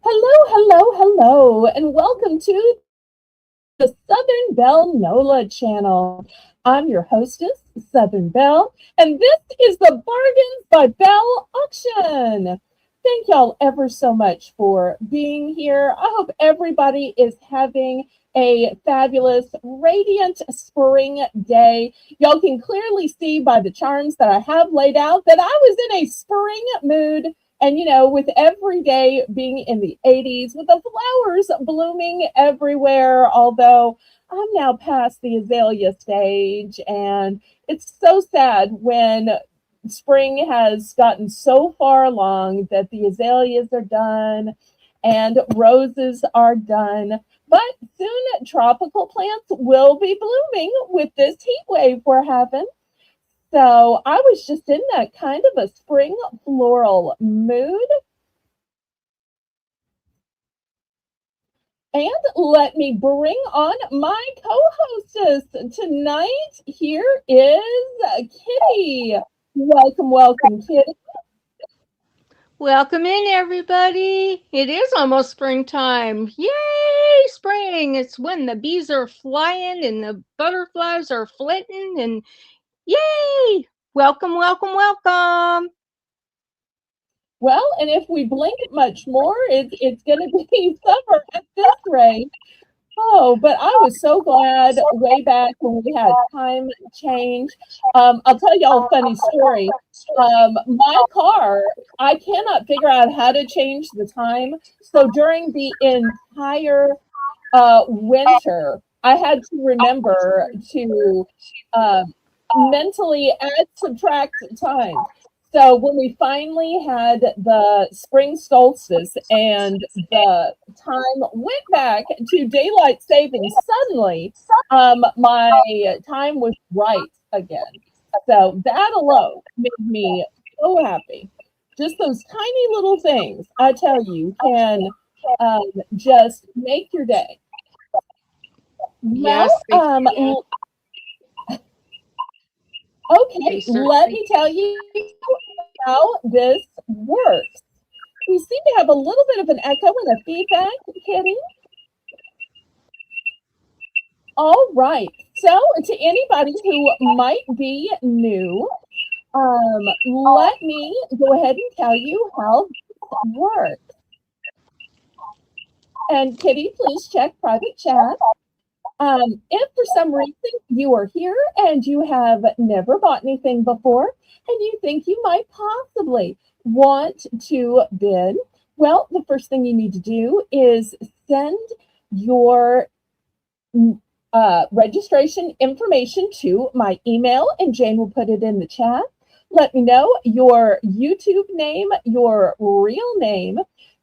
Hello, and welcome to the Southern Belle NOLA channel. I'm your hostess, Southern Belle, and this is the Bargains by Belle auction. Thank y'all ever so much for being here. I hope everybody is having a fabulous, radiant spring day. Y'all can clearly see by the charms that I have laid out that I was in a spring mood. And with every day being in the 80s, with the flowers blooming everywhere, although I'm now past the azalea stage, and it's so sad when spring has gotten so far along that the azaleas are done and roses are done. But soon tropical plants will be blooming with this heat wave we're having. So I was just in that kind of a spring floral mood. And let me bring on my co-hostess tonight. Here is Kitty. Welcome, Kitty. Welcome in, everybody. It is almost springtime. Yay, spring! It's when the bees are flying and the butterflies are flitting, and yay! Welcome. Well, and if we blink much more, it's going to be summer at this rate. Oh, but I was so glad way back when we had time change. I'll tell y'all a funny story. My car, I cannot figure out how to change the time. So during the entire winter, I had to remember to mentally add, subtract time. So when we finally had the spring solstice and the time went back to daylight savings, suddenly my time was right again. So that alone made me so happy. Just those tiny little things, I tell you, can just make your day. Well, Yes, they okay, let certainly. me tell you how this works. We seem to have a little bit of an echo and a feedback, Kitty. All right. So, to anybody who might be new, let me go ahead and tell you how this works. And Kitty, please check private chat. If for some reason you are here and you have never bought anything before and you think you might possibly want to bid, well, the first thing you need to do is send your registration information to my email, and Jane will put it in the chat. Let me know your YouTube name, your real name,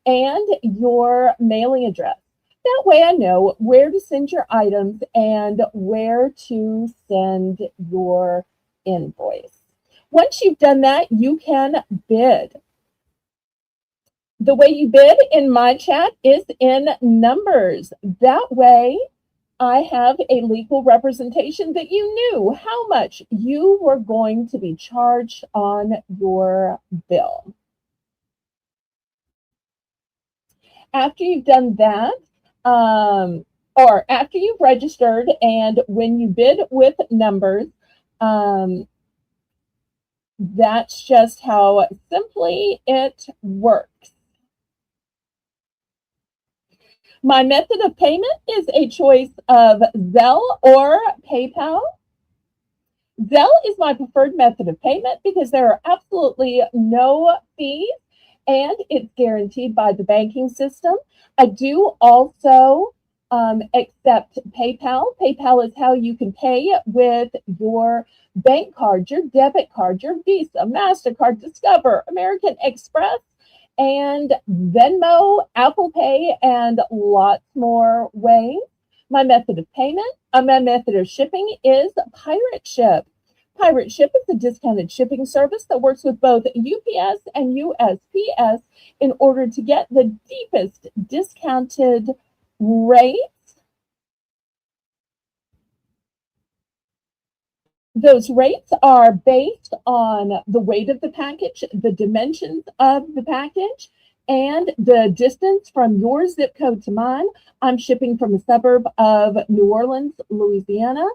and your mailing address. That way I know where to send your items and where to send your invoice. Once you've done that, you can bid. The way you bid in my chat is in numbers. That way I have a legal representation that you knew how much you were going to be charged on your bill. After you've done that, or after you've registered and when you bid with numbers, that's just how simply it works. My method of payment is a choice of Zelle or PayPal. Zelle is my preferred method of payment because there are absolutely no fees and it's guaranteed by the banking system. I do also accept PayPal. PayPal is how you can pay with your bank card, your debit card, your Visa, MasterCard, Discover, American Express, and Venmo, Apple Pay, and lots more ways. My method of payment, my method of shipping is Pirate Ship. Pirate Ship is a discounted shipping service that works with both UPS and USPS in order to get the deepest discounted rates. Those rates are based on the weight of the package, the dimensions of the package, And the distance from your zip code to mine, I'm shipping from a suburb of New Orleans, Louisiana.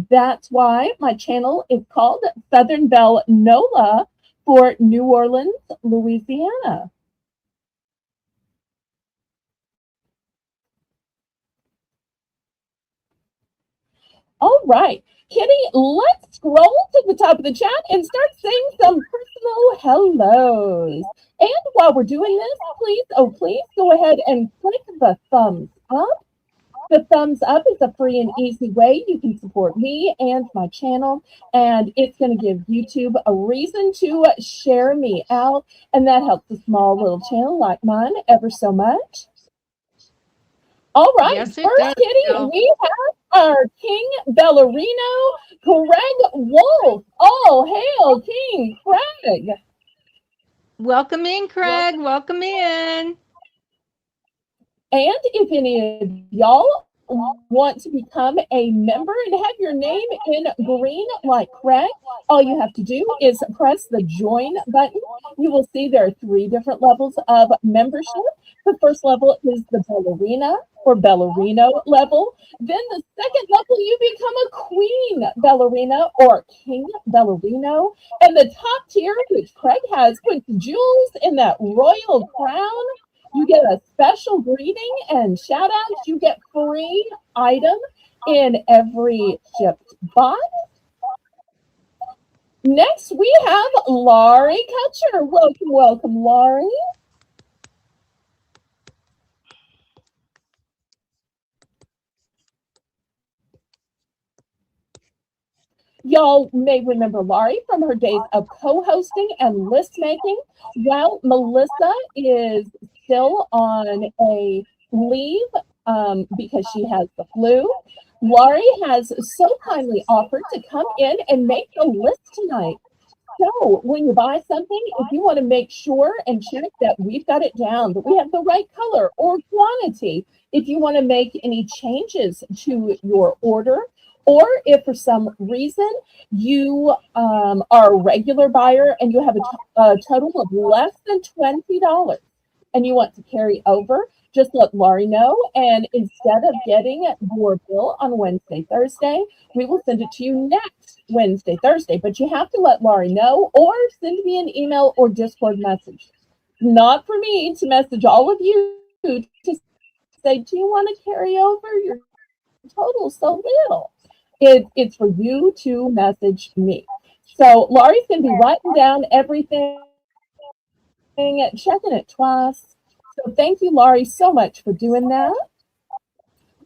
That's why my channel is called Southern Belle NOLA for New Orleans, Louisiana. All right, Kitty, let's scroll to the top of the chat and start saying some personal hellos. And while we're doing this, please go ahead and click the thumbs up. The thumbs up is a free and easy way you can support me and my channel, and it's going to give YouTube a reason to share me out, and that helps a small little channel like mine ever so much. All right, Yes, it first, does, Kitty, Belle. we have our King Ballerino, Craig Wolf. All hail King Craig. Welcome in, Craig. Welcome in. And if any of y'all want to become a member and have your name in green like Craig, all you have to do is press the join button. You will see there are 3 different levels of membership. The first level is the ballerina or ballerino level. Then the second level, you become a queen ballerina or king ballerino. And the top tier, which Craig has, puts jewels in that royal crown. You get a special greeting and shout outs. You get free item in every shipped box. Next, we have Laurie Kutcher. Welcome, Laurie. Y'all may remember Laurie from her days of co-hosting and list making. While Melissa is still on a leave because she has the flu, Laurie has so kindly offered to come in and make the list tonight. So when you buy something, if you want to make sure and check that we've got it down, that we have the right color or quantity, if you want to make any changes to your order, or if for some reason you are a regular buyer and you have a total of less than $20 and you want to carry over, just let Laurie know. And instead of getting your bill on Wednesday, Thursday, we will send it to you next Wednesday, Thursday. But you have to let Laurie know or send me an email or Discord message. Not for me to message all of you to say, do you want to carry over your total so little? It's for you to message me. So Laurie's going to be writing down everything, checking it twice. So thank you, Laurie, so much for doing that.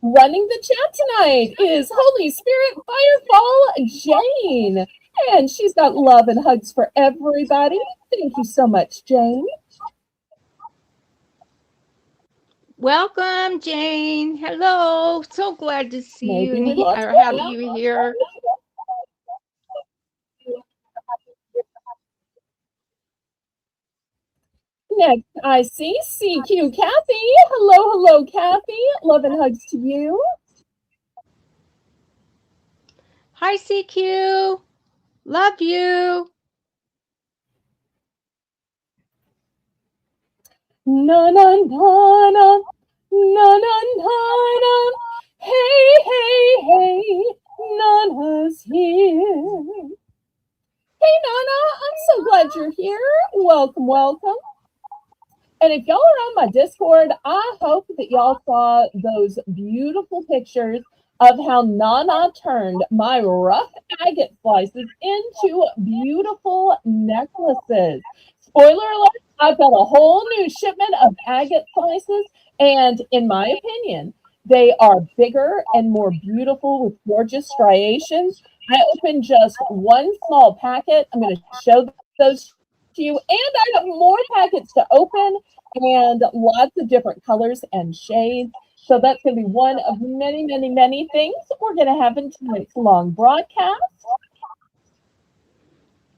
Running the chat tonight is Holy Spirit Firefall Jane. And she's got love and hugs for everybody. Thank you so much, Jane. Welcome, Jane. Hello. So glad to see you and or have you here. Next, I see CQ Kathy. Hello, Kathy. Love and hugs to you. Hi, CQ. Love you. Na na na na na na na. Hey, Nana's here. Hey, Nana, I'm so glad you're here. Welcome. And if y'all are on my Discord, I hope that y'all saw those beautiful pictures of how Nana turned my rough agate slices into beautiful necklaces. Spoiler alert, I've got a whole new shipment of agate slices, and in my opinion, they are bigger and more beautiful with gorgeous striations. I opened just one small packet. I'm going to show those to you, and I have more packets to open and lots of different colors and shades. So that's going to be one of many things we're going to have in tonight's long broadcast.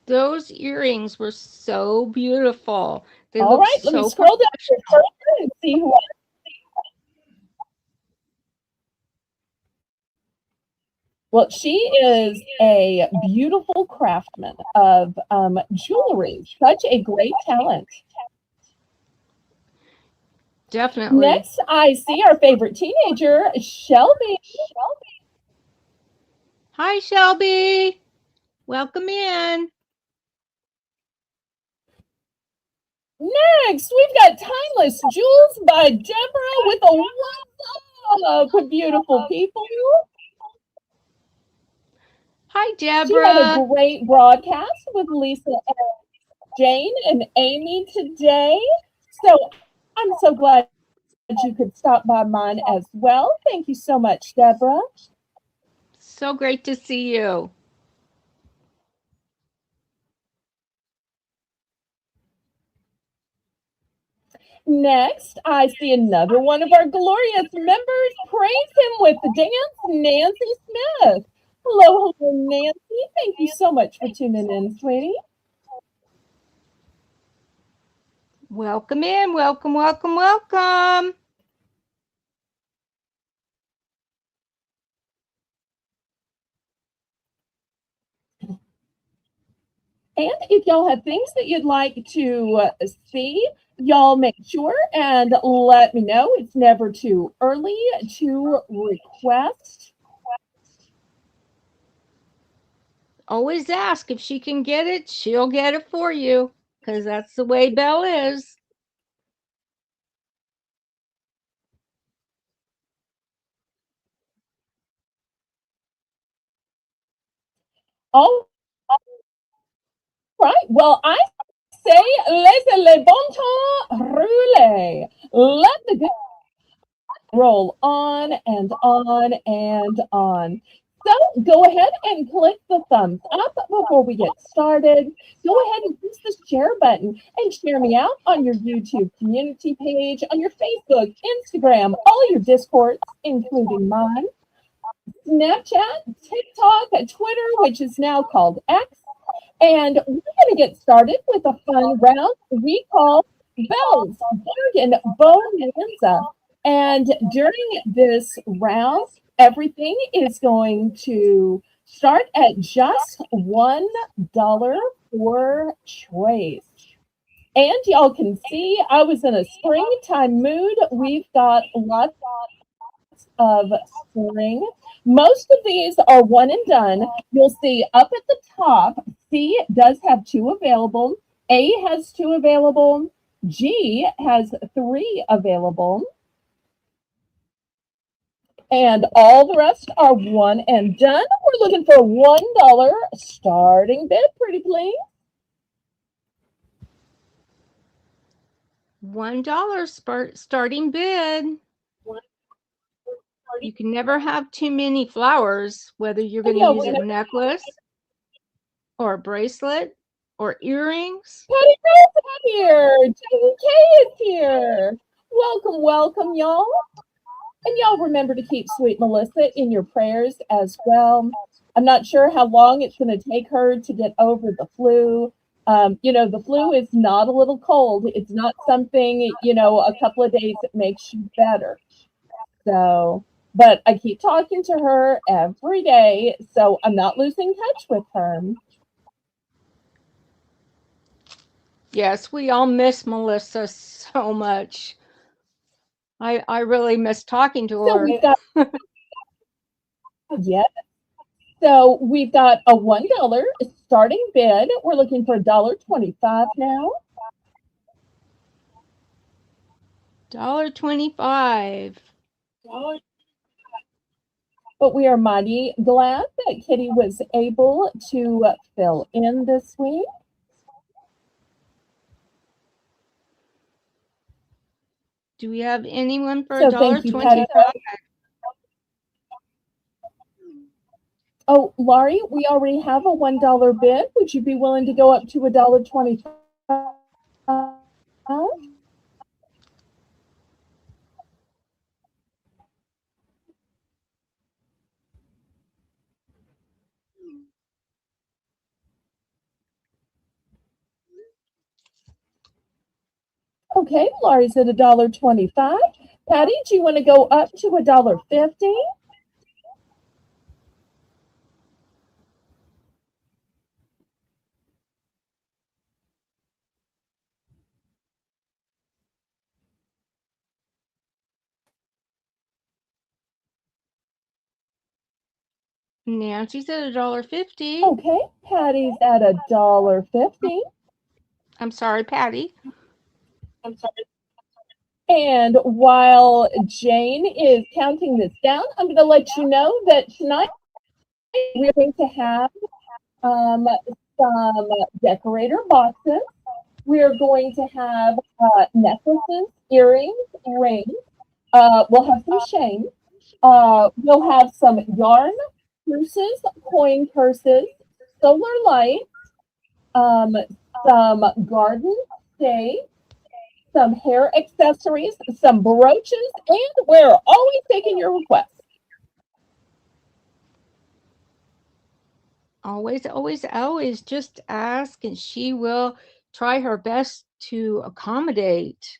Those earrings were so beautiful. They All right, let me scroll down here further and see who Well, she is a beautiful craftsman of jewelry. Such a great talent. Definitely. Next, I see our favorite teenager, Shelby. Hi, Shelby. Welcome in. Next, we've got Timeless Jewels by Deborah with a what's up, beautiful people. Hi, She had a Deborah. great broadcast with Lisa, Jane, and Amy today. So I'm so glad you could stop by mine as well. Thank you so much, Deborah. So great to see you. Next, I see another one of our glorious members. Praise him with the dance, Nancy Smith. Hello, hello, Nancy. Thank you so much for tuning in, sweetie. Welcome in. Welcome, welcome, welcome. And if y'all have things that you'd like to see, y'all make sure and let me know. It's never too early to request. Always ask if she can get it. She'll get it for you because that's the way Belle is. All right. Well, I say laissez le bon temps rouler. Let the good roll on and on and on. So go ahead and click the thumbs up before we get started. Go ahead and press the share button and share me out on your YouTube community page, on your Facebook, Instagram, all your Discords, including mine, Snapchat, TikTok, Twitter, which is now called X. And we're going to get started with a fun round we call Belle's Bargain Bonanza. And during this round, everything is going to start at just $1 for choice. And y'all can see I was in a springtime mood. We've got lots of spring. Most of these are one and done. You'll see up at the top, C does have two available, A has two available, G has three available, and all the rest are one and done. We're looking for $1 starting bid, pretty please. $1 starting bid. You can never have too many flowers, whether you're going to use a necklace or a bracelet or earrings. Patty Rose is here. JK is here. Welcome, welcome, y'all. And y'all remember to keep sweet Melissa in your prayers as well. I'm not sure how long it's going to take her to get over the flu. The flu is not a little cold. It's not something, a couple of days that makes you better. So, but I keep talking to her every day, so I'm not losing touch with her. Yes, we all miss Melissa so much. I really miss talking to So her. we've got yes. So we've got a $1 starting bid. We're looking for $1.25 now. $1.25. But we are mighty glad that Kitty was able to fill in this week. Do we have anyone for So thank you, Patty. $1.25? Oh, Laurie, we already have a $1 bid. Would you be willing to go up to $1.25? Okay, Laurie's at $1.25. Patty, do you want to go up to $1.50? Nancy's at $1.50. Okay, Patty's at $1.50. I'm sorry, Patty. I'm sorry. And while Jane is counting this down, I'm going to let you know that tonight we're going to have some decorator boxes. We're going to have necklaces, earrings, rings. We'll have some chains. We'll have some yarn purses, coin purses, solar lights, some garden stays, some hair accessories, some brooches, and we're always taking your requests. Always, always, always just ask and she will try her best to accommodate.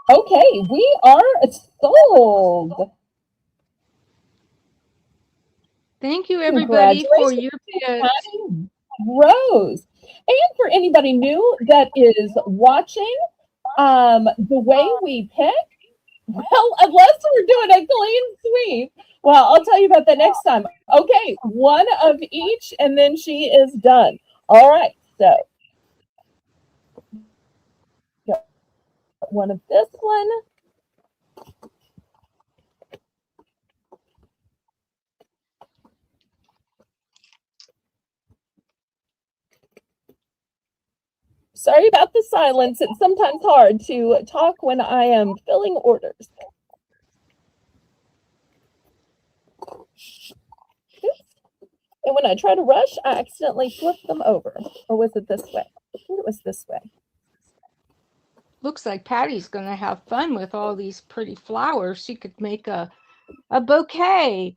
Okay, we are sold. Thank you, everybody, for your bids. Rose. And for anybody new that is watching, the way we pick, well, unless we're doing a clean sweep, well, I'll tell you about that next time. Okay, one of each, and then she is done. All right, so one of this one. Sorry about the silence. It's sometimes hard to talk when I am filling orders. And when I try to rush, I accidentally flip them over. Or was it this way? I think it was this way. Looks like Patty's going to have fun with all these pretty flowers. She could make a bouquet.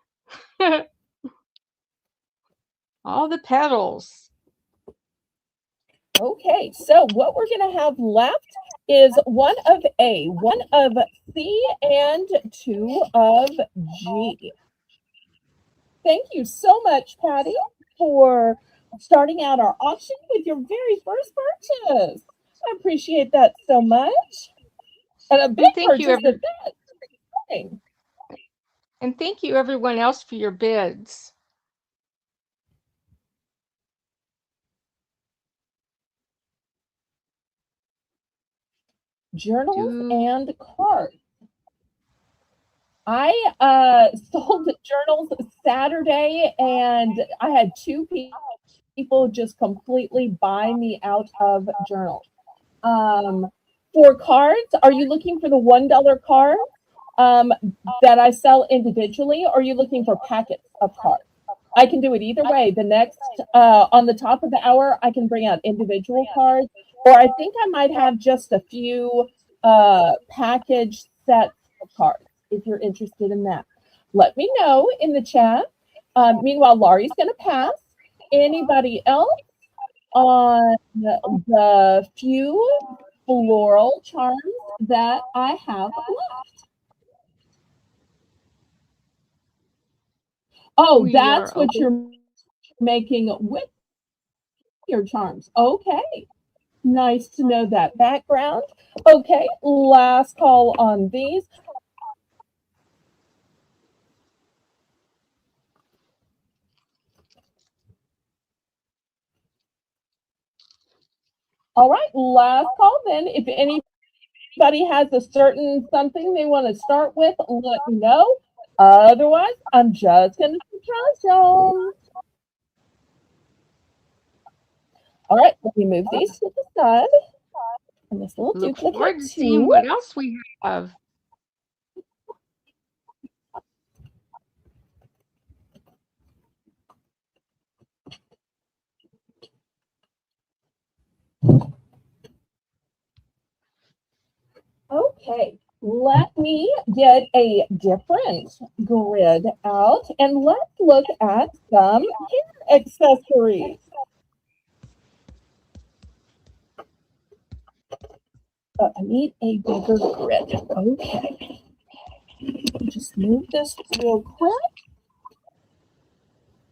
All the petals. Okay, so what we're going to have left is one of A, one of C, and two of G. Thank you so much, Patty, for starting out our auction with your very first purchase. I appreciate that so much. And a big purchase at that. And thank you, everyone else, for your bids. Journals and cards. I sold journals Saturday, and I had two people just completely buy me out of journals. For cards, are you looking for the $1 card that I sell individually, or are you looking for packets of cards? I can do it either way. The next, on the top of the hour, I can bring out individual cards, or I think I might have just a few package sets of cards if you're interested in that. Let me know in the chat. Meanwhile, Laurie's going to pass. Anybody else on the few floral charms that I have left? Oh, that's what you're making with your charms. Okay. Nice to know that background. Okay, last call on these. All right, last call then. If anybody has a certain something they want to start with, let me know. Otherwise, I'm just going to surprise y'all. All right, let me move these to the side. And this little Look duplicate forward to seeing what else we have. Okay, let me get a different grid out and let's look at some hair accessories. I need a bigger grid. Okay. Just move this real quick.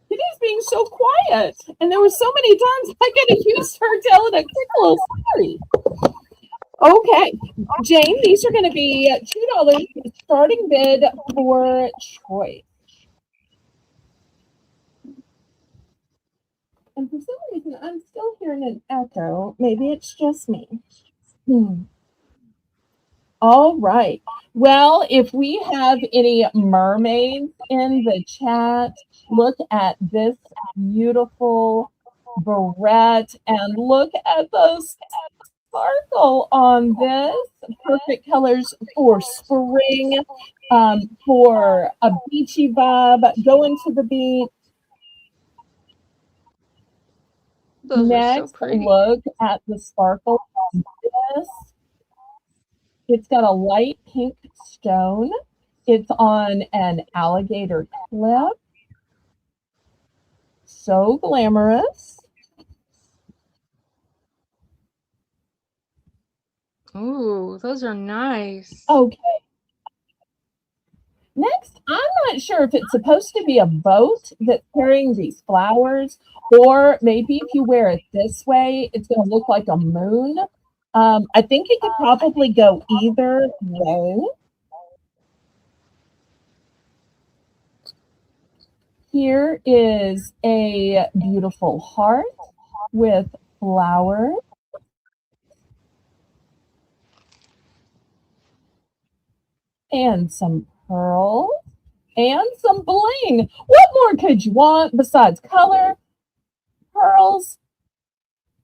It is being so quiet. And there were so many times I could have used her telling a quick little story. Okay, Jane, these are going to be $2 starting bid for choice. And for some reason, I'm still hearing an echo. Maybe it's just me. All right. Well, if we have any mermaids in the chat, look at this beautiful barrette and look at those sparkle on this. Perfect colors for spring, for a beachy vibe, going to the beach. Those are so Next, pretty. look at the sparkle on this. It's got a light pink stone. It's on an alligator clip. So glamorous. Ooh, those are nice. Okay. Next, I'm not sure if it's supposed to be a boat that's carrying these flowers, or maybe if you wear it this way, it's going to look like a moon. I think it could probably go either way. Here is a beautiful heart with flowers. And some pearls and some bling. What more could you want besides color, pearls,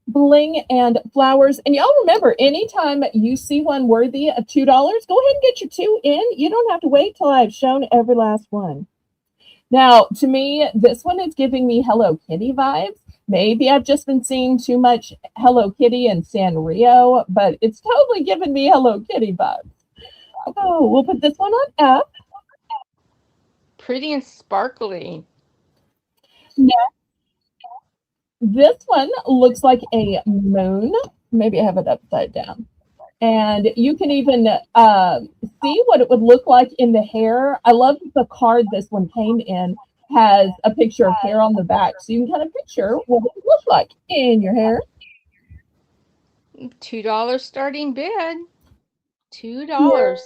bling, and flowers? And y'all remember, anytime you see one worthy of $2, go ahead and get your two in. You don't have to wait till I've shown every last one. Now, to me, this one is giving me Hello Kitty vibes. Maybe I've just been seeing too much Hello Kitty and Sanrio, but it's totally giving me Hello Kitty vibes. Oh, we'll put this one on F. Pretty and sparkly. Next, this one looks like a moon. Maybe I have it upside down. And you can even see what it would look like in the hair. I love the card this one came in has a picture of hair on the back. So you can kind of picture what it would look like in your hair. $2 starting bid. $2.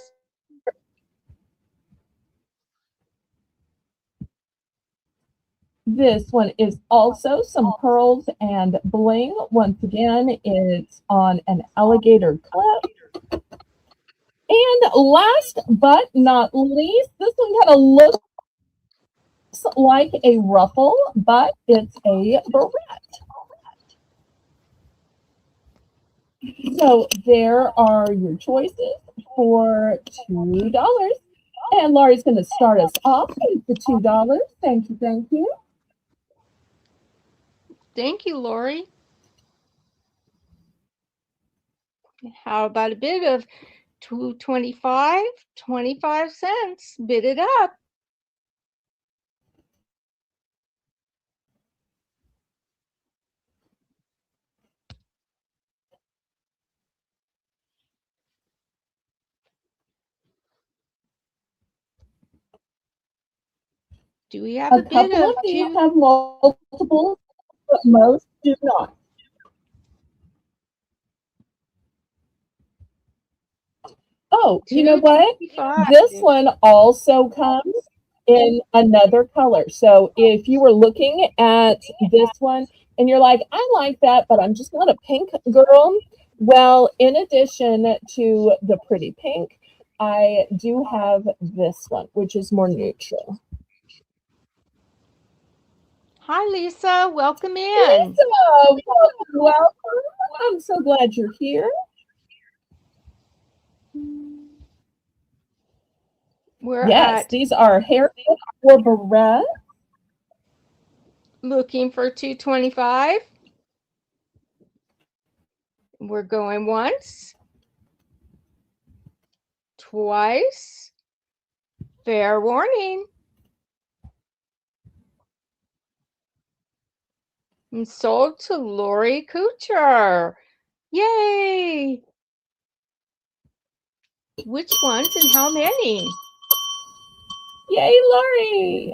This one is also some pearls and bling. Once again, it's on an alligator clip. And last but not least, this one kind of looks like a ruffle, but it's a barrette. So there are your choices for $2. And Laurie's going to start us off with the $2. Thank you, thank you. Thank you, Lori. How about a bid of $2.25? 25 cents. Bid it up. Do we have a bid couple of of these two? have multiples, but most do not. Oh, you know what? This one also comes in another color. So if you were looking at this one and you're like, I like that, but I'm just not a pink girl. Well, in addition to the pretty pink, I do have this one, which is more neutral. Hi, Lisa. Welcome in. Lisa, welcome. I'm so glad you're here. Yes, these are hair or barrette. Looking for $2.25. We're going once, twice. Fair warning. And sold to Lori Kuchar. Yay! Which ones and how many? Yay, Lori!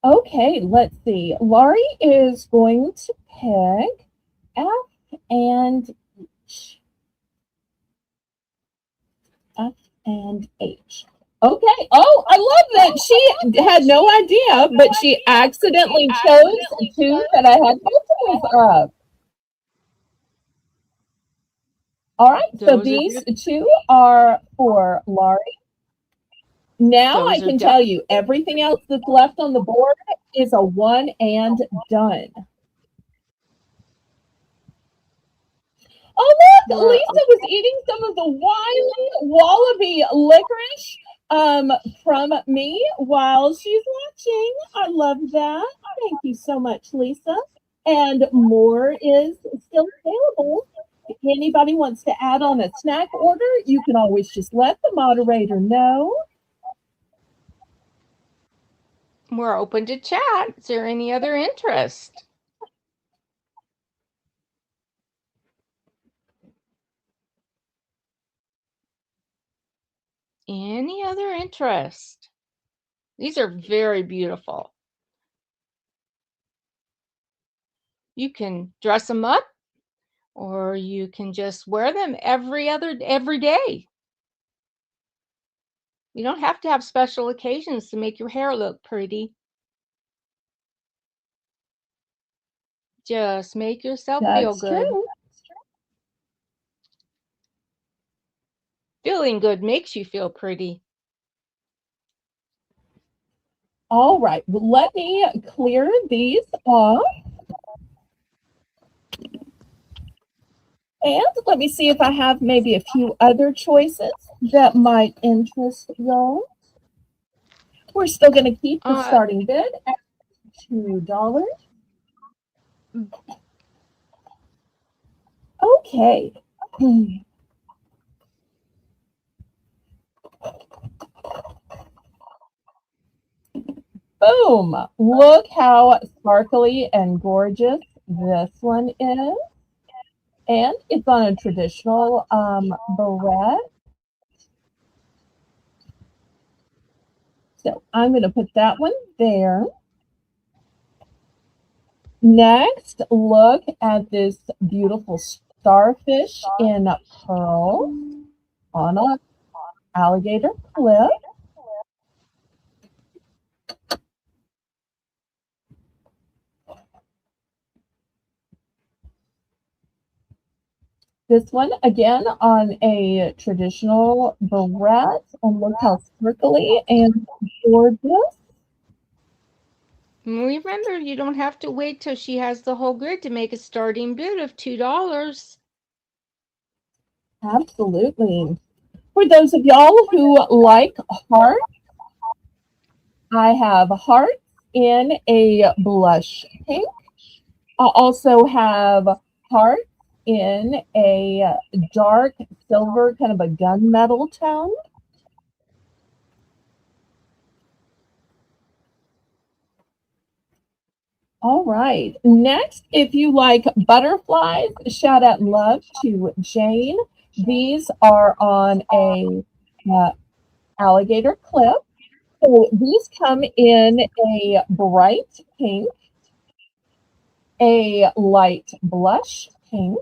Okay, let's see. Laurie is going to pick F and H. F and H. Okay. Oh, I love that. She had no idea, but she accidentally chose two that I had photos of. All right. So Those are these two are for Laurie. Now I those are can def tell you everything else that's left on the board is a one and done. Oh, look, we're Lisa was eating some of the Wiley Wallaby licorice from me while she's watching. I love that. Thank you so much, Lisa. And more is still available. If anybody wants to add on a snack order, you can always just let the moderator know. we're open to chat. Is there any other interest? Any other interest? These are very beautiful. You can dress them up or you can just wear them every day. You don't have to have special occasions to make your hair look pretty. Just make yourself feel That's good. true. Feeling good makes you feel pretty. All right, well, let me clear these off. And let me see if I have maybe a few other choices that might interest y'all. We're still going to keep the starting bid at $2. Okay. Boom. Look how sparkly and gorgeous this one is. And it's on a traditional barrette. So I'm going to put that one there. Next, look at this beautiful starfish in pearl on a alligator cliff. This one again on a traditional barrette, and look how sparkly and gorgeous. Remember, you don't have to wait till she has the whole grid to make a starting bid of $2. Absolutely. For those of y'all who like hearts, I have hearts in a blush pink. I also have hearts in a dark silver, kind of a gunmetal tone. All right. Next, if you like butterflies, shout out and love to Jane. These are on a alligator clip. So these come in a bright pink, a light blush pink,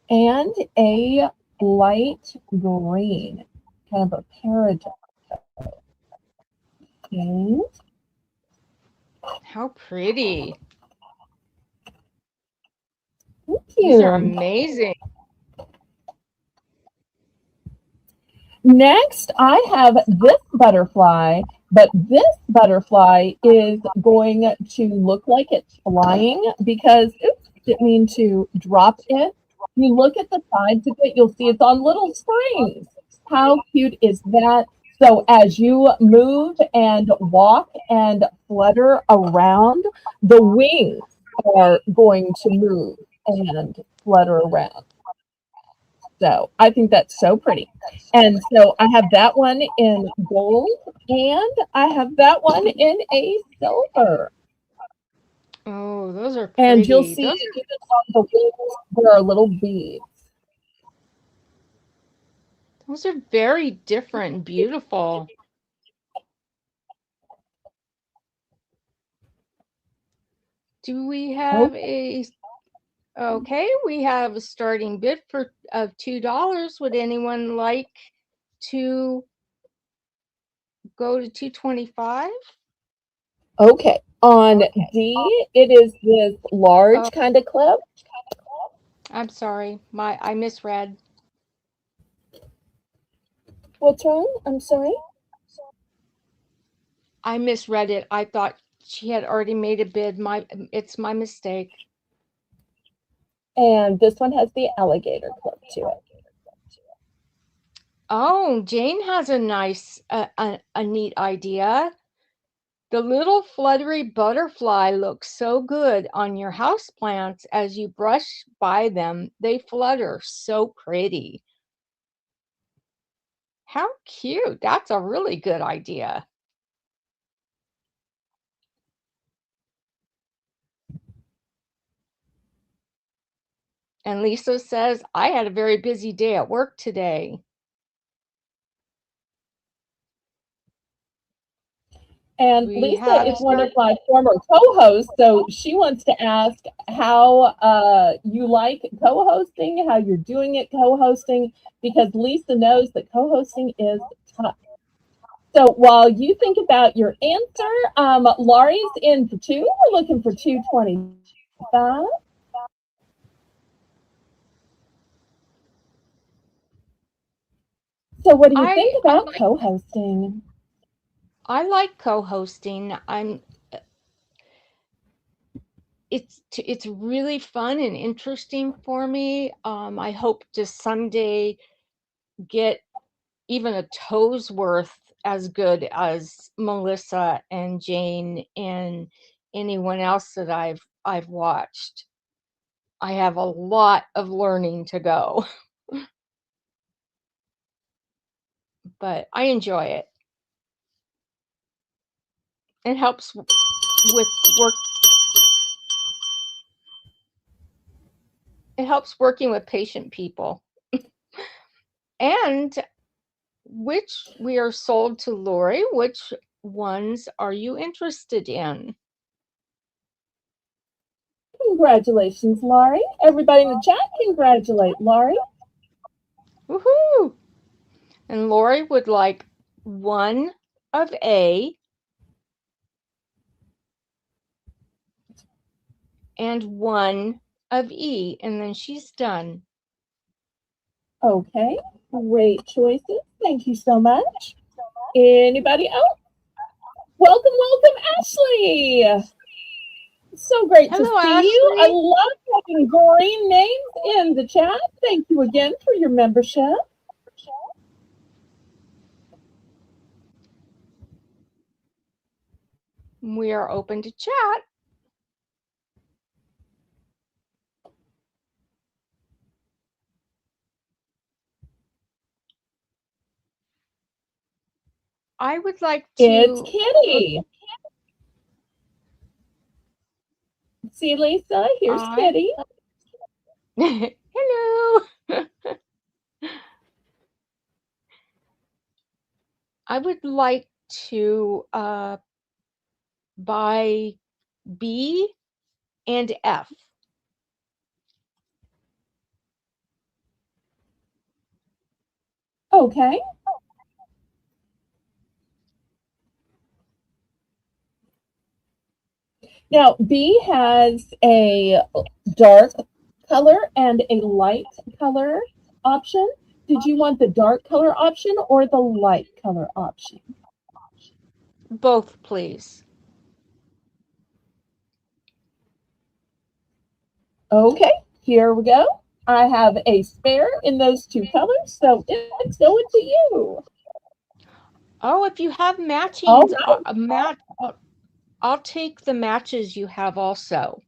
and a light green, kind of a peridot. Okay. How pretty. Thank These are you. amazing. Next, I have this butterfly, but this butterfly is going to look like it's flying because, oops, didn't mean to drop it. You look at the sides of it, you'll see it's on little springs. How cute is that? So as you move and walk and flutter around, the wings are going to move and flutter around. So I think that's so pretty. And so I have that one in gold and I have that one in a silver. Oh, those are And you'll pretty. see even on the wings there are little beads. Those are very different and beautiful. Do we have a... Okay, we have a starting bid of $2. Would anyone like to go to $2.25? Okay. On D, it is this large kind of clip. I'm sorry, I misread. What's wrong? I'm sorry. I misread it. I thought she had already made a bid. It's my mistake. And this one has the alligator clip to it. Oh, Jane has a nice, a neat idea. The little fluttery butterfly looks so good on your houseplants. As you brush by them, they flutter so pretty. How cute. That's a really good idea. And Lisa says, I had a very busy day at work today. And Lisa is one of my former co-hosts, so she wants to ask how you like co-hosting, how you're doing it co-hosting, because Lisa knows that co-hosting is tough. So while you think about your answer, Laurie's in for 2. We're looking for 225. So what do you think about co-hosting? I like co-hosting. It's really fun and interesting for me. I hope to someday get even a toe's worth as good as Melissa and Jane and anyone else that I've watched. I have a lot of learning to go. But I enjoy it. It helps with work. It helps working with patient people. And which we are sold to Lori, which ones are you interested in? Congratulations, Laurie. Everybody in the chat, congratulate Laurie. Woohoo! And Lori would like 1 of A and 1 of E, and then she's done. Okay, great choices. Thank you so much. Anybody else? Welcome, Ashley. So great to see Ashley. you. I love having green names in the chat. Thank you again for your membership. We are open to chat. I would like to... It's Kitty. See, Lisa, here's Kitty. Hello. I would like to buy B and F. Okay. Now, B has a dark color and a light color option. Did you want the dark color option or the light color option? Both, please. Okay, here we go. I have a spare in those 2 colors, so it's going to you. Oh, if you have matching, I'll take the matches you have also.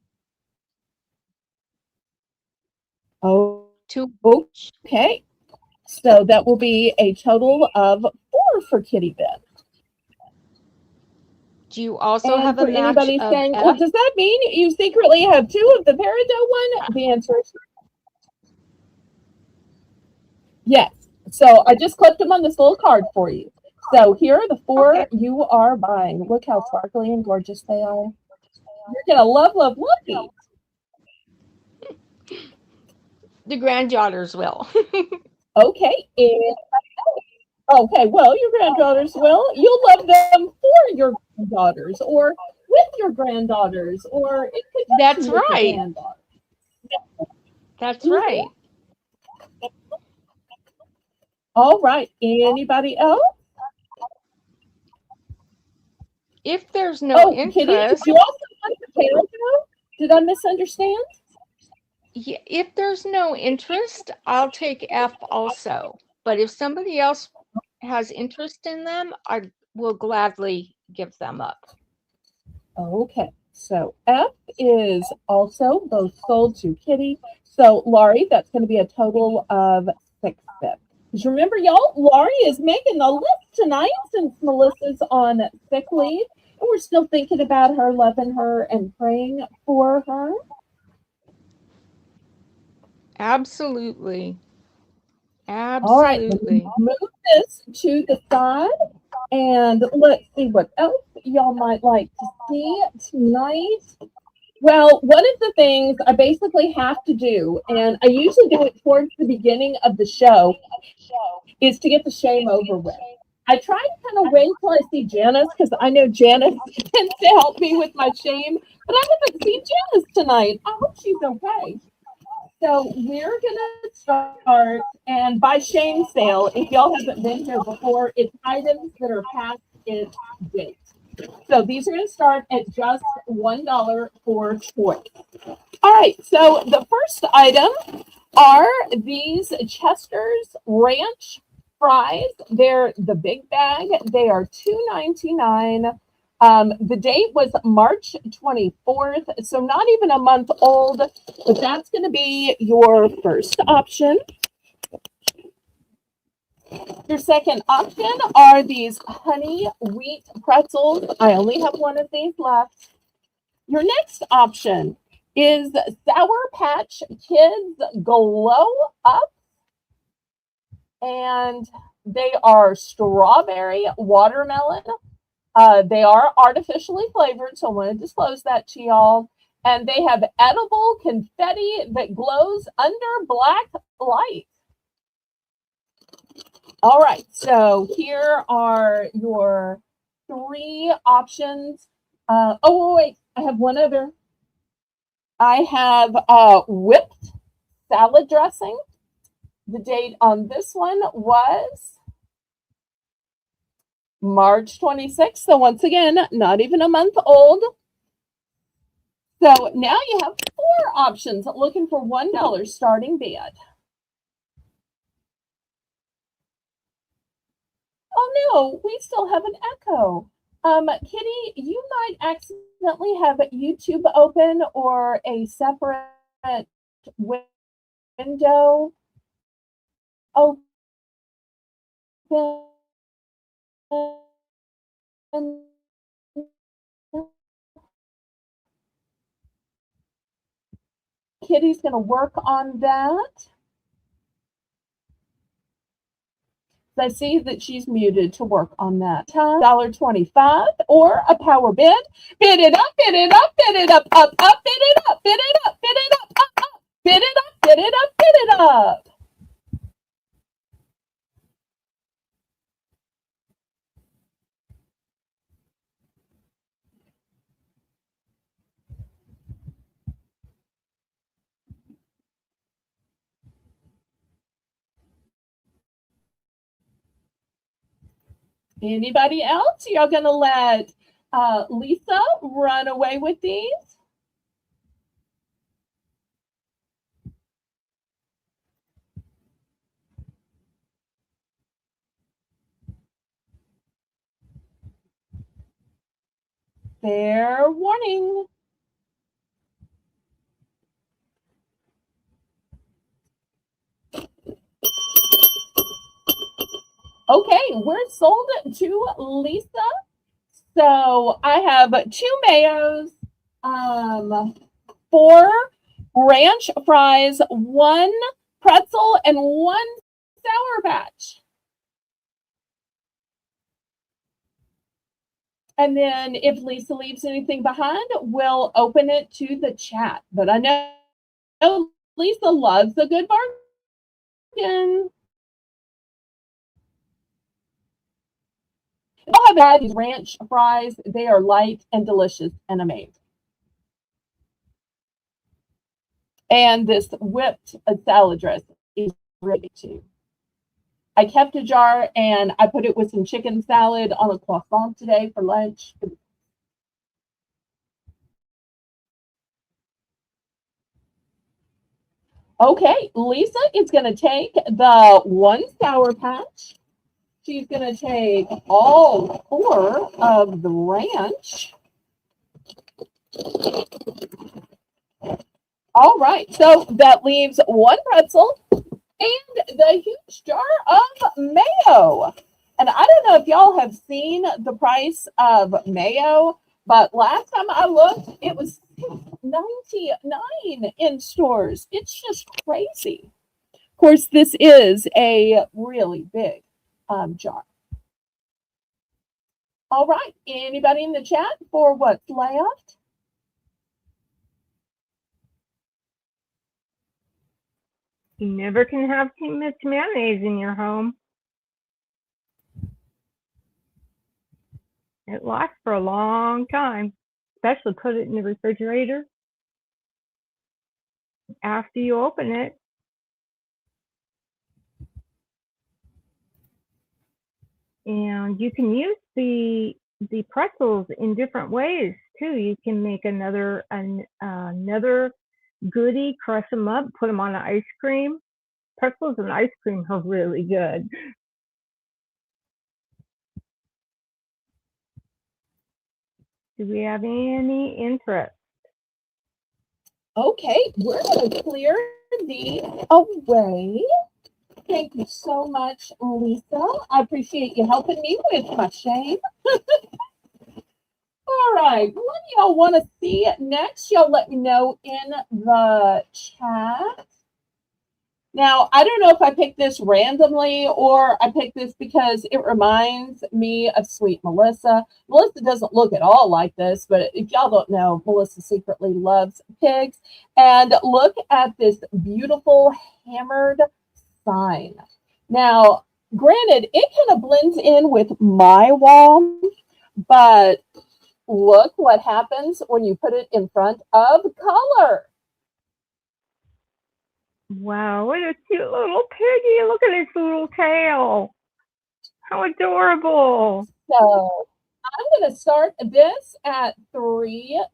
Oh, okay. So that will be a total of 4 for Kitty Beth. Do you also have a match anybody of saying, F? well, does that mean you secretly have 2 of the peridot one? The answer is yes. So I just clipped them on this little card for you. So here are the 4 you are buying. Look how sparkly and gorgeous they are. You're gonna love, love, love these. The granddaughters will. Okay, and okay, well, your granddaughters will. You'll love them for your granddaughters, or with your granddaughters, or in That's conjunction with your right. granddaughters. That's Mhm. right. All right. Anybody else? If there's no Oh, Kitty, did interest, you also want the paragraph? Did I misunderstand? if there's no interest, I'll take F also. But if somebody else has interest in them, I will gladly give them up. Okay, so F is also both sold to Kitty. So Laurie, that's going to be a total of 6 bits. Because remember, y'all, Laurie is making the list tonight since Melissa's on sick leave. And we're still thinking about her, loving her, and praying for her. Absolutely. All right, let me Absolutely. move this to the side. And let's see what else y'all might like to see tonight. Well, one of the things I basically have to do, and I usually do it towards the beginning of the show, is to get the shame over with. I try to kind of wait till I see Janice because I know Janice tends to help me with my shame, but I haven't seen Janice tonight. I hope she's okay. So we're gonna start, and by shame sale, if y'all haven't been here before, it's items that are past its date. So these are gonna start at just $1 for choice. All right, so the first item are these Chester's Ranch fries. They're the big bag. They are $2.99. The date was March 24th, so not even a month old, but that's going to be your first option. Your second option are these honey wheat pretzels. I only have one of these left. Your next option is Sour Patch Kids Glow Up, and they are strawberry watermelon. They are artificially flavored, so I want to disclose that to y'all. And they have edible confetti that glows under black light. All right, so here are your 3 options. Oh, wait, I have one other. I have whipped salad dressing. The date on this one was March 26th. So once again, not even a month old. So now you have 4 options looking for $1 starting bid. Oh no, we still have an echo. Kitty, you might accidentally have YouTube open or a separate window open. Kitty's going to work on that. I see that she's muted to work on that. $1.25 or a power bid. Bid it up, bid it up, bid it up, up, up, bid it up, bid it up, bid it up, up, up, bid it up, bid it up, bid it up. Anybody else? You're going to let Lisa run away with these? Fair warning. Okay, we're sold to Lisa. So I have 2 mayos, 4 ranch fries, 1 pretzel, and 1 Sour Patch. And then if Lisa leaves anything behind, we'll open it to the chat. But I know Lisa loves a good bargain. I'll have had these ranch fries. They are light and delicious and amazing. And this whipped salad dressing is really too. I kept a jar and I put it with some chicken salad on a croissant today for lunch. Okay, Lisa is going to take the one Sour Patch. She's going to take all 4 of the ranch. All right, so that leaves 1 pretzel and the huge jar of mayo. And I don't know if y'all have seen the price of mayo, but last time I looked, it was $6.99 in stores. It's just crazy. Of course, this is a really big jar. All right, anybody in the chat for what's left? You never can have too much mayonnaise in your home. It lasts for a long time, especially put it in the refrigerator after you open it. And you can use the pretzels in different ways too. You can make another goodie, crush them up, put them on ice cream. Pretzels and ice cream are really good. Do we have any interest? Okay, we're going to clear these away. Thank you so much, Lisa. I appreciate you helping me with my shame. All right, what do y'all want to see next? Y'all let me know in the chat. Now, I don't know if I picked this randomly or I picked this because it reminds me of Sweet Melissa. Melissa doesn't look at all like this, but if y'all don't know, Melissa secretly loves pigs. And look at this beautiful hammered sign. Now, granted, it kind of blends in with my wall, but look what happens when you put it in front of color. Wow, what a cute little piggy. Look at his little tail. How adorable. So I'm going to start this at $3.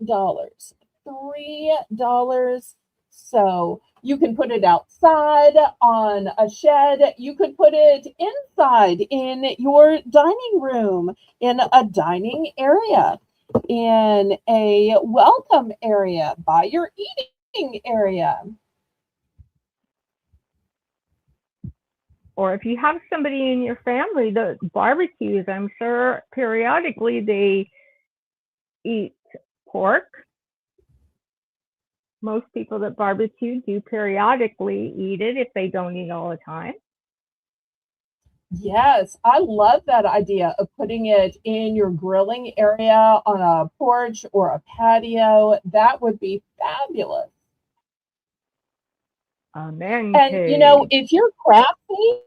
$3. So you can put it outside on a shed. You could put it inside in your dining room, in a dining area, in a welcome area, by your eating area. Or if you have somebody in your family that barbecues, I'm sure periodically they eat pork. Most people that barbecue do periodically eat it if they don't eat all the time. Yes, I love that idea of putting it in your grilling area on a porch or a patio. That would be fabulous. Amen. And you know, if you're crafty,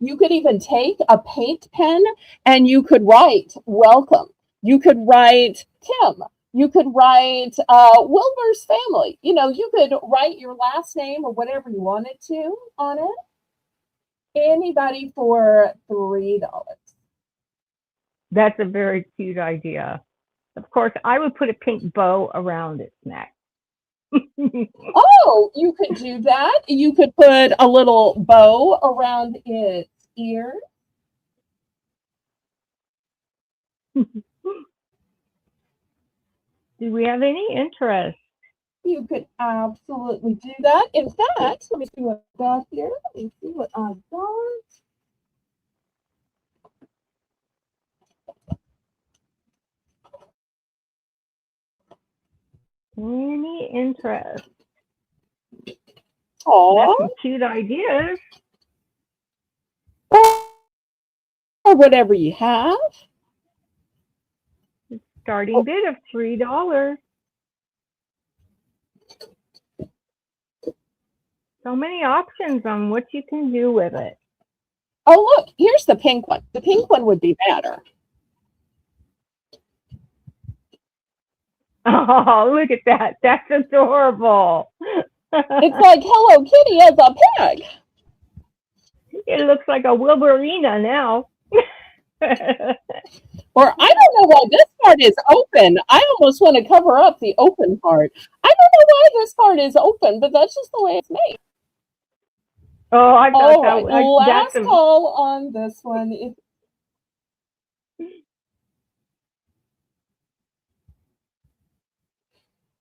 you could even take a paint pen and you could write welcome. You could write Tim. You could write Wilbur's family. You know, you could write your last name or whatever you wanted to on it. Anybody for $3. That's a very cute idea. Of course, I would put a pink bow around its neck. Oh, you could do that. You could put a little bow around its ear. Do we have any interest? You could absolutely do that. In fact, let me see what I've got here. Let me see what I've got. Any interest? Oh, that's some cute ideas. Or whatever you have. starting bid of $3. So many options on what you can do with it. Oh, look, here's the pink one. The pink one would be better. Oh, look at that. That's adorable. It's like Hello Kitty as a pig. It looks like a Wilburina now. Or I don't know why this part is open. I almost want to cover up the open part. I don't know why this part is open, but that's just the way it's made. Oh, I thought All right, last call on this one.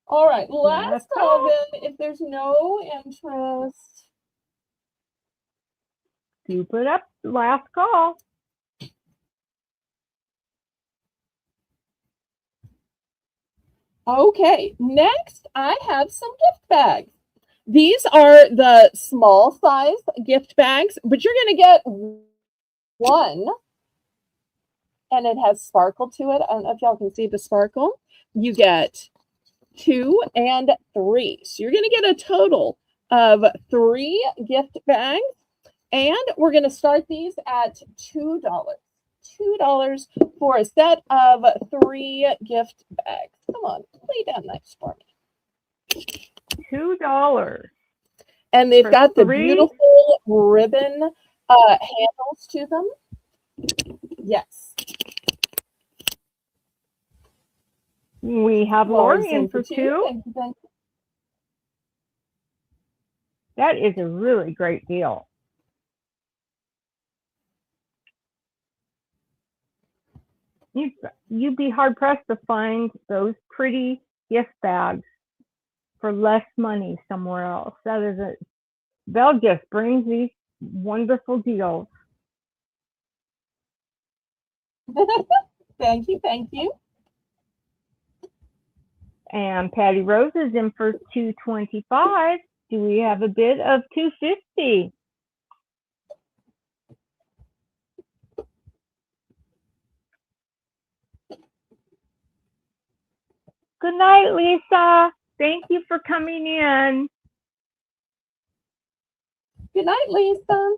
All right, last call then. If there's no interest, scoop it up. Last call. Okay, next I have some gift bags. These are the small size gift bags, but you're going to get one, and it has sparkle to it. I don't know if y'all can see the sparkle. You get 2 and 3. So you're going to get a total of 3 gift bags, and we're going to start these at $2. $2 for a set of 3 gift bags. Come on, lay down nice for me. $2. And they've got the beautiful ribbon handles to them. Yes. We have Lori in for 2. Thank you. That is a really great deal. You'd be hard-pressed to find those pretty gift bags for less money somewhere else. That is it. Belle just brings these wonderful deals. Thank you. And Patty Rose is in for $225. Do we have a bid of $250? Good night, Lisa. Thank you for coming in. Good night, Lisa.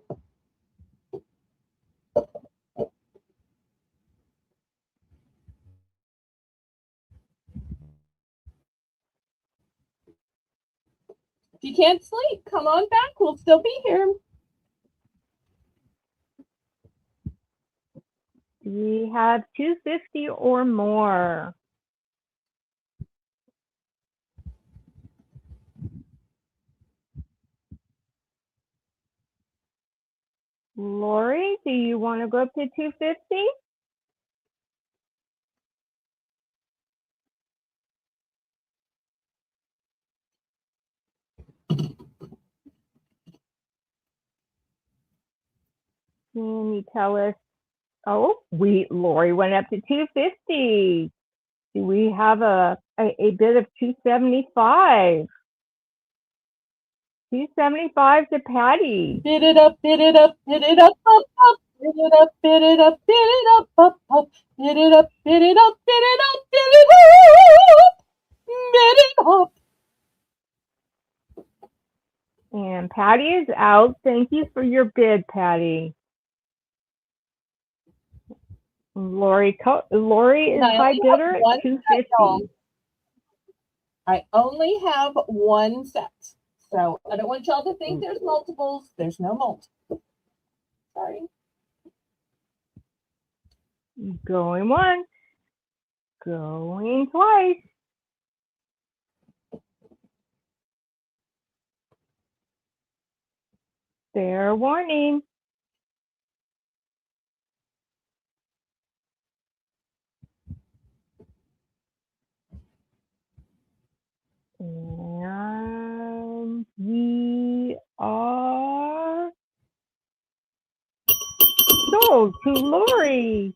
If you can't sleep, come on back. We'll still be here. We have $250 or more. Lori, do you want to go up to $250? Can you tell us? Oh, Lori went up to $250. Do we have a bid of $275? $275 to Patty. Bid it up, bid it up, bid it up, up, up. Bid it up, bid it up, bid it up, up, up. Bid it up, bid it up, bid it up, bid it up. Bid it up. And Patty is out. Thank you for your bid, Patty. Lori is high bidder at $250. I only have one set. So I don't want y'all to think there's multiples. There's no multiples. Sorry. Going once. Going twice. Fair warning. And we are sold to Lori.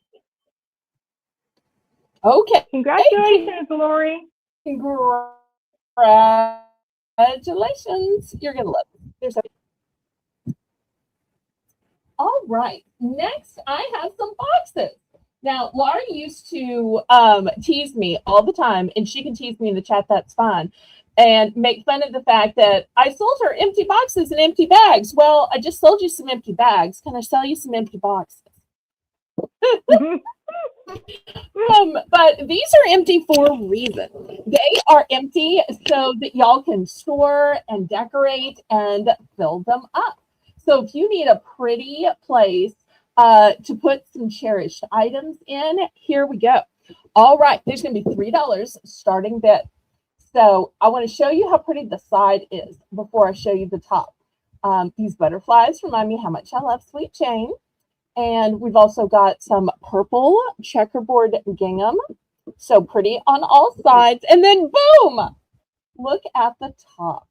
Okay. Congratulations, Lori. Congratulations. You're going to love it. There's a... All right. Next, I have some boxes. Now, Laura used to tease me all the time, and she can tease me in the chat, that's fine, and make fun of the fact that I sold her empty boxes and empty bags. Well, I just sold you some empty bags. Can I sell you some empty boxes? But these are empty for a reason. They are empty so that y'all can store and decorate and fill them up. So if you need a pretty place to put some cherished items in, here we go. All right, there's going to be $3 starting bid. So I want to show you how pretty the side is before I show you the top. These butterflies remind me how much I love Sweet Jane. And we've also got some purple checkerboard gingham. So pretty on all sides. And then boom, look at the top.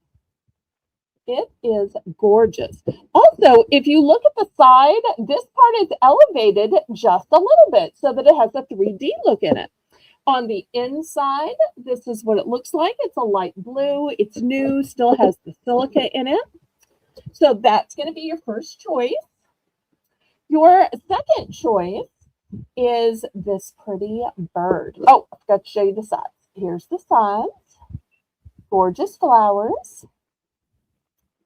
It is gorgeous. Also, if you look at the side, this part is elevated just a little bit so that it has a 3D look in it. On the inside, this is what it looks like. It's a light blue. It's new, still has the silica in it. So that's going to be your first choice. Your second choice is this pretty bird. Oh, I forgot to show you the sides. Here's the sides. Gorgeous flowers.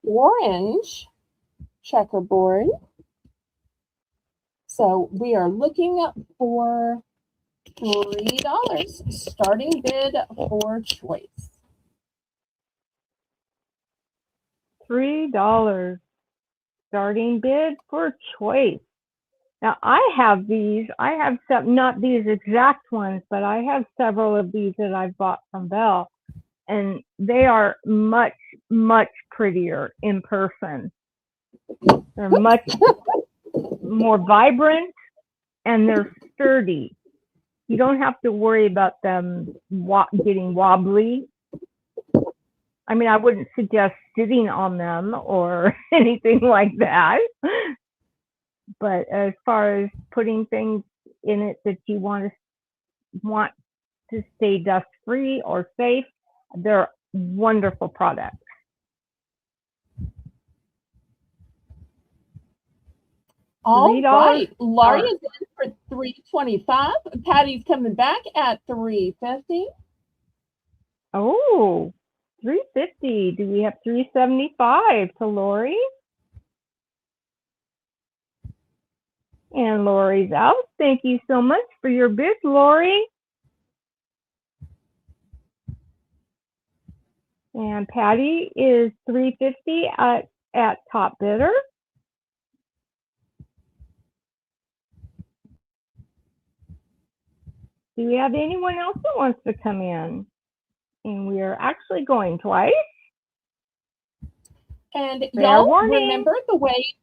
Orange checkerboard. So we are looking for $3 starting bid for choice. $3 starting bid for choice. Now I have these. I have some, not these exact ones, but I have several of these that I've bought from Belle, and they are much, much prettier in person. They're much more vibrant and they're sturdy. You don't have to worry about them getting wobbly. I mean, I wouldn't suggest sitting on them or anything like that. But as far as putting things in it that you want to stay dust-free or safe, they're wonderful products. All right, Laurie is in for $3.25. Patty's coming back at $3.50. Oh, $3.50. Do we have $3.75 to Lori? And Lori's out. Thank you so much for your bid, Lori. And Patty is $3.50 at top bidder. Do we have anyone else that wants to come in? And we are actually going twice. And y'all remember the way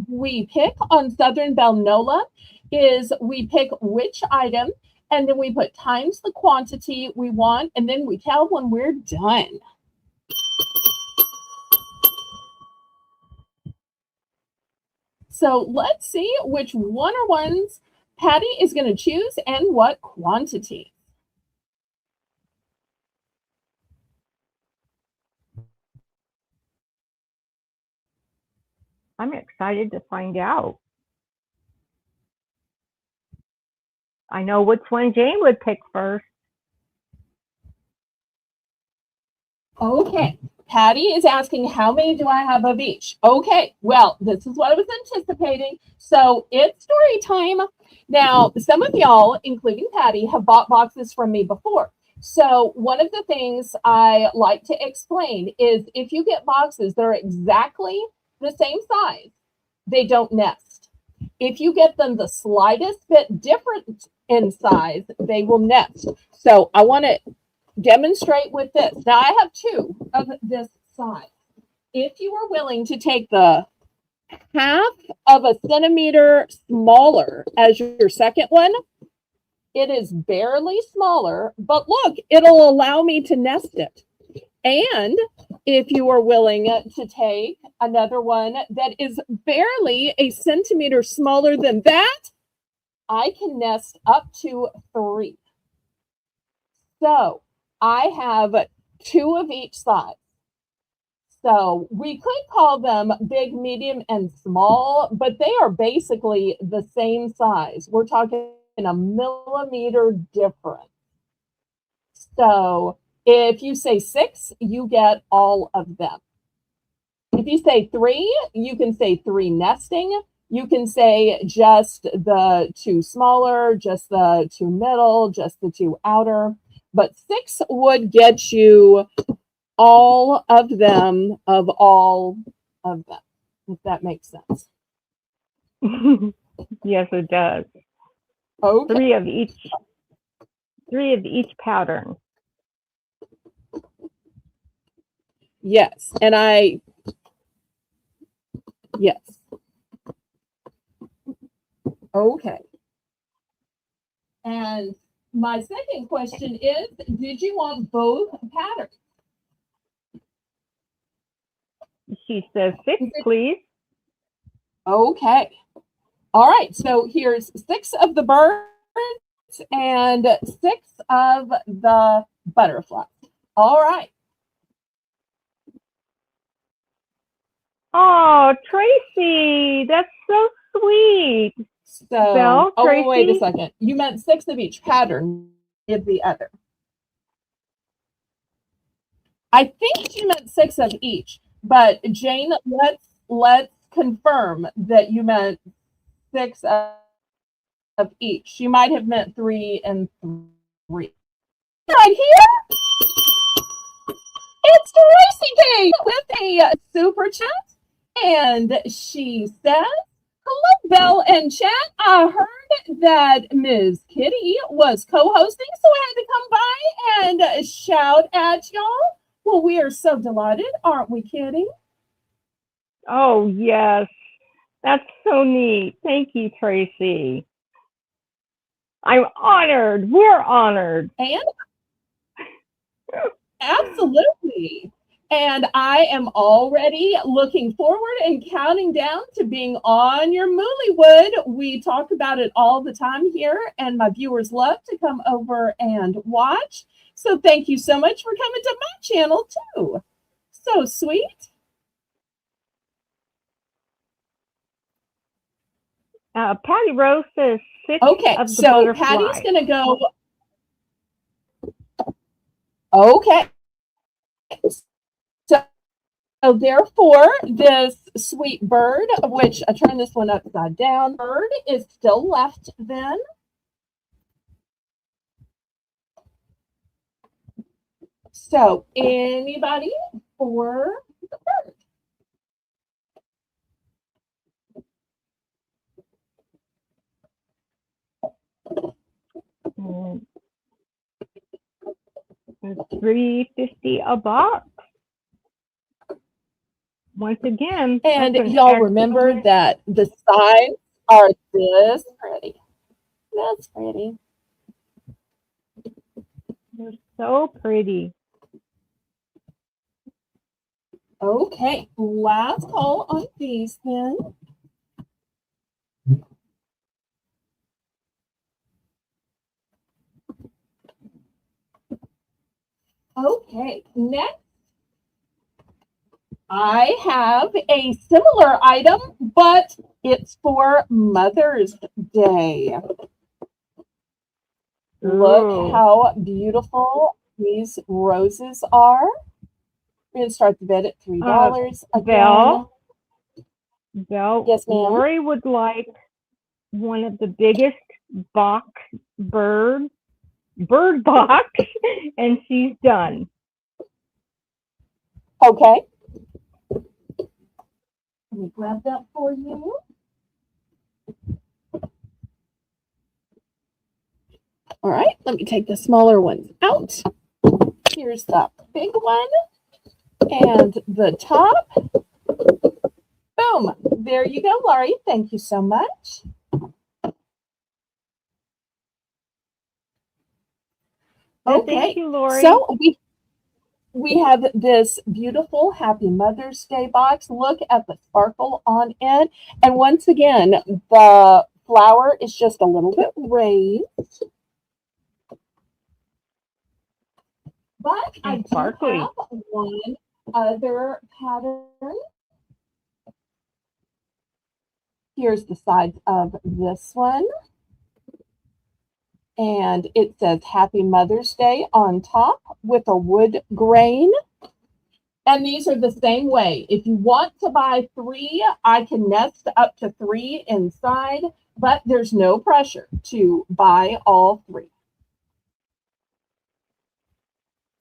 we pick on Southern Belle NOLA is we pick which item, and then we put times the quantity we want, and then we tell when we're done. So let's see which one-on-ones Patty is going to choose and what quantity. I'm excited to find out. I know which one Jane would pick first. Okay, Patty is asking how many do I have of each? Okay, well, this is what I was anticipating. So it's story time. Now, some of y'all, including Patty, have bought boxes from me before. So one of the things I like to explain is if you get boxes that are exactly the same size, they don't nest. If you get them the slightest bit different in size, they will nest. So I want to demonstrate with this. Now I have two of this size. If you are willing to take the half of a centimeter smaller as your second one, it is barely smaller, but look, it'll allow me to nest it. And if you are willing to take another one that is barely a centimeter smaller than that, I can nest up to 3. So I have 2 of each size. So we could call them big, medium, and small, but they are basically the same size. We're talking in a millimeter difference. So if you say 6, you get all of them. If you say 3, you can say 3 nesting. You can say just the 2 smaller, just the 2 middle, just the 2 outer. But 6 would get you all of them, of all of them, if that makes sense. Yes, it does. Okay. 3 of each pattern. Yes. And yes. Okay. And my second question is, did you want both patterns? She says 6, please. Okay. All right. So here's 6 of the birds and 6 of the butterflies. All right. Oh, Tracy, that's so sweet. So, Belle, oh, wait a Tracy? second. You meant 6 of each pattern of the other. I think you meant 6 of each, but Jane, let's confirm that you meant 6 of each. You might have meant 3 and 3. Right here, it's Tracy Kate with a super chat, and she says, "Hello, Belle and chat. I heard that Ms. Kitty was co-hosting, so I had to come by and shout at y'all. Well, we are so delighted, aren't we, Kitty?" Oh, yes. That's so neat. Thank you, Tracy. I'm honored. We're honored. And absolutely. And I am already looking forward and counting down to being on your Moolywood. We talk about it all the time here, and my viewers love to come over and watch. So thank you so much for coming to my channel too. So sweet. Patty Rose says 6 Okay, of the so butterfly. Patty's going to go. Okay. So therefore, this sweet bird, of which I turn this one upside down, bird is still left then. So anybody for the bird? It's $3.50 a box. Once again, And y'all remember that the sides are this pretty. That's pretty. They're so pretty. Okay, last call on these then. Okay, next I have a similar item, but it's for Mother's Day. Look how beautiful these roses are. We're going to start the bid at $3 again. Belle, Yes, ma'am. Lori would like one of the biggest bird box, and she's done. Okay. Let me grab that for you. All right, let me take the smaller ones out. Here's the big one and the top. Boom. There you go, Laurie. Thank you so much. Okay. Thank you, Lori. So we have this beautiful Happy Mother's Day box. Look at the sparkle on it. And once again, the flower is just a little bit raised. But I do have one other pattern. Here's the sides of this one. And it says Happy Mother's Day on top with a wood grain. And these are the same way. If you want to buy 3, I can nest up to 3 inside, but there's no pressure to buy all 3.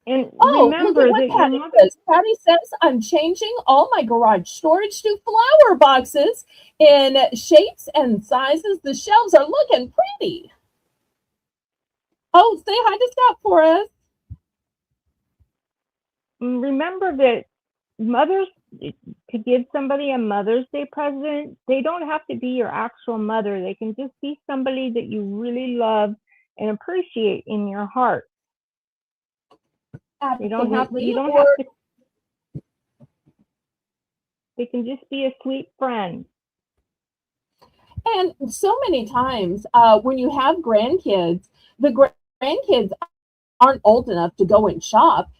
And Oh, look at remember what that your Patty mother, says. Patty says, I'm changing all my garage storage to flower boxes in shapes and sizes. The shelves are looking pretty. Oh, say hi to Scott for us. remember that mothers, to give somebody a Mother's Day present, they don't have to be your actual mother. They can just be somebody that you really love and appreciate in your heart. Absolutely. You don't have to. They can just be a sweet friend. And so many times when you have grandkids, the grandkids aren't old enough to go and shop.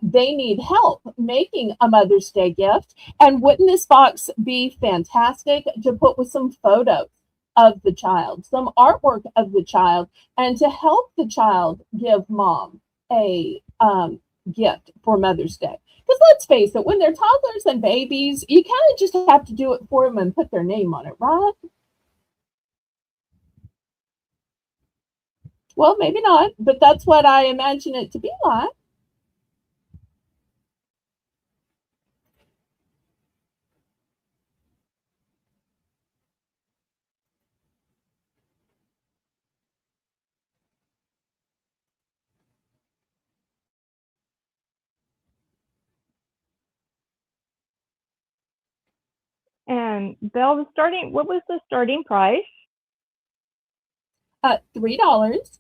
They need help making a Mother's Day gift. And wouldn't this box be fantastic to put with some photos of the child, some artwork of the child, and to help the child give mom a gift for Mother's Day? Because let's face it, when they're toddlers and babies, you kind of just have to do it for them and put their name on it, right? Well, maybe not, but that's what I imagine it to be like. And Belle, what was the starting price? $3.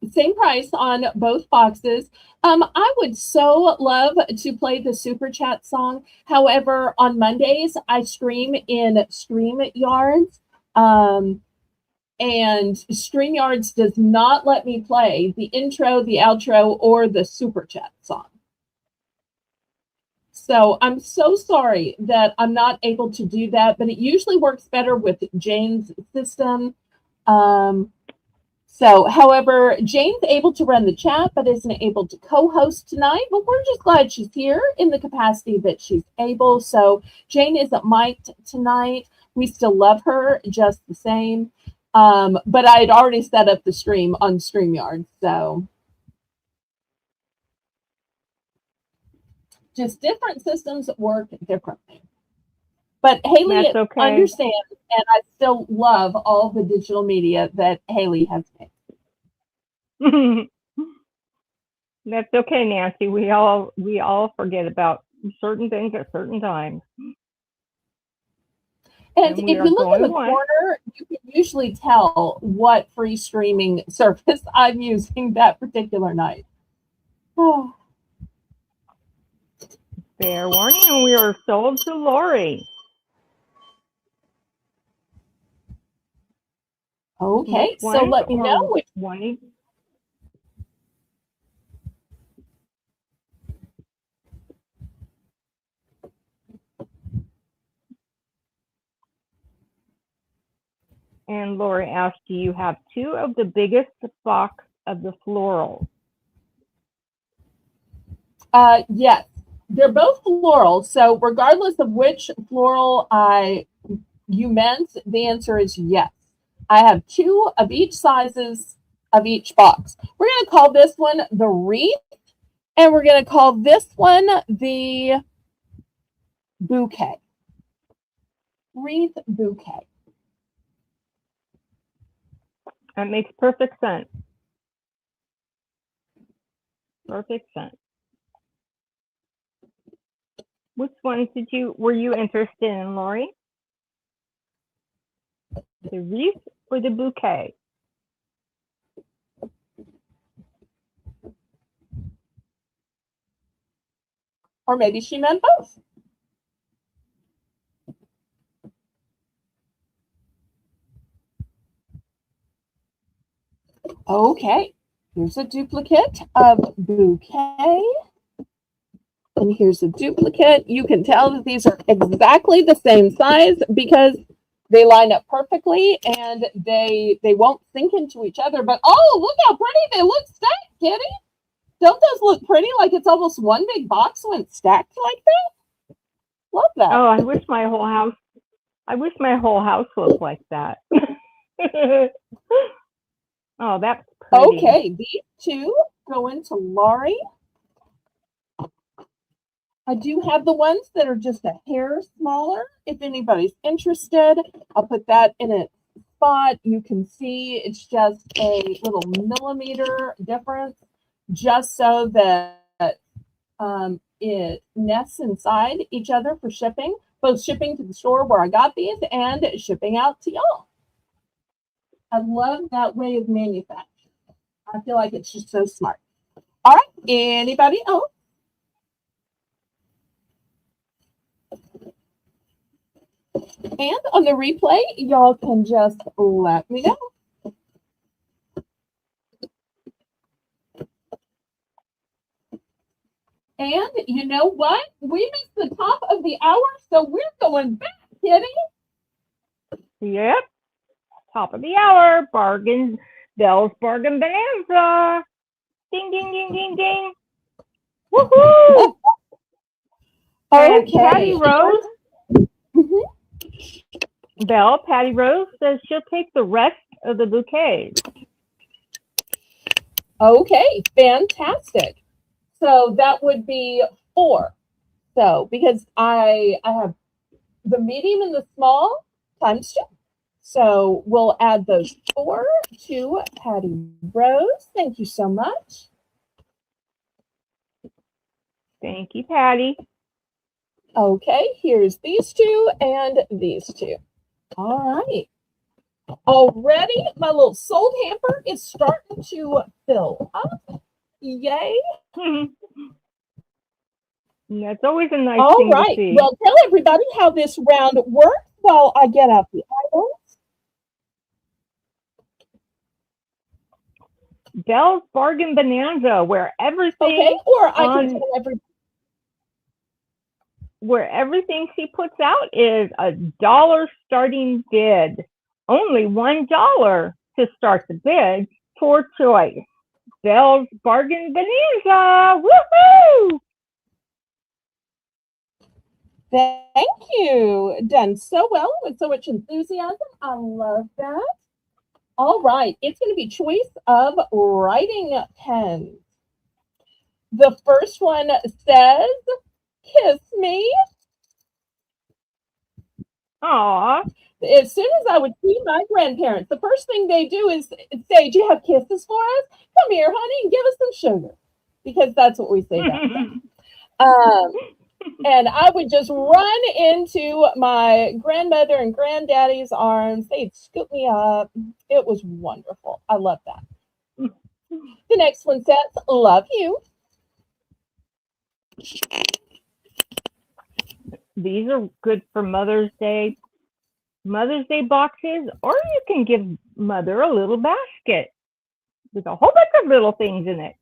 Same price on both boxes. I would so love to play the Super Chat song. However, on Mondays, I stream in StreamYards. And StreamYards does not let me play the intro, the outro, or the Super Chat song. So I'm so sorry that I'm not able to do that, but it usually works better with Jane's system. However, Jane's able to run the chat, but isn't able to co-host tonight. But we're just glad she's here in the capacity that she's able. So Jane isn't mic'd tonight. We still love her just the same. But I had already set up the stream on StreamYard, so just different systems work differently. But Haley understands, and I still love all the digital media that Haley has made. That's okay, Nancy. We all forget about certain things at certain times. And if you look in the corner, you can usually tell what free streaming service I'm using that particular night. Oh. Fair warning, we are sold to Lori. Okay, so let me know which one. And Lori asked, do you have 2 of the biggest box of the florals? Yes, they're both floral. So regardless of which floral you meant, the answer is yes. I have 2 of each sizes of each box. We're going to call this one the wreath, and we're going to call this one the bouquet. Wreath bouquet. That makes perfect sense. Perfect sense. Which one were you interested in, Lori? The wreath or the bouquet? Or maybe she meant both. Okay, here's a duplicate of bouquet. And here's a duplicate. You can tell that these are exactly the same size because They line up perfectly, and they won't sink into each other. But oh, look how pretty they look stacked, Kitty. Don't those look pretty? Like it's almost one big box when it's stacked like that. Love that. Oh, I wish my whole house looked like that. Oh, that's pretty. Okay, these two go into Laurie. I do have the ones that are just a hair smaller. If anybody's interested, I'll put that in a spot. You can see it's just a little millimeter difference, just so that it nests inside each other for shipping, both shipping to the store where I got these and shipping out to y'all. I love that way of manufacturing. I feel like it's just so smart. All right, anybody else? And on the replay, y'all can just let me know. And you know what? We missed the top of the hour, so we're going back, Kitty. Yep. Top of the hour. Belle's Bargain Bonanza. Ding, ding, ding, ding, ding. Woohoo! And Okay. Patty Rose. Belle, Patty Rose says she'll take the rest of the bouquets. Okay, fantastic. So that would be 4. So because I have the medium and the small times 2. So we'll add those 4 to Patty Rose. Thank you so much. Thank you, Patty. Okay, here's these 2 and these 2. All right. Already, my little sold hamper is starting to fill up. Yay. That's always a nice All thing right. to see. Well, tell everybody how this round works while I get out the items. Belle's Bargain Bonanza, where everything Okay, or I can tell everybody. Where everything she puts out is $1 starting bid. Only $1 to start the bid for choice. Belle's Bargain Bonanza. Woohoo! Thank you. Done so well with so much enthusiasm. I love that. All right, it's going to be choice of writing pens. The first one says, "Kiss me." Aw. As soon as I would see my grandparents, the first thing they do is say, "Do you have kisses for us? Come here, honey, and give us some sugar," because that's what we say back then. And I would just run into my grandmother and granddaddy's arms. They'd scoop me up. It was wonderful. I love that. The next one says, "Love you." These are good for Mother's Day boxes, or you can give Mother a little basket with a whole bunch of little things in it.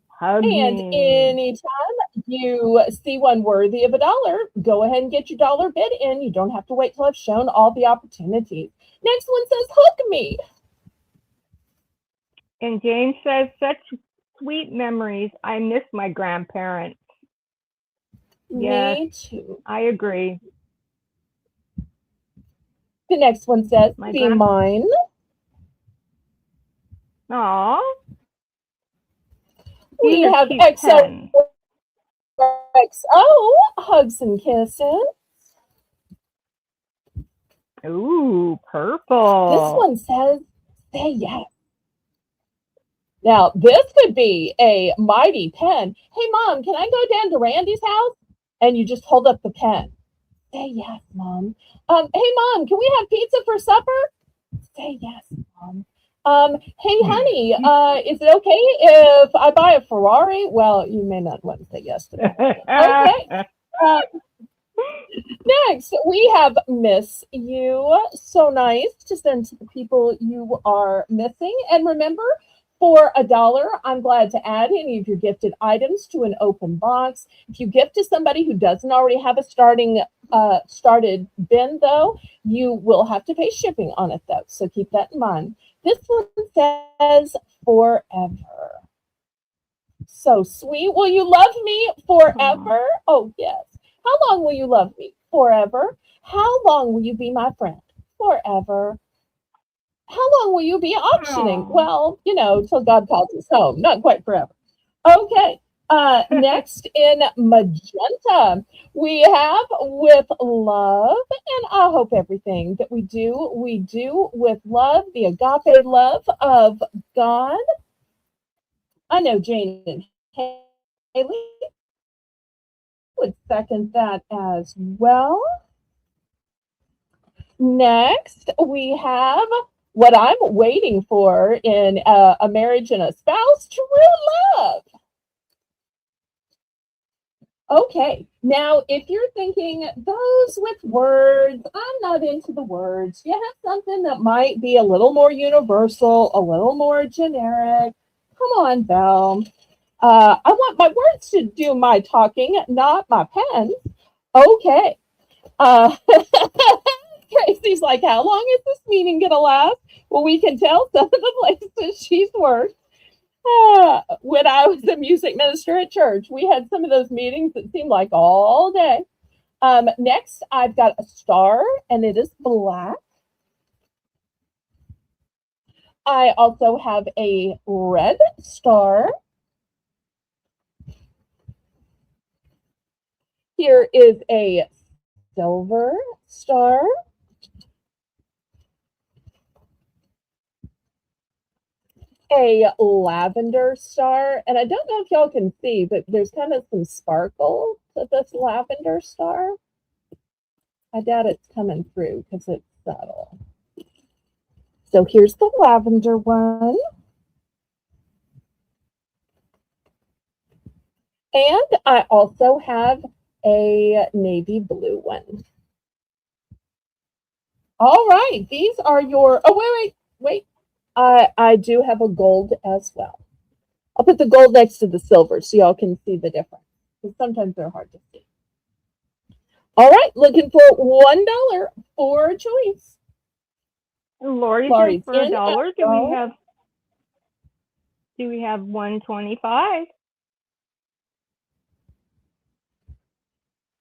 Hug And me. anytime you see one worthy of $1, go ahead and get your dollar bid in. You don't have to wait till I've shown all the opportunities. Next one says, "Hook me." And James says, such sweet memories. I miss my grandparents. Yes, Me too. I agree. The next one says, "Be mine." Aw. We have XOXO hugs and kisses. Ooh, purple. This one says, "Say yes." Now, this could be a mighty pen. "Hey, Mom, can I go down to Randy's house?" And you just hold up the pen. "Say yes, Mom." "Hey, Mom, can we have pizza for supper?" "Say yes, Mom." "Hey, honey, is it okay if I buy a Ferrari?" Well, you may not want to say yes to that. Okay. Next, we have "Miss You." So nice to send to the people you are missing. And remember, for $1, I'm glad to add any of your gifted items to an open box. If you gift to somebody who doesn't already have a starting started bin, though, you will have to pay shipping on it, though. So keep that in mind. This one says forever. So sweet. Will you love me forever? Oh, yes. How long will you love me? Forever. How long will you be my friend? Forever. How long will you be optioning? Well, till God calls us home. Not quite forever. Okay. Next in magenta, we have with love, and I hope everything that we do with love, the agape love of God. I know Jane and Haley would second that as well. Next, we have what I'm waiting for in a marriage and a spouse, true love. Okay, now if you're thinking those with words, I'm not into the words. You have something that might be a little more universal, a little more generic. Come on, Belle. I want my words to do my talking, not my pen. Okay. Tracy's like, how long is this meeting going to last? Well, we can tell some of the places she's worked. When I was a music minister at church, we had some of those meetings that seemed like all day. Next, I've got a star, and it is black. I also have a red star. Here is a silver star. A lavender star, and I don't know if y'all can see, but there's kind of some sparkle to this lavender star. I doubt it's coming through because it's subtle. So here's the lavender one. And I also have a navy blue one. All right, these are your, oh, wait. I do have a gold as well. I'll put the gold next to the silver so y'all can see the difference. Because sometimes they're hard to see. All right, looking for $1 for a choice. Lori says for $1. Do we have 125?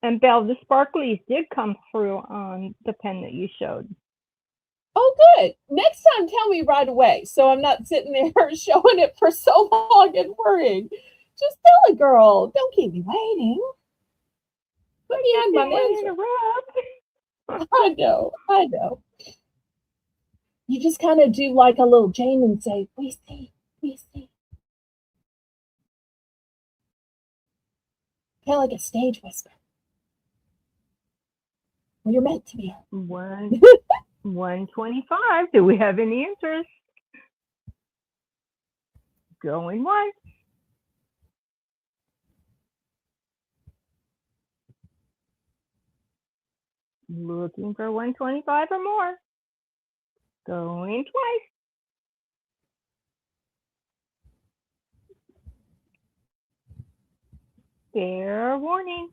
And Belle, the sparklies did come through on the pen that you showed. Oh, good. Next time, tell me right away, so I'm not sitting there showing it for so long and worrying. Just tell a girl. Don't keep me waiting. Put me on my manager. I know. You just kind of do like a little Jane and say, we see. Kind of like a stage whisper. Well, you're meant to be. 125. Do we have any interest? Going once. Looking for 125 or more. Going twice. Fair warning.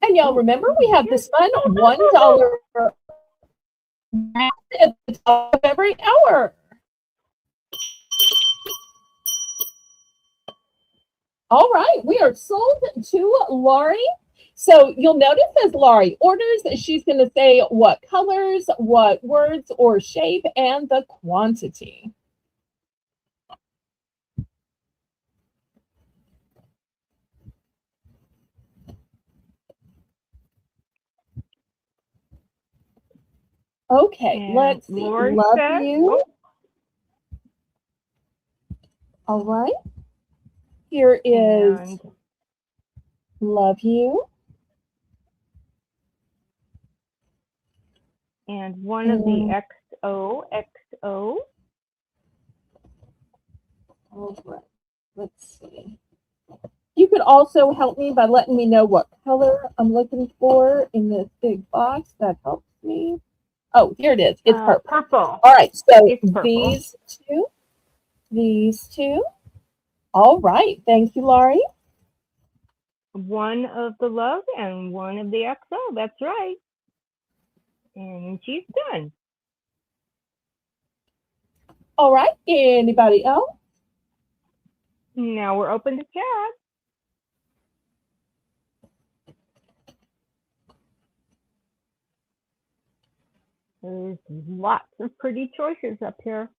And y'all remember, we have this fun $1 at the top of every hour. All right, we are sold to Laurie. So you'll notice as Laurie orders, she's going to say what colors, what words or shape, and the quantity. Okay, and let's see. Love you. All right. Here is love you. And one of the XO. All right. Let's see. You could also help me by letting me know what color I'm looking for in this big box. That helps me. Oh, here it is. It's purple. Purple. All right. So these two. All right. Thank you, Laurie. one of the love and one of the XO. That's right. And she's done. All right. Anybody else? Now we're open to chat. There's lots of pretty choices up here.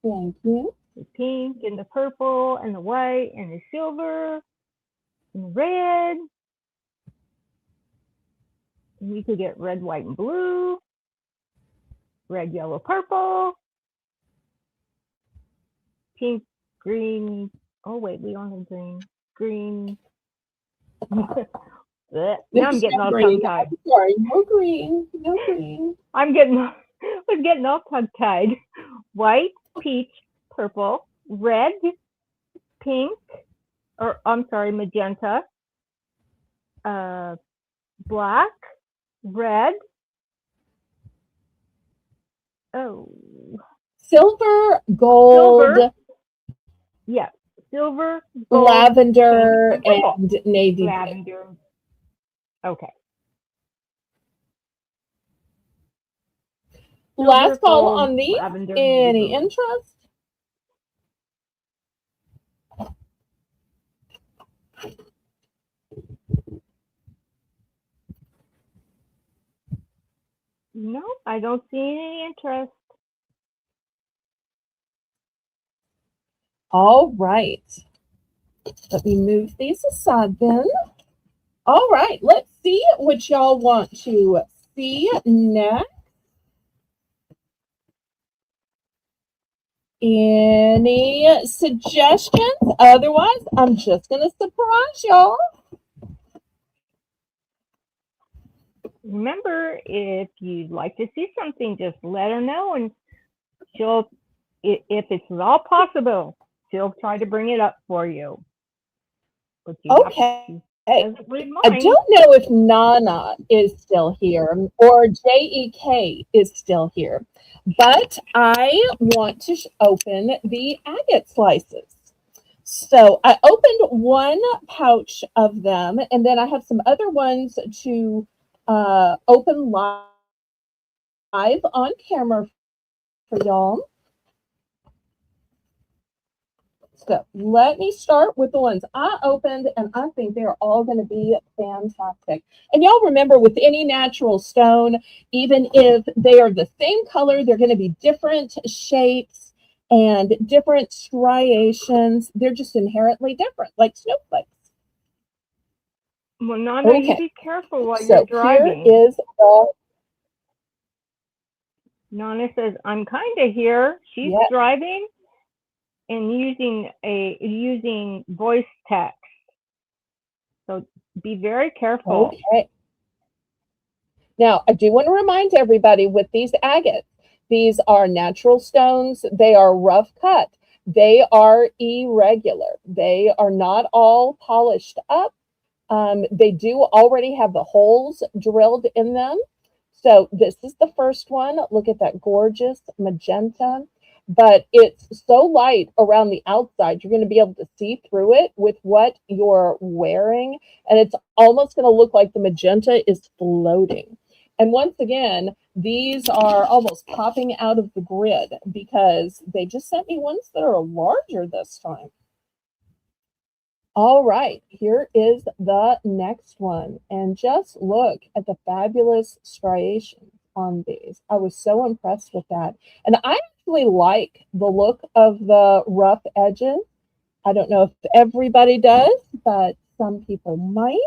Thank you. The pink and the purple and the white and the silver and the red. And we could get red, white, and blue. Red, yellow, purple. Pink, green. Oh, wait, we don't have green. Green. Now I'm getting all tongue-tied. Sorry, no green. No green. I was getting all tongue-tied. White, peach, purple, red, pink, or I'm sorry, magenta, black, red. Oh. Silver, gold. Silver. Yeah, silver, gold, lavender, pink, and navy. Lavender. Okay. Silver, Last call gold, on these. lavender, Any blue. interest? No, I don't see any interest. All right. Let me move these aside then. All right, let's see what y'all want to see next. Any suggestions? Otherwise, I'm just going to surprise y'all. Remember, if you'd like to see something, just let her know, and she'll, if it's at all possible, she'll try to bring it up for you. But you Okay. I don't know if Nana is still here or JEK is still here, but I want to open the agate slices. So I opened one pouch of them, and then I have some other ones to open live on camera for y'all. So let me start with the ones I opened, and I think they're all going to be fantastic. And y'all remember, with any natural stone, even if they are the same color, they're going to be different shapes and different striations. They're just inherently different, like snowflakes. Well, Nana, Okay. you be careful while you're driving. Here is the... Nana says, I'm kind of here. She's driving and using voice text. So be very careful. Okay. Now, I do want to remind everybody with these agates, these are natural stones. They are rough cut. They are irregular. They are not all polished up. They do already have the holes drilled in them. So this is the first one. Look at that gorgeous magenta. But it's so light around the outside, you're going to be able to see through it with what you're wearing. And it's almost going to look like the magenta is floating. And once again, these are almost popping out of the grid because they just sent me ones that are larger this time. All right, here is the next one. And just look at the fabulous striations on these. I was so impressed with that. And I actually like the look of the rough edges. I don't know if everybody does, but some people might.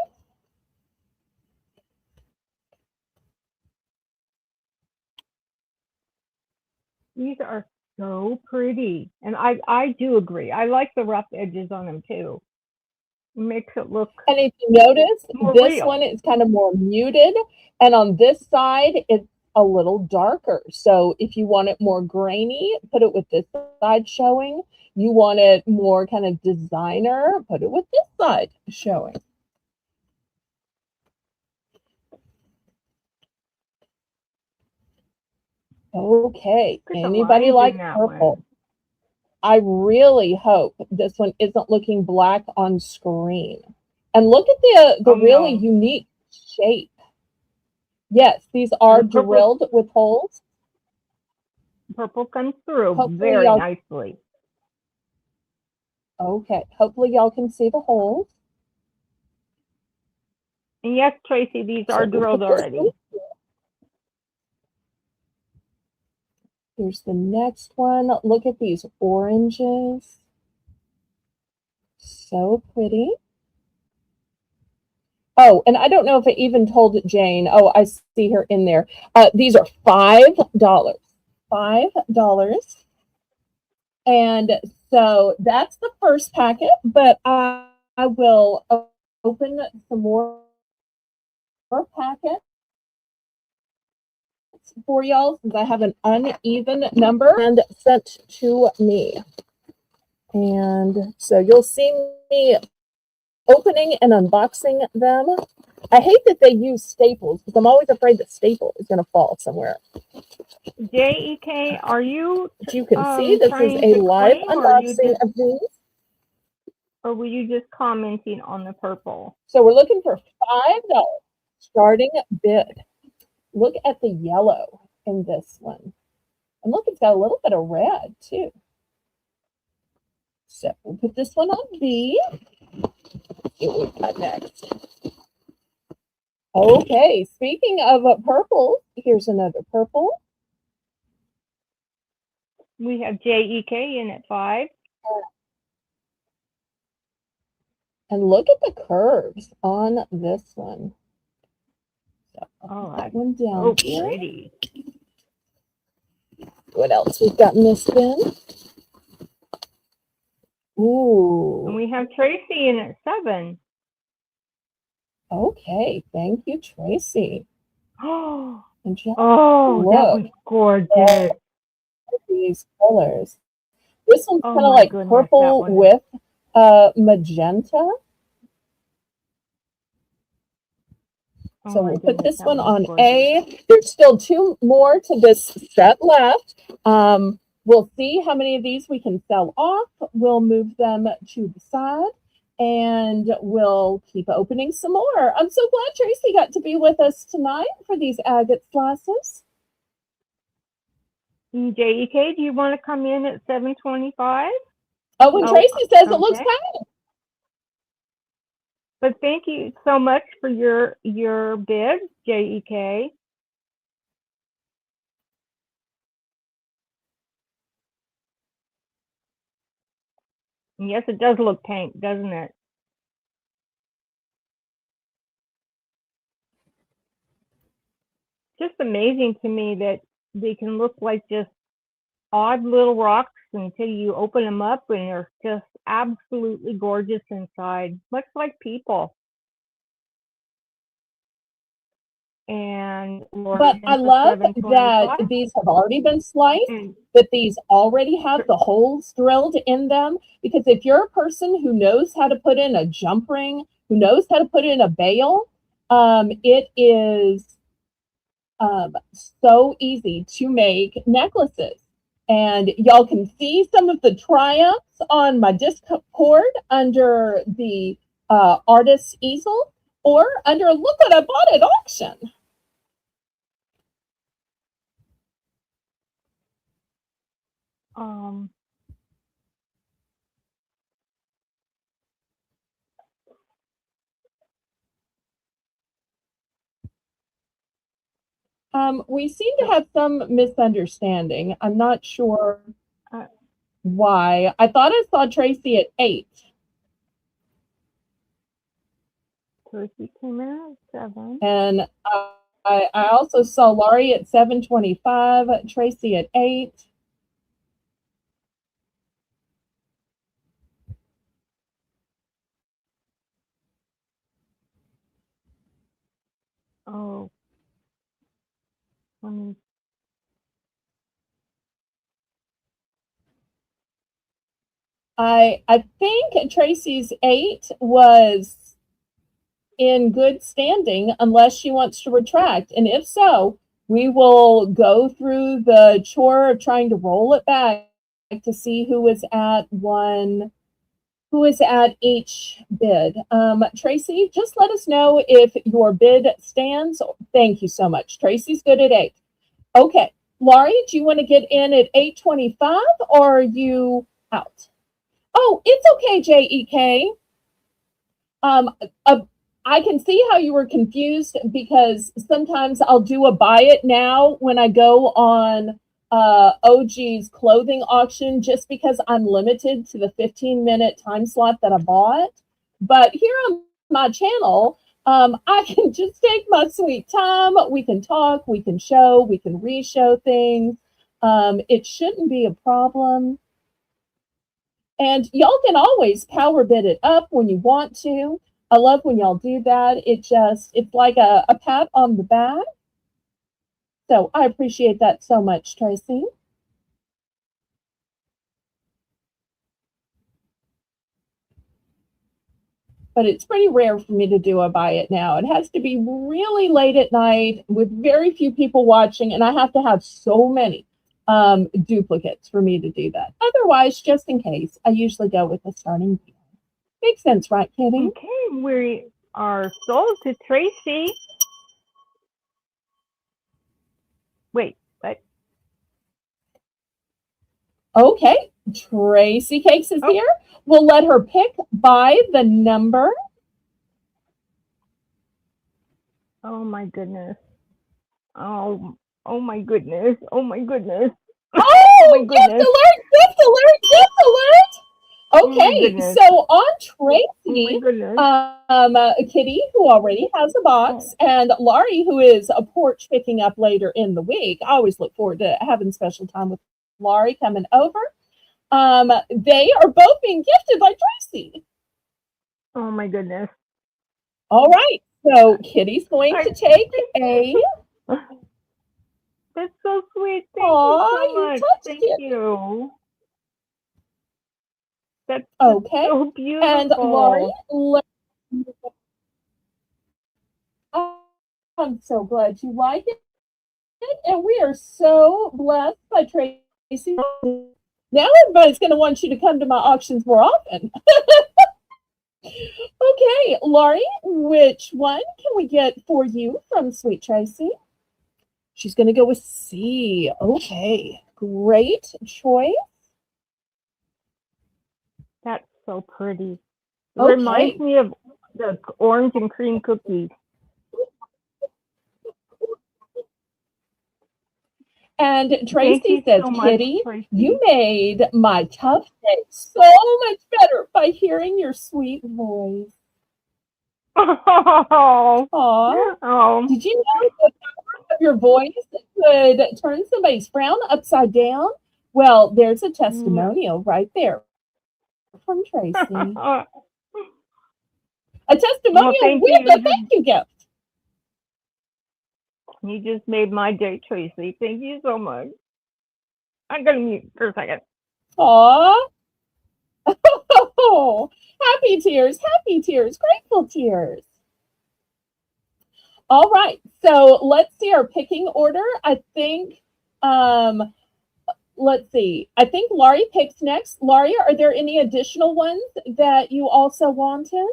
These are so pretty. And I do agree. I like the rough edges on them too. It makes it look. And if you notice, this real. one is kind of more muted. And on this side, it's a little darker. So if you want it more grainy, put it with this side showing. You want it more kind of designer, put it with this side showing. Okay, anybody like purple? One. I really hope this one isn't looking black on screen. And look at the really unique shape. Yes, these are drilled with holes. Purple comes through Hopefully very nicely. Okay, hopefully y'all can see the holes. And yes, Tracy, these are drilled already. Here's the next one. Look at these oranges. So pretty. Oh, and I don't know if I even told Jane. Oh, I see her in there. These are $5. $5. And so that's the first packet, but I will open some more packets for y'all since I have an uneven number and sent to me. And so you'll see me opening and unboxing them. I hate that they use staples because I'm always afraid the staple is going to fall somewhere. JEK, are you? As you can see, this is a live unboxing of these. Or were you just commenting on the purple? So we're looking for $5 starting bid. Look at the yellow in this one. And look, it's got a little bit of red too. So we'll put this one on B. See what we've got next. Okay, speaking of purple, here's another purple. We have JEK in at 5. And look at the curves on this one. So I'll that one down. Oh, pretty. What else we've got in this bin? Ooh. And we have Tracy in at 7. Okay, thank you, Tracy. Oh, And just that was gorgeous. These colors. This one's kind of like goodness, purple with magenta. So we'll put this one on A. There's still 2 more to this set left. We'll see how many of these we can sell off. We'll move them to the side and we'll keep opening some more. I'm so glad Tracy got to be with us tonight for these agate slices. JEK, do you want to come in at 7:25? Oh, when Tracy says it looks fine. But thank you so much for your bid, JEK. And yes, it does look pink, doesn't it? Just amazing to me that they can look like just odd little rocks until you open them up and they're just absolutely gorgeous inside, much like people. And but I love that these have already been sliced, that these already have the holes drilled in them, because if you're a person who knows how to put in a jump ring, who knows how to put in a bail, it is so easy to make necklaces. And y'all can see some of the triumphs on my Discord under the artist's easel, or under look what I bought at auction. We seem to have some misunderstanding. I'm not sure why. I thought I saw Tracy at 8. Tracy came in at 7. And I also saw Laurie at 7:25, Tracy at 8. Oh. I think Tracy's 8 was in good standing unless she wants to retract. And if so, we will go through the chore of trying to roll it back to see who was at 1 who is at each bid. Tracy, just let us know if your bid stands. Thank you so much. Tracy's good at 8. Okay. Laurie, do you want to get in at 8:25 or are you out? Oh, it's okay, JEK. I can see how you were confused because sometimes I'll do a buy it now when I go on OG's clothing auction just because I'm limited to the 15-minute time slot that I bought. But here on my channel, I can just take my sweet time. We can talk, we can show, we can re-show things. It shouldn't be a problem. And y'all can always power bid it up when you want to. I love when y'all do that. It's like a pat on the back. So I appreciate that so much, Tracy. But it's pretty rare for me to do a buy it now. It has to be really late at night with very few people watching, and I have to have so many duplicates for me to do that. Otherwise, just in case, I usually go with the starting deal. Makes sense, right, Kitty? Okay, we are sold to Tracy. Wait, what? Okay, Tracy Cakes is here. We'll let her pick by the number. Oh my goodness. Oh my goodness. Oh my goodness. Oh, my goodness. Gift alert, gift alert, gift alert. Okay, Oh so on Tracy, Kitty, who already has a box, and Laurie, who is a porch picking up later in the week. I always look forward to having special time with Laurie coming over. They are both being gifted by Tracy. Oh my goodness. All right, so Kitty's going to take a... That's so sweet. Thank you so much. Thank you. That's okay. So beautiful. And Laurie, I'm so glad you like it. And we are so blessed by Tracy. Now everybody's going to want you to come to my auctions more often. Okay, Laurie, which one can we get for you from Sweet Tracy? She's going to go with C. Okay, great choice. That's so pretty. It reminds me of the orange and cream cookies. And Tracy says, so Kitty, you made my tough day so much better by hearing your sweet voice. Oh. Aww. Did you know the power of your voice could turn somebody's frown upside down? Well, there's a testimonial right there from Tracy. A testimonial with a thank you gift. You just made my day, Tracy. Thank you so much. I'm going to mute for a second. Aw. Oh, happy tears, grateful tears. All right, so let's see our picking order. I think, let's see. I think Laurie picks next. Laurie, are there any additional ones that you also wanted?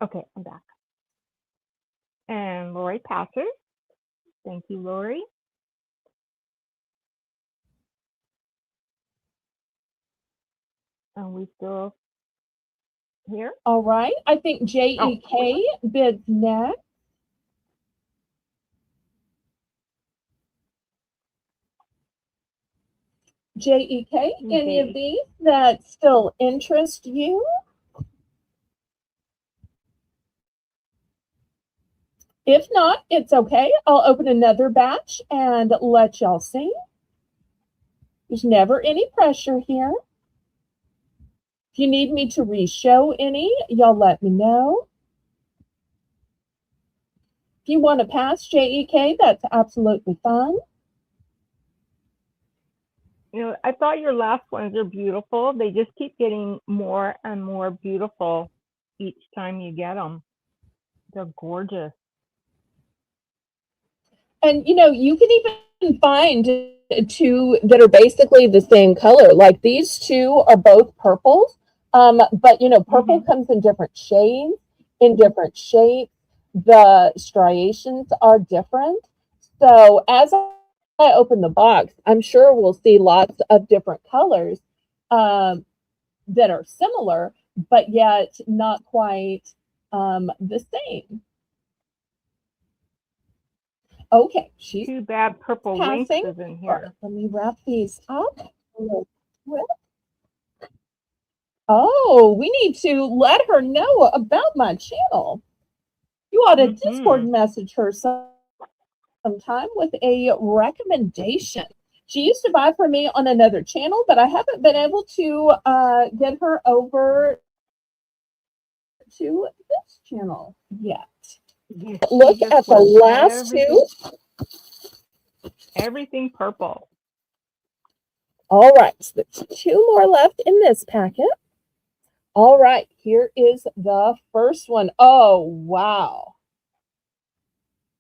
Okay, I'm back. And Lori passes. Thank you, Lori. And we still here? All right. I think JEK bids next. JEK, any of these that still interest you? If not, it's okay. I'll open another batch and let y'all see. There's never any pressure here. If you need me to re-show any, y'all let me know. If you want to pass JEK, that's absolutely fine. You know, I thought your last ones are beautiful. They just keep getting more and more beautiful each time you get them. They're gorgeous. And you know, you can even find two that are basically the same color. Like these two are both purples, but you know, purple comes in different shades, in different shapes. The striations are different. So as I open the box, I'm sure we'll see lots of different colors that are similar, but yet not quite the same. Okay, she's Too bad Purple Lynx passing. is in here. Let me wrap these up. Oh, we need to let her know about my channel. You ought to Discord message her sometime with a recommendation. She used to buy from me on another channel, but I haven't been able to get her over to this channel yet. Yes, Look at the last two. Everything purple. All right, so there's two more left in this packet. All right, here is the first one. Oh, wow.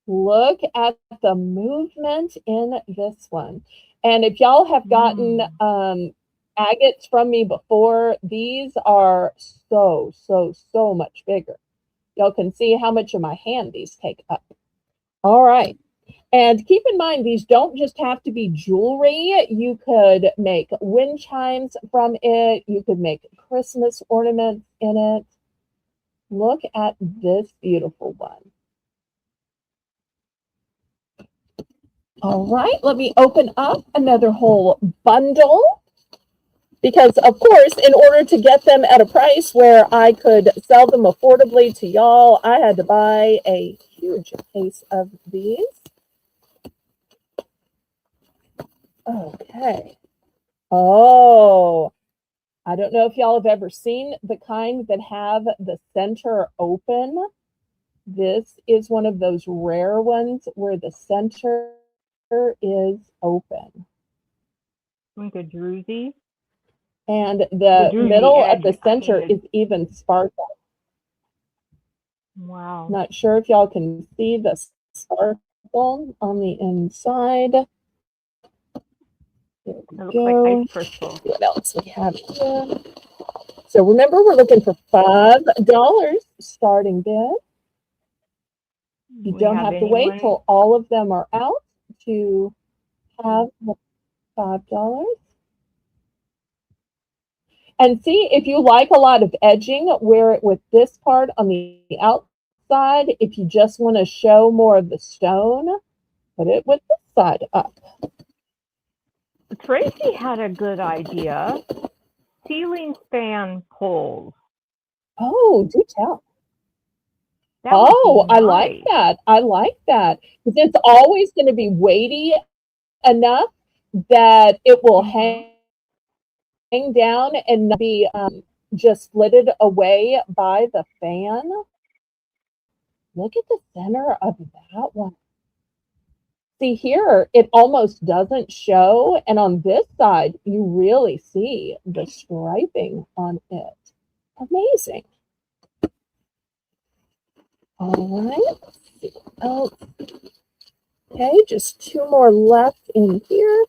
Look at the movement in this one. And if y'all have gotten agates from me before, these are so much bigger. Y'all can see how much of my hand these take up. All right. And keep in mind, these don't just have to be jewelry. You could make wind chimes from it. You could make Christmas ornaments in it. Look at this beautiful one. All right, let me open up another whole bundle. Because, of course, in order to get them at a price where I could sell them affordably to y'all, I had to buy a huge case of these. Okay. Oh, I don't know if y'all have ever seen the kind that have the center open. This is one of those rare ones where the center is open. Like a druzy. And the middle of the center is even sparkle. Wow. Not sure if y'all can see the sparkle on the inside. There we It looks go. like ice crystal. What else we have here? So remember, we're looking for $5 starting bid. You don't have to wait till all of them are out to have the $5. And see, if you like a lot of edging, wear it with this part on the outside. If you just want to show more of the stone, put it with this side up. Tracy had a good idea. Ceiling fan poles. Oh, do tell. Oh, I like that. I like that. Because it's always going to be weighty enough that it will hang down and not be just flitted away by the fan. Look at the center of that one. See here, it almost doesn't show. And on this side, you really see the striping on it. Amazing. All right. Let's see what else. Okay, just two more left in here.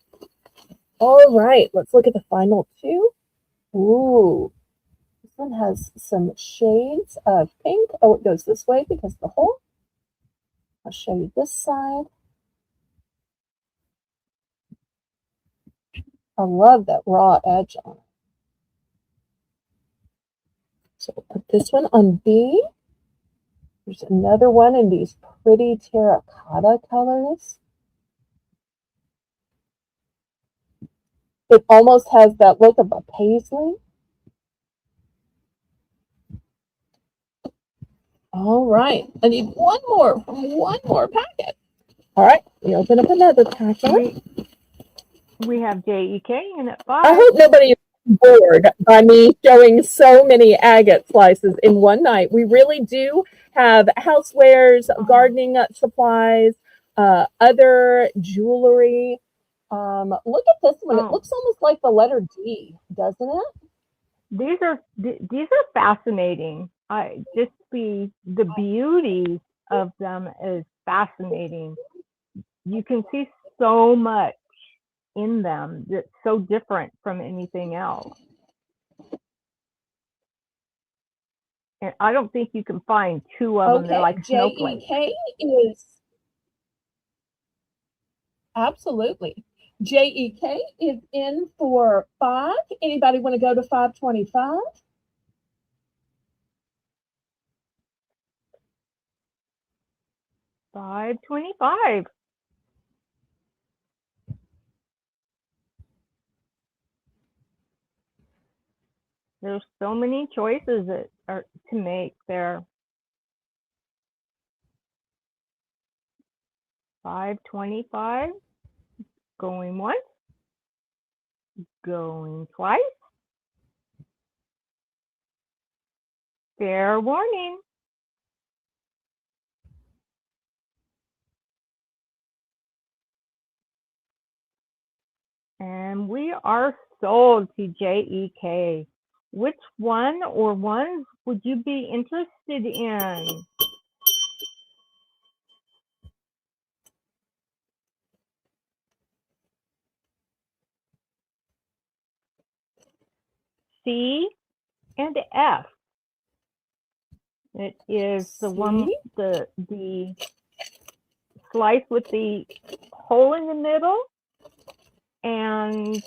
All right, let's look at the final two. Ooh, this one has some shades of pink. Oh, it goes this way because of the hole. I'll show you this side. I love that raw edge on it. So we'll put this one on B. There's another one in these pretty terracotta colors. It almost has that look of a paisley. All right, I need one more packet. All right, we open up another packet. We have JEK in at 5. I hope nobody bored by me showing so many agate slices in one night. We really do have housewares, gardening supplies, other jewelry. Look at this one. It looks almost like the letter D, doesn't it? These are fascinating. Just the beauty of them is fascinating. You can see so much in them that's so different from anything else. And I don't think you can find two of them. They're like snowflakes. JEK is absolutely. JEK is in for 5. Anybody want to go to 525? $5.25. There's so many choices that are to make there. $5.25. Going once. Going twice. Fair warning. And we are sold to JEK. Which one or ones would you be interested in? C and F. It is the one, the slice with the hole in the middle, and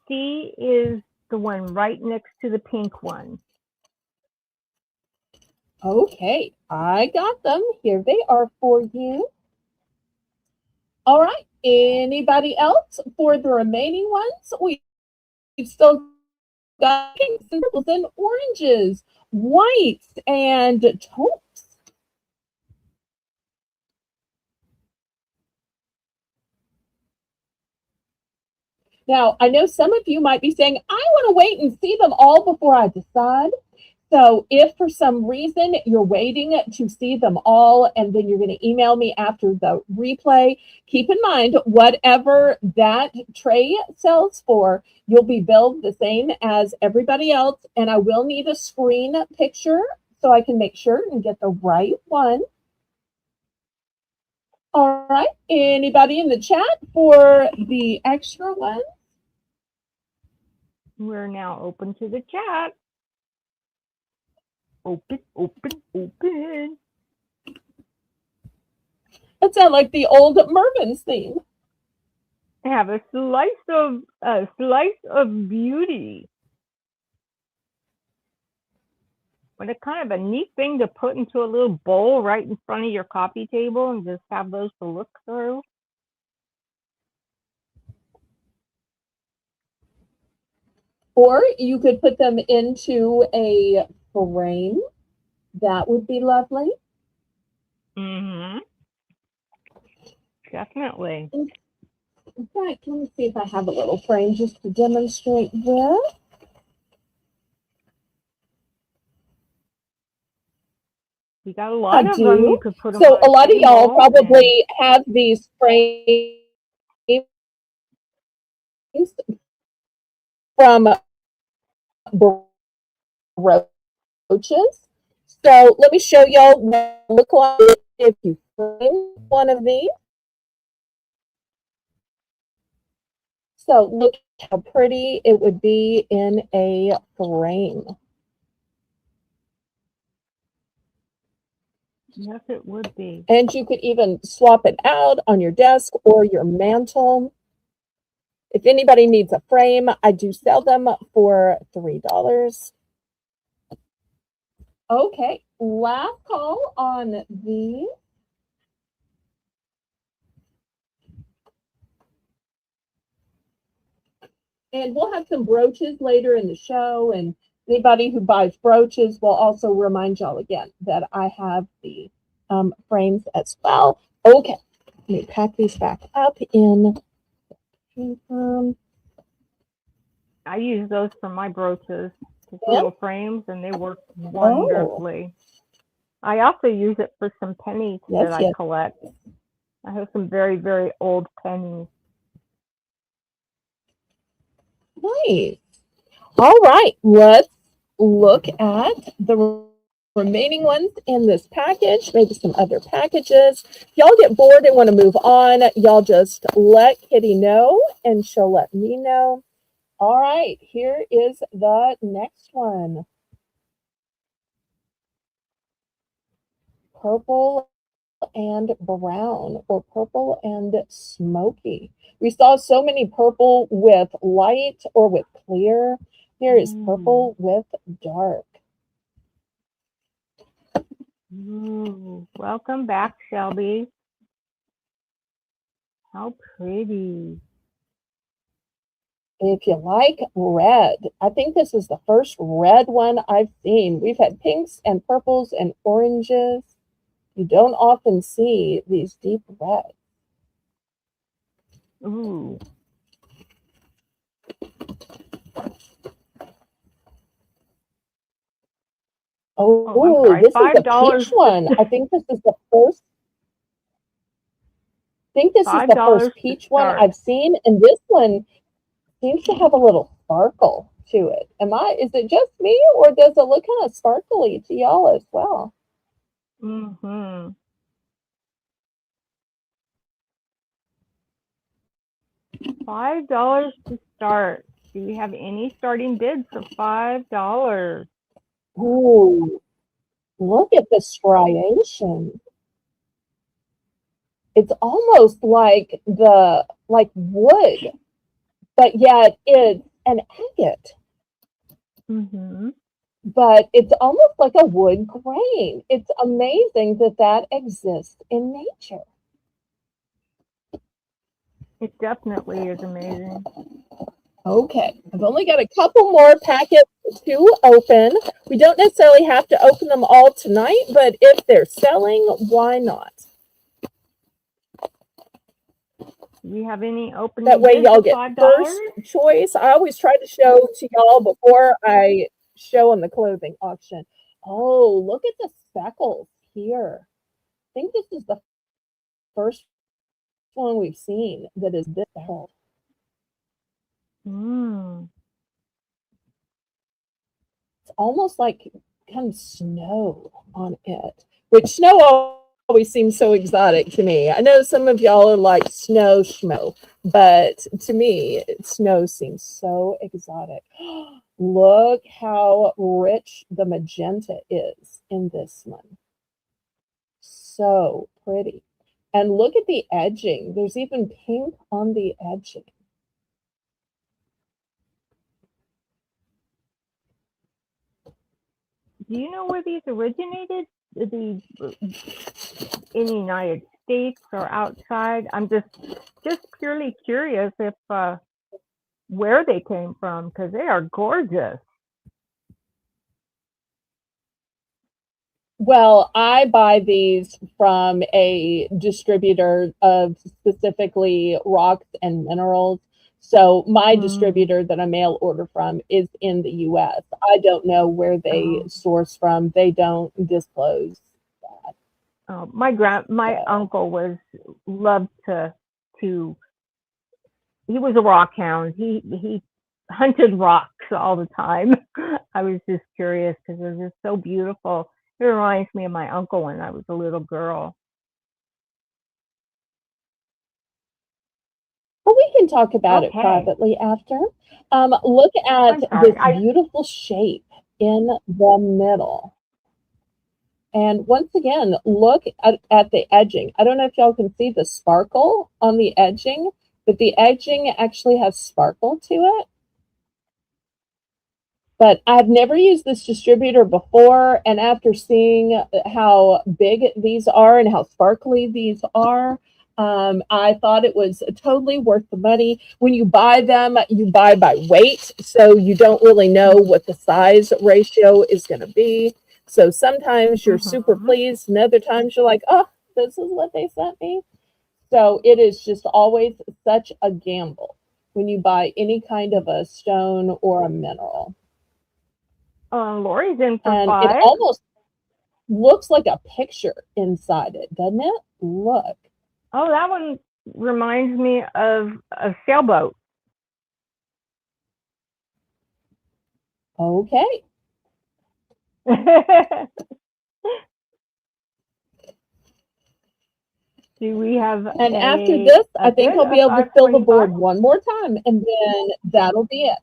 C is the one right next to the pink one. Okay, I got them. Here they are for you. All right, anybody else for the remaining ones? We've still got pinks and purples and oranges, whites and taupes. Now, I know some of you might be saying, I want to wait and see them all before I decide. So if for some reason you're waiting to see them all and then you're going to email me after the replay, keep in mind, whatever that tray sells for, you'll be billed the same as everybody else. And I will need a screen picture so I can make sure and get the right one. All right. Anybody in the chat for the extra one? We're now open to the chat. Open, open, open. That sounds like the old Mervin's theme. I have a slice of beauty. What a kind of a neat thing to put into a little bowl right in front of your coffee table and just have those to look through. Or you could put them into a frame. That would be lovely. Mm-hmm. Definitely. In fact, let me see if I have a little frame just to demonstrate with. You got a lot of them. You could put them so on a lot of y'all table probably have these frames from brooches. So let me show y'all what it look like if you frame one of these. So look how pretty it would be in a frame. Yes, it would be. And you could even swap it out on your desk or your mantle. If anybody needs a frame, I do sell them for $3. Okay, last call on these. And we'll have some brooches later in the show, and anybody who buys brooches will also remind y'all again that I have the frames as well. Okay, let me pack these back up in I use those for my brooches, just Yeah. little frames, and they work wonderfully. I also use it for some pennies that I collect. I have some very, very old pennies. Nice. All right, let's look at the remaining ones in this package, maybe some other packages. If y'all get bored and want to move on, y'all just let Kitty know and she'll let me know. All right, here is the next one. Purple and brown, or purple and smoky. We saw so many purple with light or with clear. Here is purple with dark. Ooh, welcome back, Shelby. How pretty. If you like red, I think this is the first red one I've seen. We've had pinks and purples and oranges. You don't often see these deep reds. Ooh. Oh, I'm sorry. this is the $5. peach one. I think this is the first. I think this is the $5 first peach one I've seen, and this one seems to have a little sparkle to it. Is it just me, or does it look kind of sparkly to y'all as well? Mm-hmm. $5 to start. Do you have any starting bids for $5? Ooh, look at the striation. It's almost like wood, but yet it's an agate. Mm-hmm. But it's almost like a wood grain. It's amazing that that exists in nature. It definitely is amazing. Okay, I've only got a couple more packets to open. We don't necessarily have to open them all tonight, but if they're selling, why not? Do you have any opening That way bids y'all of get $5? first choice. I always try to show to y'all before I show on the clothing auction. Oh, look at the speckles here. I think this is the first one we've seen that is this speckled. Mm. It's almost like kind of snow on it, which snow always seems so exotic to me. I know some of y'all are like snow schmo, but to me, snow seems so exotic. Look how rich the magenta is in this one. So pretty. And look at the edging. There's even pink on the edging. Do you know where these originated? In the United States or outside? I'm just purely curious if where they came from, because they are gorgeous. Well, I buy these from a distributor of specifically rocks and minerals. So my distributor that I mail order from is in the US. I don't know where they source from. They don't disclose that. My uncle loved to he was a rock hound. He hunted rocks all the time. I was just curious because they're just so beautiful. It reminds me of my uncle when I was a little girl. But we can talk about it privately after. Look at this beautiful shape in the middle. And once again, look at the edging. I don't know if y'all can see the sparkle on the edging, but the edging actually has sparkle to it. But I've never used this distributor before, and after seeing how big these are and how sparkly these are, I thought it was totally worth the money. When you buy them, you buy by weight, so you don't really know what the size ratio is going to be. So sometimes you're super pleased, and other times you're like, oh, this is what they sent me. So it is just always such a gamble when you buy any kind of a stone or a mineral. Lori's in for And 5. it almost looks like a picture inside it, doesn't it? Look. Oh, that one reminds me of a sailboat. Okay. Do we have And after this, I think bid I'll be of able to fill the 525? board one more time, and then that'll be it.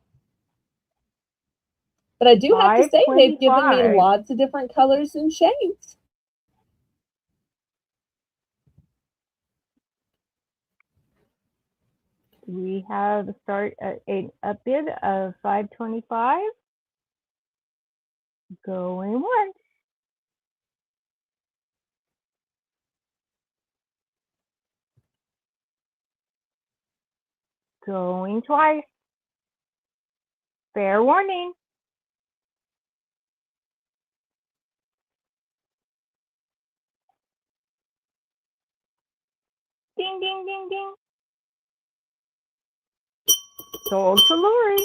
But I do have to say, they've given me 525. lots of different colors and shades. We have a start at a bid of 525. Going once. Going twice. Fair warning. Ding, ding, ding, ding. Sold to Lori.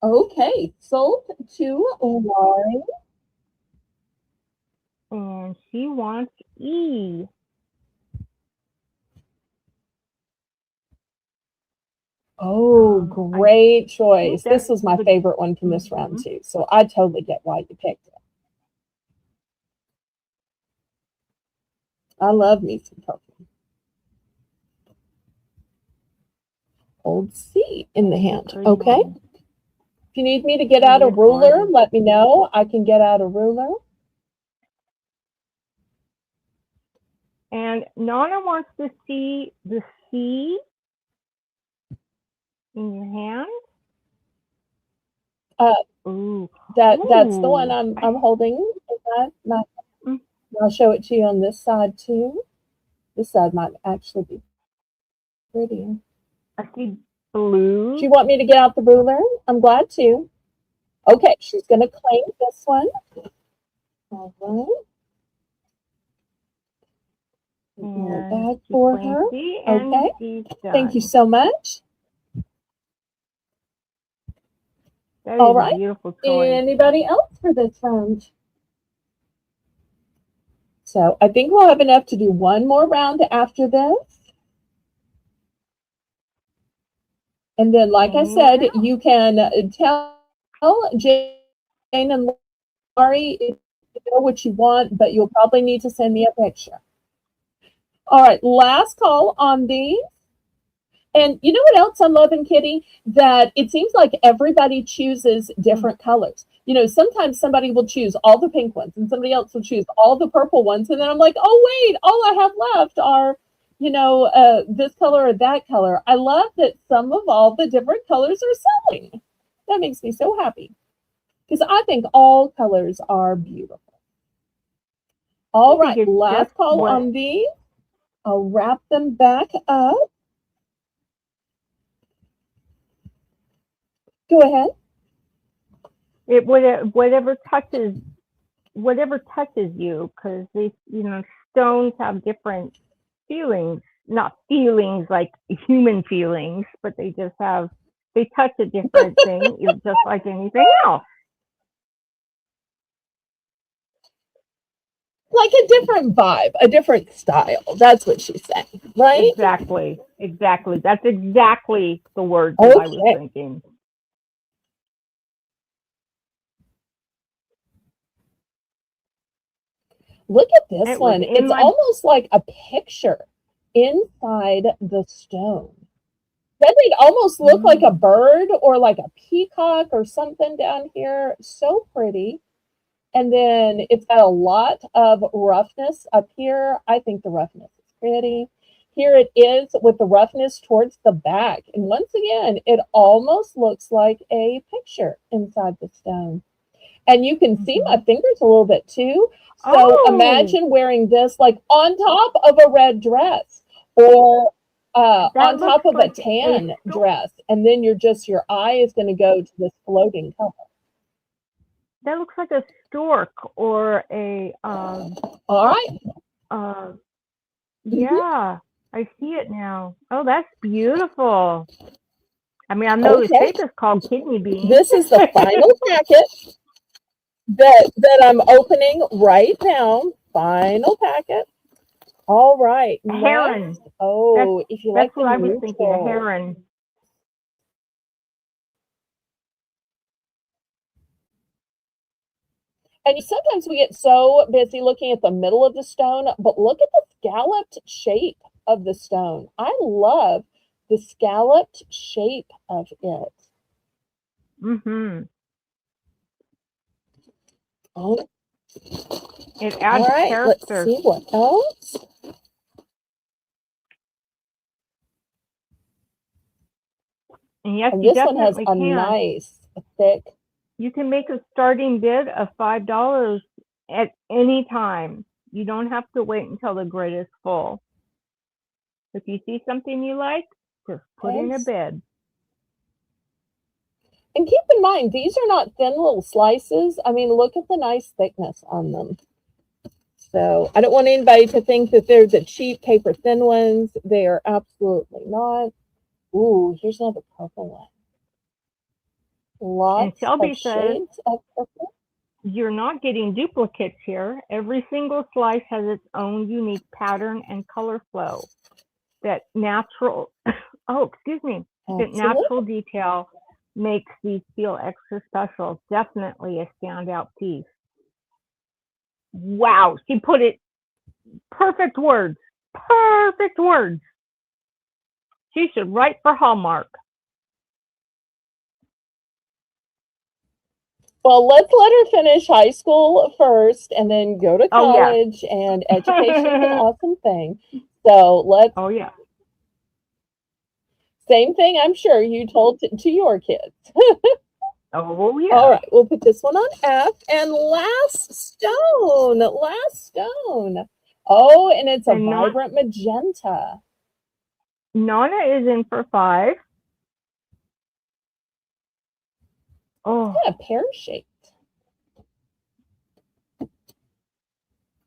Okay, sold to Lori. And she wants E. Oh, great choice. This was my the- favorite one from this round too. So I totally get why you picked it. I love me some purple. Hold C in the hand. Okay. If you need me to get out a ruler, let me know. I can get out a ruler. And Nana wants to see the C in your hand. Ooh. That's the one I'm holding. I'll show it to you on this side too. This side might actually be prettier. I see blue. Do you want me to get out the ruler? I'm glad to. Okay, she's going to claim this one. All right. Bag for her. Okay. Thank you so much. That is all right. A beautiful choice. Anybody else for this round? So I think we'll have enough to do one more round after this. And then, like I said, you can tell Jane and Lori if you know what you want, but you'll probably need to send me a picture. All right, last call on these. And you know what else I'm loving, Kitty? That it seems like everybody chooses different colors. You know, sometimes somebody will choose all the pink ones and somebody else will choose all the purple ones. And then I'm like, oh, wait, all I have left are, you know, this color or that color. I love that some of all the different colors are selling. That makes me so happy because I think all colors are beautiful. All right, last call on these. I'll wrap them back up. Go ahead. It whatever touches you, because they, you know, stones have different feelings, not feelings like human feelings, but they touch a different thing, just like anything else. Like a different vibe, a different style. That's what she's saying, right? Exactly. That's exactly the word that I was thinking. Look at this one. It's almost like a picture inside the stone. Doesn't it almost look like a bird or like a peacock or something down here? So pretty. And then it's got a lot of roughness up here. I think the roughness is pretty. Here it is with the roughness towards the back. And once again, it almost looks like a picture inside the stone. And you can see my fingers a little bit too. So imagine wearing this like on top of a red dress or on top of a tan dress. And then your eye is going to go to this floating color. That looks like a stork or a all right. Yeah. I see it now. Oh, that's beautiful. I mean, I know the Okay, shape is called kidney bean. this is the final packet that I'm opening right now. Final packet. All right, A heron. next. Oh, if you like That's the what I was thinking, a neutral. heron. And sometimes we get so busy looking at the middle of the stone, but look at the scalloped shape of the stone. I love the scalloped shape of it. Mm-hmm. Oh, It all adds right, let's character. see what else. And yes, And you this one has definitely a can. nice, thick. You can make a starting bid of $5 at any time. You don't have to wait until the grid is full. If you see something you like, just put in a bid. And keep in mind, these are not thin little slices. I mean, look at the nice thickness on them. So I don't want anybody to think that they're the cheap paper thin ones. They are absolutely not. Ooh, here's another purple one. And Lots Shelby of says, shades of purple. you're not getting duplicates here. Every single slice has its own unique pattern and color flow. That natural, that natural detail makes these feel extra special. Definitely a standout piece. Wow, she put it, perfect words. Perfect words. She should write for Hallmark. Well, let's let her finish high school first and then go to Oh, yeah. college. And education is an awesome thing. So let's, Oh, yeah. same thing I'm sure you told to your kids. Oh, yeah. All right, we'll put this one on F. And last stone, last stone. Oh, and it's a And vibrant magenta. Nana is in for 5. Oh, Yeah, pear-shaped.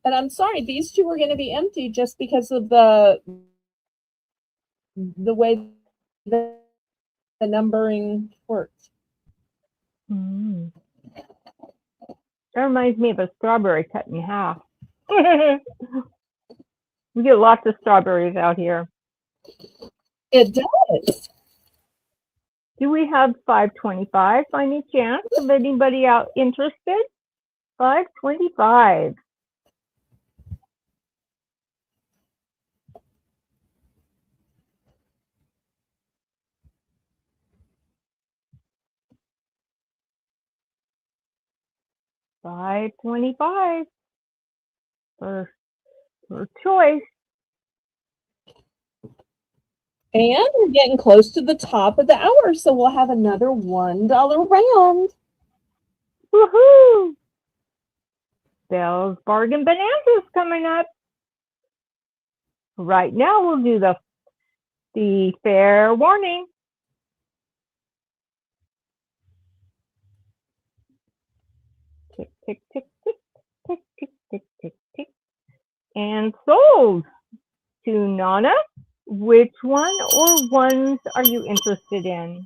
And I'm sorry, these two are going to be empty just because of the way the numbering works. that reminds me of a strawberry cut in half. We get lots of strawberries out here. It does. Do we have 525 by any chance? Of anybody out interested? 525. $5.25 for choice. And we're getting close to the top of the hour, so we'll have another $1 round. Woohoo! Belle's Bargain Bonanza is coming up. Right now, we'll do the fair warning. Tick, tick, tick, tick, tick, tick, tick, tick, tick. And sold to Nana. Which one or ones are you interested in?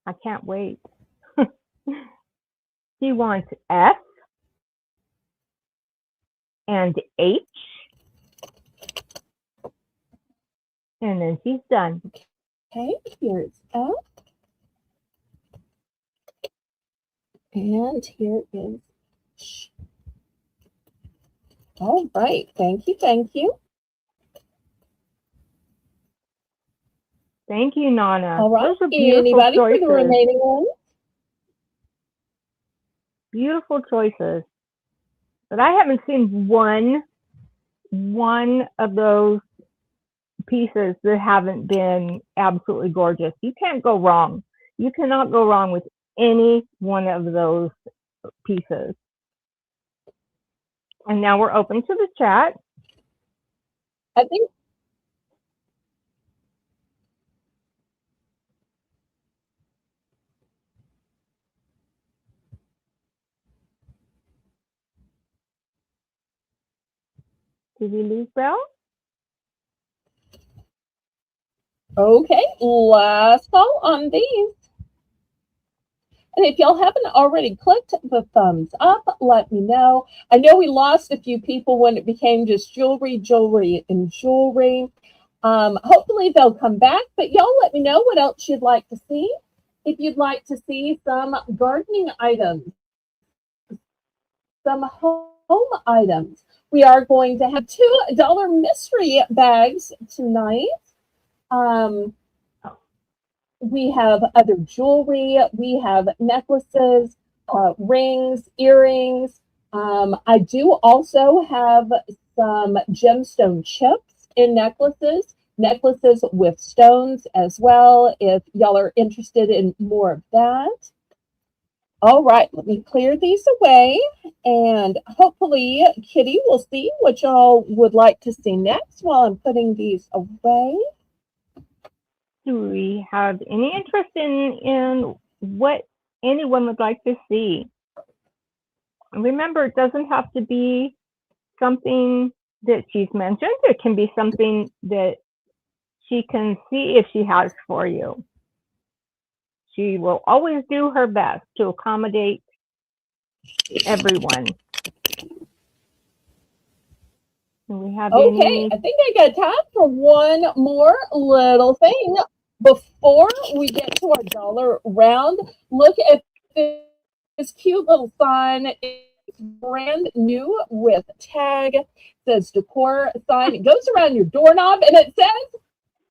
I can't wait. She wants F and H. And then she's done. Okay, here's F. And here is H. All right, thank you, thank you. Thank you, Nana. All right, Those are beautiful anybody choices. for the remaining ones? Beautiful choices. But I haven't seen one of those pieces that haven't been absolutely gorgeous. You can't go wrong. You cannot go wrong with any one of those pieces. And now we're open to the chat. I think Did we lose Belle? Okay, last call on these. And if y'all haven't already clicked the thumbs up, let me know. I know we lost a few people when it became just jewelry, jewelry, and jewelry. Hopefully they'll come back, but y'all let me know what else you'd like to see. If you'd like to see some gardening items, some home items, we are going to have $2 mystery bags tonight. We have other jewelry. We have necklaces, rings, earrings. I do also have some gemstone chips in necklaces with stones as well, if y'all are interested in more of that. All right, let me clear these away, and hopefully Kitty will see what y'all would like to see next while I'm putting these away. Do we have any interest in what anyone would like to see? Remember, it doesn't have to be something that she's mentioned. It can be something that she can see if she has for you. She will always do her best to accommodate everyone. Do we have Okay, I think I got time for one more little thing. Before we get to our dollar round, look at this cute little sign. It's brand new with tag. It says decor sign. It goes around your doorknob and it says,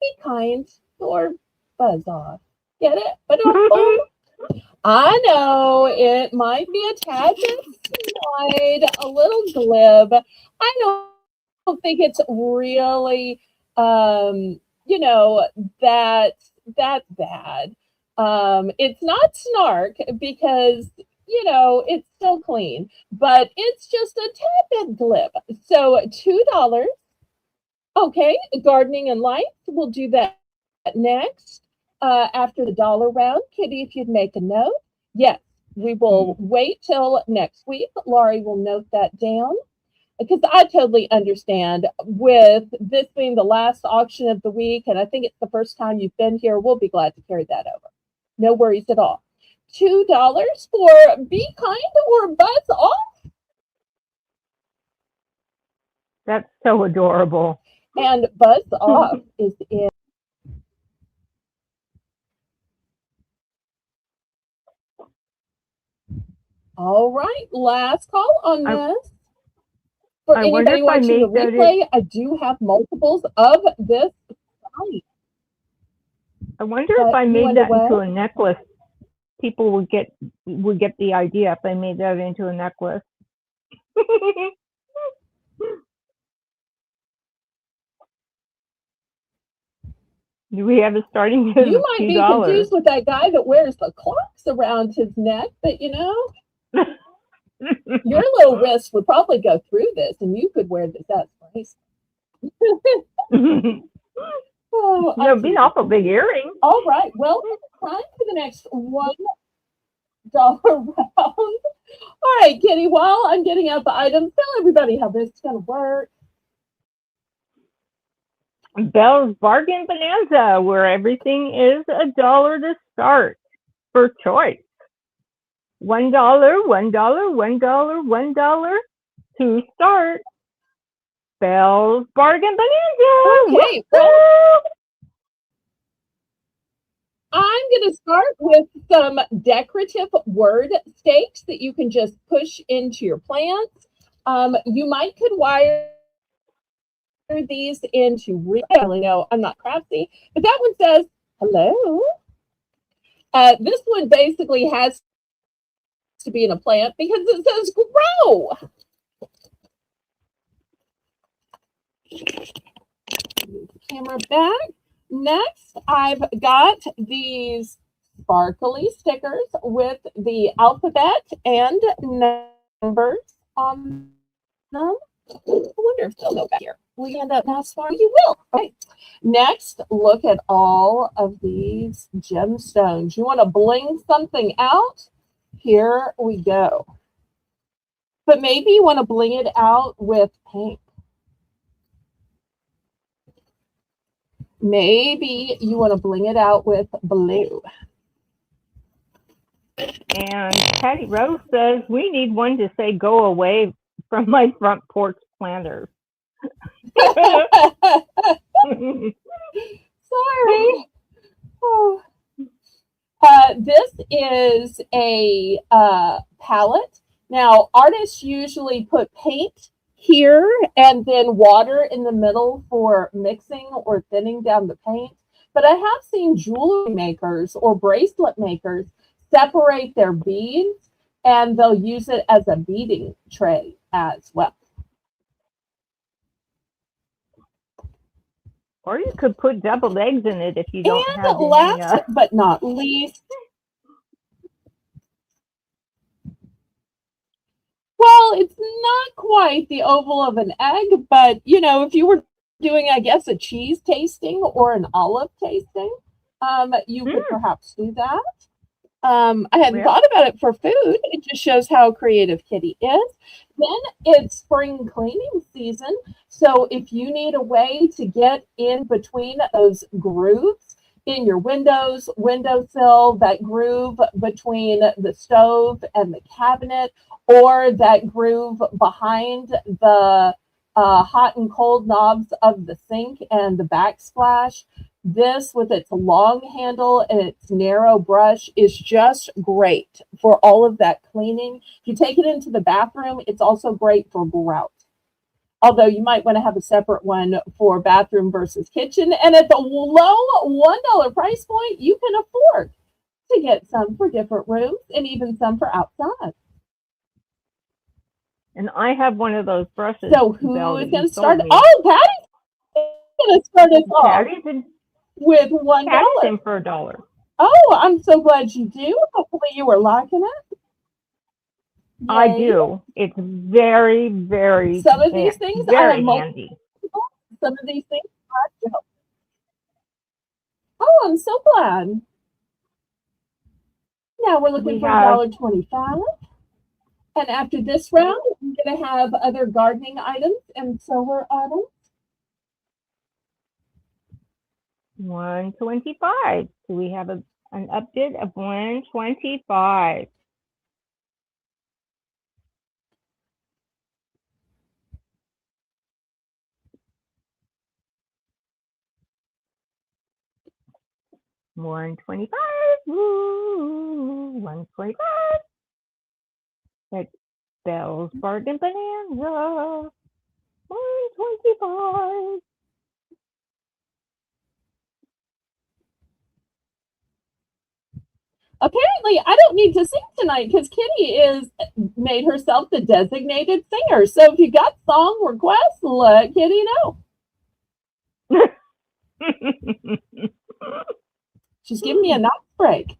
be kind or buzz off. Get it? But I know it might be a tad bit snide, a little glib. I don't think it's really that bad. It's not snark because it's still clean, but it's just a tad bit glib. So $2. Okay, gardening and lights. We'll do that next after the dollar round. Kitty, if you'd make a note. Yes, we will wait till next week. Laurie will note that down, because I totally understand with this being the last auction of the week, and I think it's the first time you've been here, we'll be glad to carry that over. No worries at all. $2 for be kind or buzz off. That's so adorable. And buzz off is in. All right, last call on this. For anybody watching the replay, I do have multiples of this site. I wonder if I made that into a necklace, people would get the idea if I made that into a necklace. Do we have a starting bid of $2? You might be confused with that guy that wears the clocks around his neck, but your little wrist would probably go through this, and you could wear this as bracelet. Oh, it'd be an awful big earring. All right, well, it's time for the next $1 round. All right, Kitty, while I'm getting out the items, tell everybody how this is going to work. Belle's Bargain Bonanza, where everything is $1 to start for choice. $1, $1, $1, $1 to start. Belle's Bargain Bonanza. Okay, well, I'm going to start with some decorative word stakes that you can just push into your plants. You could wire these into really, no, I'm not crafty, but that one says hello. This one basically has to be in a plant because it says grow. Camera back. Next, I've got these sparkly stickers with the alphabet and numbers on them. I wonder if they'll go back here. Will you hand that mouse for me? You will. Okay. Next, look at all of these gemstones. You want to bling something out? Here we go. But maybe you want to bling it out with pink. maybe you want to bling it out with blue. And Patty Rose says, we need one to say, go away from my front porch planters. Sorry. Oh. This is a palette. Now, artists usually put paint here and then water in the middle for mixing or thinning down the paint. But I have seen jewelry makers or bracelet makers separate their beads, and they'll use it as a beading tray as well. Or you could put deviled eggs in it if you don't And have any. last but not least, well, it's not quite the oval of an egg, but you know, if you were doing, I guess, a cheese tasting or an olive tasting, you could perhaps do that. I hadn't thought about it for food. It just shows how creative Kitty is. Then it's spring cleaning season. So if you need a way to get in between those grooves in your windows, windowsill, that groove between the stove and the cabinet, or that groove behind the hot and cold knobs of the sink and the backsplash, this with its long handle and its narrow brush is just great for all of that cleaning. If you take it into the bathroom, it's also great for grout. Although you might want to have a separate one for bathroom versus kitchen. And at the low $1 price point, you can afford to get some for different rooms and even some for outside. And I have one of those brushes. So who is going to start? Oh, Patty's going to start us off with $1. Patty's in for $1. Oh, I'm so glad you do. Hopefully you were liking it. Yay. I do. It's very, very Some of these things very handy. Some of these things I don't. Oh, I'm so glad. Now we're looking for $1.25. And after this round, we're going to have other gardening items and solar items. $1.25. So we have an update of $1.25. $1.25. Woo! $1.25. That's Belle's Bargain Bonanza. $1.25. Apparently, I don't need to sing tonight because Kitty is made herself the designated singer. So if you got song requests, let Kitty know. She's giving me a nice break.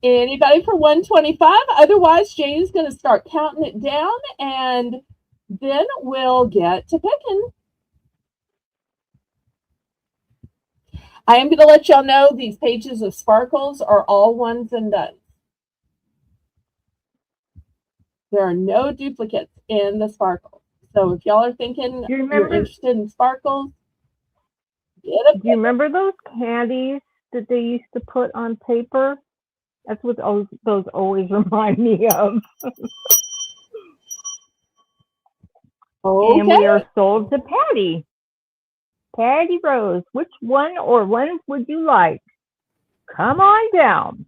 Anybody for $1.25? Otherwise, Jane's going to start counting it down, and then we'll get to picking. I am going to let y'all know these pages of sparkles are all ones and done. There are no duplicates in the sparkles. So if y'all are thinking you're interested in sparkles, get them. Do you remember those candies that they used to put on paper? That's what those always remind me of. Okay. And we are sold to Patty. Patty Rose, which one or ones would you like? Come on down.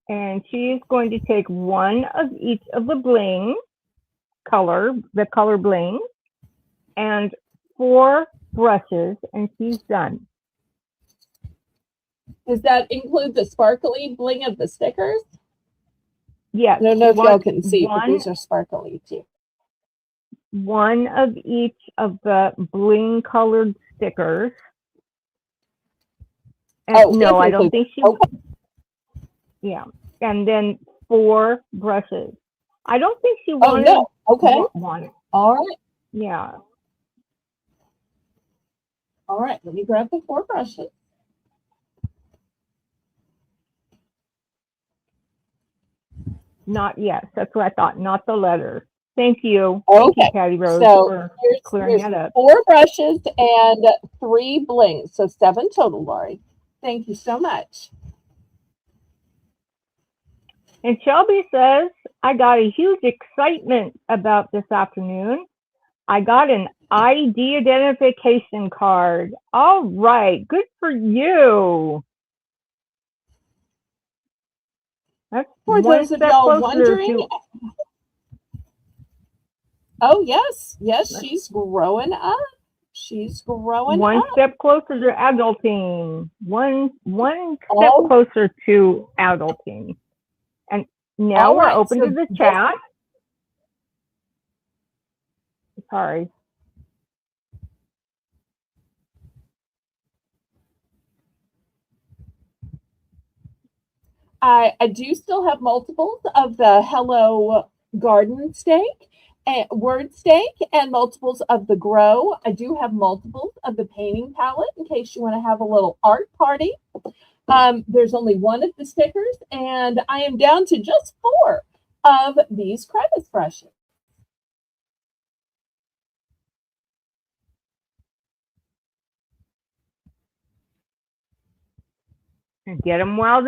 And she is going to take one of each of the bling color, the color bling, and 4 brushes, and she's done. Does that include the sparkly bling of the stickers? Yes. I don't know if y'all can see, but these are sparkly too. One of each of the bling colored stickers. And no, I don't think she. Okay. Yeah, and then 4 brushes. I don't think she wanted. Oh no. Okay. Wanted. All right. Yeah. All right. Let me grab the 4 brushes. Not yes. That's what I thought. Not the letters. Thank you. Thank you, Okay, Patty Rose, so for clearing here's that up. 4 brushes and 3 blings, so 7 total, Lori. Thank you so much. And Shelby says, I got a huge excitement about this afternoon. I got an ID identification card. All right. Good for you. That's For one those of step y'all closer wondering, to oh yes, she's growing up. She's growing one up. step closer to adulting. One step Oh. closer to adulting. And now All we're right, open so to the chat. Sorry. I do still have multiples of the Hello Garden Steak and Word Steak and multiples of the Grow. I do have multiples of the painting palette in case you want to have a little art party. There's only 1 of the stickers, and I am down to just 4 of these crevice brushes. And get them while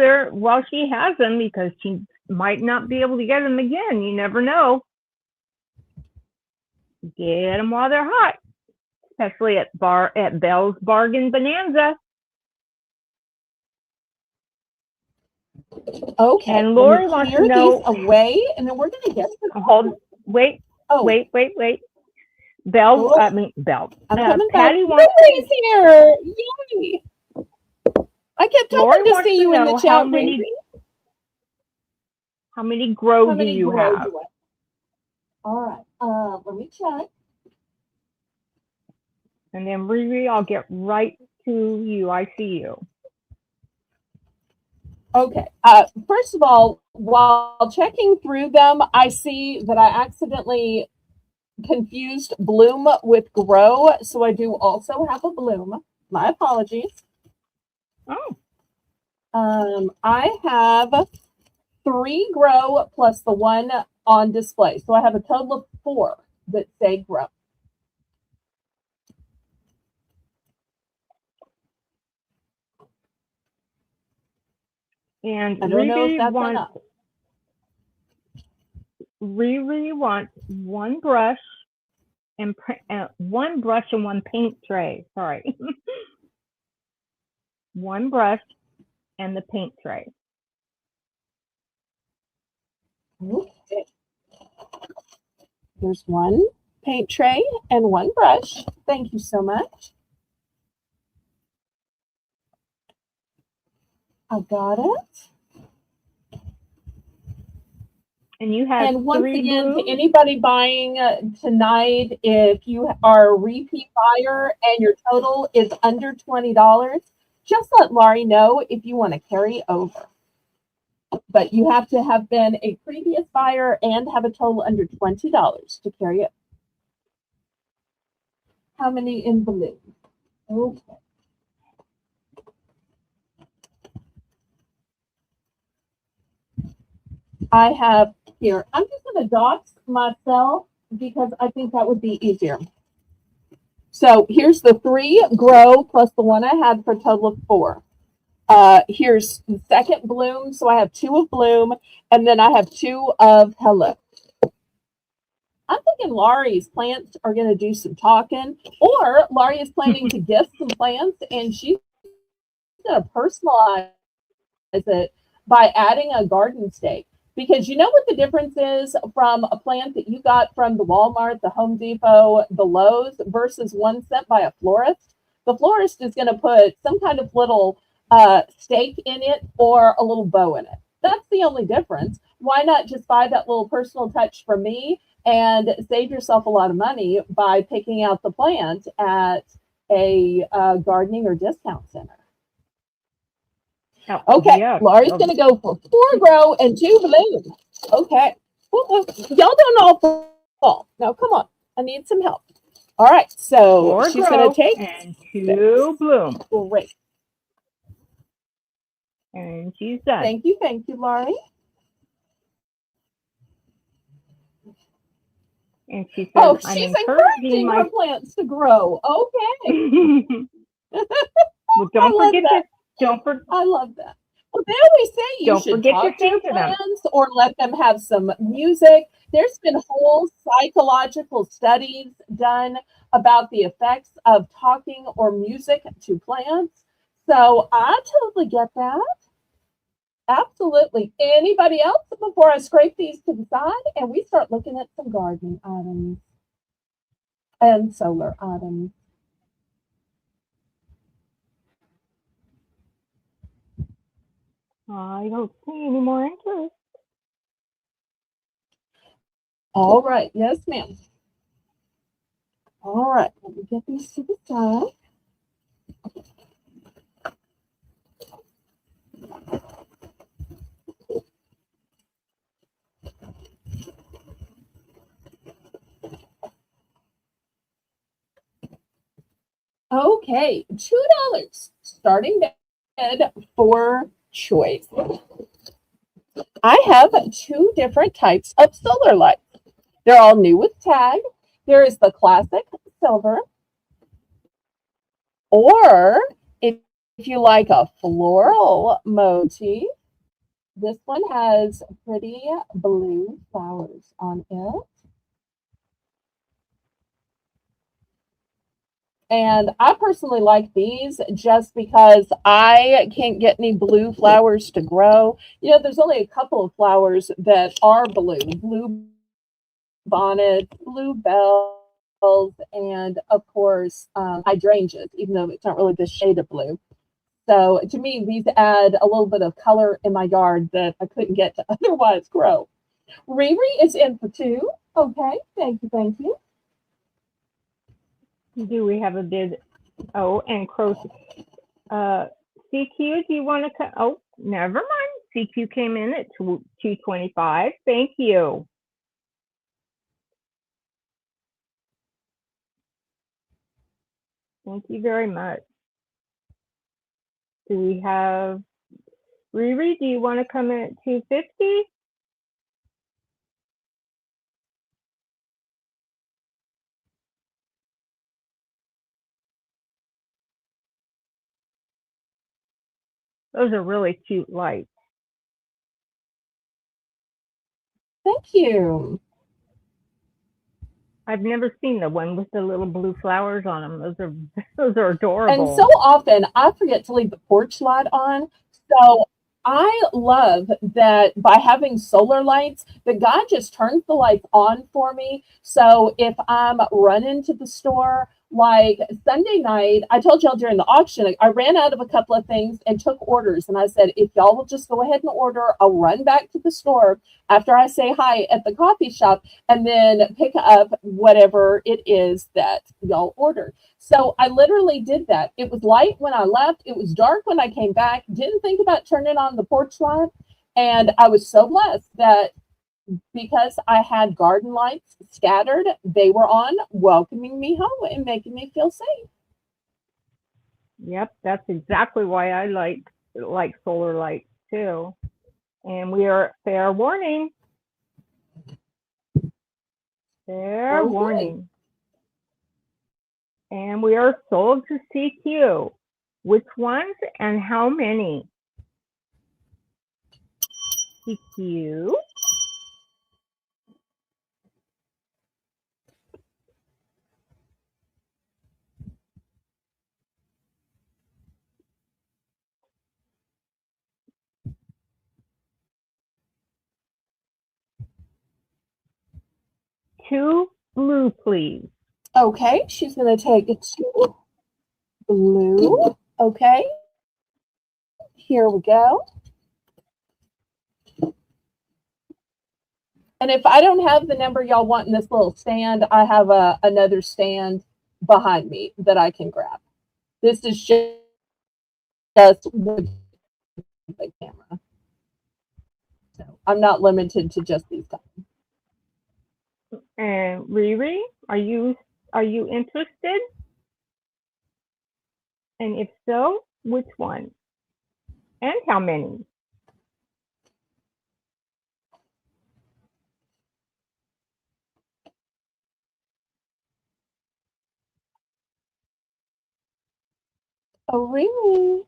she has them, because she might not be able to get them again. You never know. Get them while they're hot, especially at Belle's Bargain Bonanza. Okay, And Lori wants to know these away, and then we're going to get them. Wait. Belle, Oh. I mean Belle. I'm coming Patty back. wants Lori's here. Yay! I kept Lori hoping to wants see to you in the know chat. how many grow do you have? All right. Let me check. And then Riri, I'll get right to you. I see you. Okay. First of all, while checking through them, I see that I accidentally confused bloom with grow, so I do also have a bloom. My apologies. Oh. I have 3 grow plus the 1 on display, so I have a total of 4 that say grow. And I don't know if that's enough. Riri wants 1 brush and 1 paint tray. Sorry. 1 brush and the paint tray. Okay. There's 1 paint tray and 1 brush. Thank you so much. I got it. And you have and once 3 again, blue? To anybody buying tonight, if you are a repeat buyer and your total is under $20, just let Laurie know if you want to carry over. But you have to have been a previous buyer and have a total under $20 to carry it. How many in blue? Okay. I have here, I'm just going to dots myself because I think that would be easier. So here's the 3 grow plus the 1 I had for a total of 4. Here's the second bloom, so I have 2 of bloom, and then I have 2 of hello. I'm thinking Laurie's plants are going to do some talking, or Laurie is planning to gift some plants, and she's going to personalize it by adding a garden stake. Because you know what the difference is from a plant that you got from the Walmart, the Home Depot, the Lowe's versus one sent by a florist? The florist is going to put some kind of little stake in it or a little bow in it. That's the only difference. Why not just buy that little personal touch from me and save yourself a lot of money by picking out the plant at a gardening or discount center? Okay, yeah. Laurie's going to go for 4 grow and 2 bloom. Okay. Y'all don't all fall. Now, come on. I need some help. All right, so she's going to take and 2 bloom. Great. And she's done. Thank you, Laurie. And she says, Oh, I'm she's encouraging encouraging my her plants to grow. Okay. well, don't I love forget that. to I love that. Well, they always say you don't should forget to talk to your sing to them. plants or let them have some music. There's been whole psychological studies done about the effects of talking or music to plants. So I totally get that. Absolutely. Anybody else before I scrape these to the side and we start looking at some gardening items and solar items? I don't see any more interest. All right. Yes, ma'am. All right. Let me get these to the side. Okay, $2 starting bid for choice. I have two different types of solar lights. They're all new with tag. There is the classic silver, or if you like a floral motif, this one has pretty blue flowers on it. And I personally like these just because I can't get any blue flowers to grow. You know, there's only a couple of flowers that are blue bonnets, blue bells, and of course, hydrangeas, even though it's not really the shade of blue. So to me, these add a little bit of color in my yard that I couldn't get to otherwise grow. Riri is in for two. Okay, thank you, thank you. Do we have a bid? Oh, and CQ, do you want to come? Oh, never mind. CQ came in at 225. Thank you. Thank you very much. Do we have Riri? Do you want to come in at 250? Those are really cute lights. Thank you. I've never seen the one with the little blue flowers on them. Those are adorable. And so often I forget to leave the porch light on. So I love that by having solar lights, the guy just turns the lights on for me. So if I'm running to the store, like Sunday night, I told y'all during the auction, I ran out of a couple of things and took orders. And I said, if y'all will just go ahead and order, I'll run back to the store after I say hi at the coffee shop and then pick up whatever it is that y'all ordered. So I literally did that. It was light when I left. It was dark when I came back. Didn't think about turning on the porch light. And I was so blessed that because I had garden lights scattered, they were on, welcoming me home and making me feel safe. Yep, that's exactly why I like solar lights too. And we are fair warning. Fair warning. And we are sold to CQ. Which ones and how many? CQ. Two blue, please. Okay, she's going to take two blue. Okay, here we go. And if I don't have the number y'all want in this little stand, I have another stand behind me that I can grab. This is just with the camera. So I'm not limited to just these times. And Riri, are you interested? And if so, which one? And how many? Oh, really?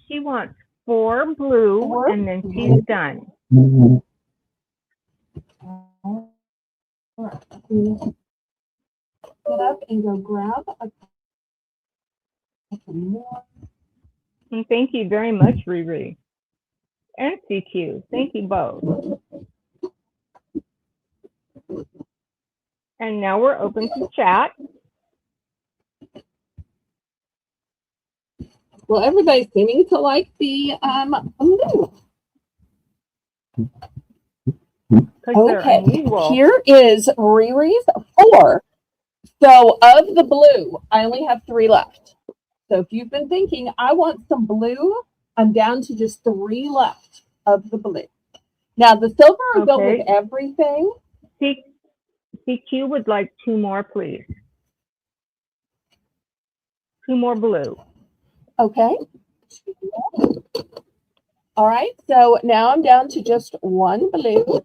She wants 4 blue, 4 and then blue. she's done. All right. Get up and go grab a couple more. And thank you very much, Riri. And CQ. Thank you both. And now we're open to chat. Well, everybody's seeming to like the blue. Okay, here is Riri's 4. So of the blue, I only have 3 left. So if you've been thinking, I want some blue, I'm down to just 3 left of the blue. Now the silver will go with everything. CQ would like 2 more, please. 2 more blue. Okay. All right, so now I'm down to just 1 blue.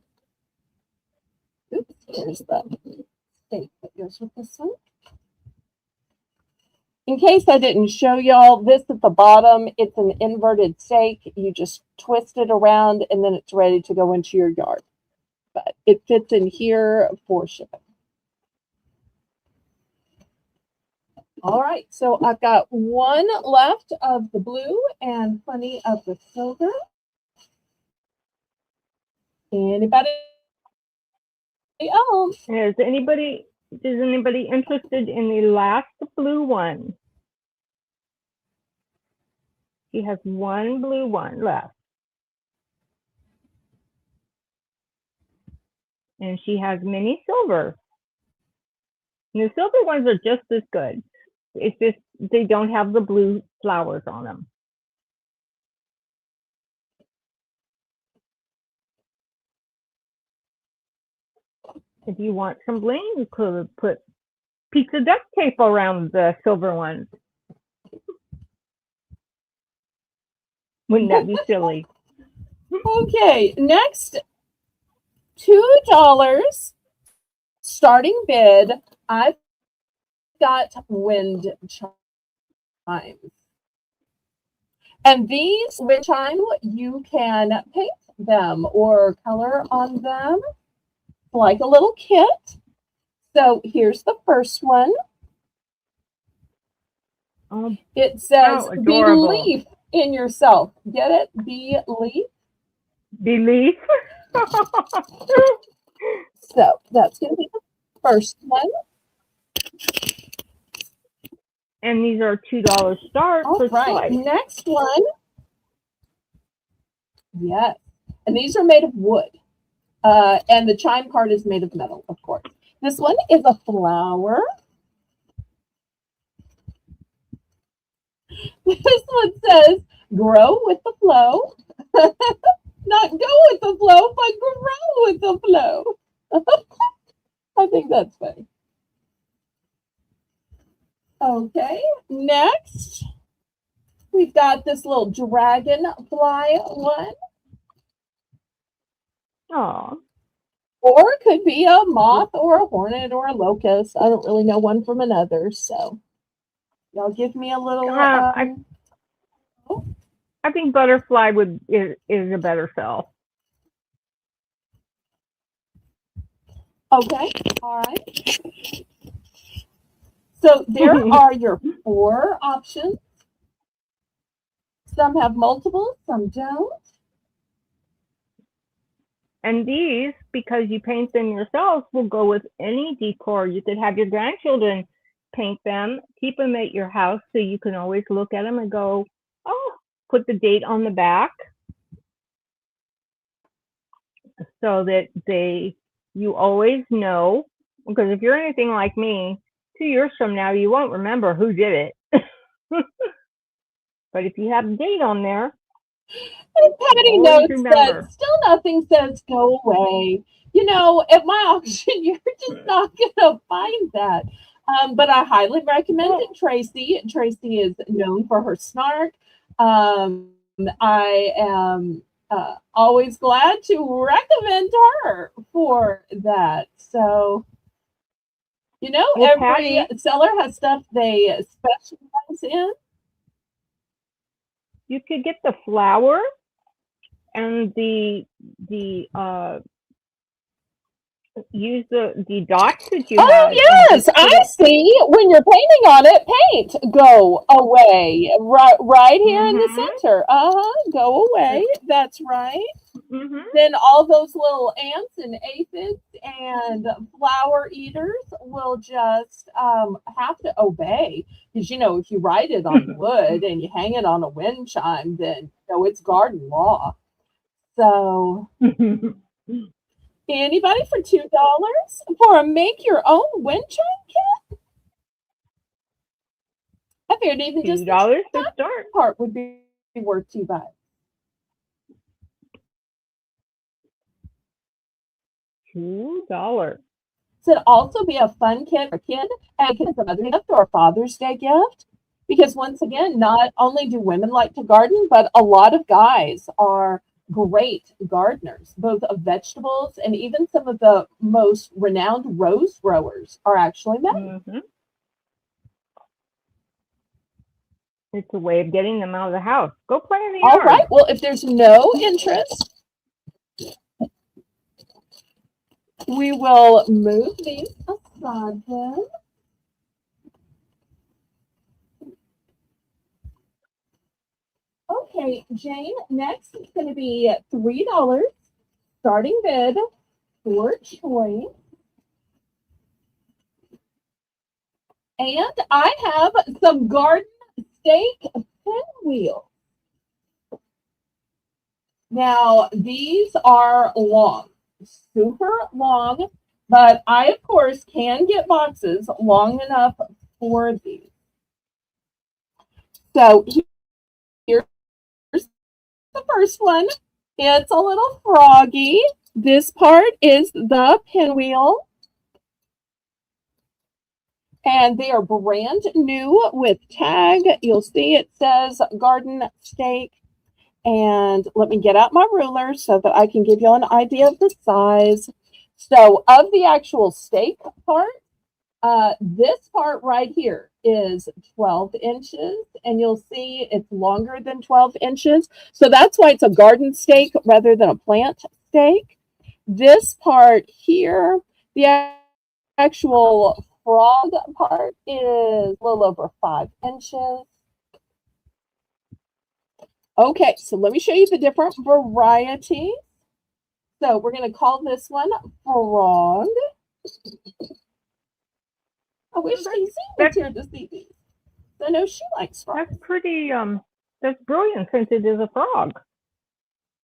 Oops, here's the stake that goes with this one. In case I didn't show y'all, this at the bottom, it's an inverted stake. You just twist it around and then it's ready to go into your yard. But it fits in here for shipping. All right, so I've got 1 left of the blue and plenty of the silver. Anybody else? Is anybody interested in the last blue one? She has 1 blue one left. And she has many silver. And the silver ones are just as good. It's just they don't have the blue flowers on them. If you want some bling, you could put pizza duct tape around the silver ones. Wouldn't that be silly? Okay, next, $2 starting bid. I've got wind chimes. And these wind chimes, you can paint them or color on them like a little kit. So here's the first one. Oh, it says, believe in yourself. Get it? Believe. Belief. So that's going to be the first one. And these are $2 start. All right, next one. Yes, and these are made of wood. And the chime card is made of metal, of course. This one is a flower. This one says, grow with the flow. Not go with the flow, but grow with the flow. I think that's funny. Okay, next, we've got this little dragonfly one. Oh. Or it could be a moth or a hornet or a locust. I don't really know one from another, so y'all give me a little. I think butterfly is a better sell. Okay, all right. So there are your 4 options. Some have multiple, some don't. And these, because you paint them yourself, will go with any decor. You could have your grandchildren paint them, keep them at your house so you can always look at them and go, oh, put the date on the back so that you always know. Because if you're anything like me, 2 years from now, you won't remember who did it. But if you have a date on there, and Patty notes that still nothing says go away. You know, at my auction, you're just not going to find that. But I highly recommend it, Tracy. Tracy is known for her snark. I am always glad to recommend her for that. So You know, Well, every Patty, seller has stuff they specialize in. you could get the flower and the use the dots that you Oh, had and yes, just put I it. see. When you're painting on it, paint go away. Right here in the Mhm. center. Go away. That's right. Mhm. Then all those little ants and aphids and flower eaters will just have to obey. Because, you know, if you write it on wood and you hang it on a wind chime, then, you know, it's garden law. So, anybody for $2 for a make your own wind chime kit? I figured even just the $2 to start. part would be worth $2. $2. Should also be a fun kit for a kid and as a Mother's gift or a Father's Day gift. Because once again, not only do women like to garden, but a lot of guys are great gardeners, both of vegetables and even some of the most renowned rose growers are actually men. Mhm. It's a way of getting them out of the house. Go play in the All yard. right. Well, if there's no interest, we will move these aside then. Okay, Jane, next it's going to be $3 starting bid for choice. And I have some garden stake pinwheels. Now, these are long, super long, but I, of course, can get boxes long enough for these. So here's the first one. It's a little froggy. This part is the pinwheel. And they are brand new with tag. You'll see it says garden stake. And let me get out my ruler so that I can give you an idea of the size. So of the actual stake part, this part right here is 12 inches, and you'll see it's longer than 12 inches. So that's why it's a garden stake rather than a plant stake. This part here, the actual frog part is a little over 5 inches. Okay, so let me show you the different varieties. So we're going to call this one frog. I wish Daisy was here to see these. I know she likes frogs. That's pretty. That's brilliant since it is a frog.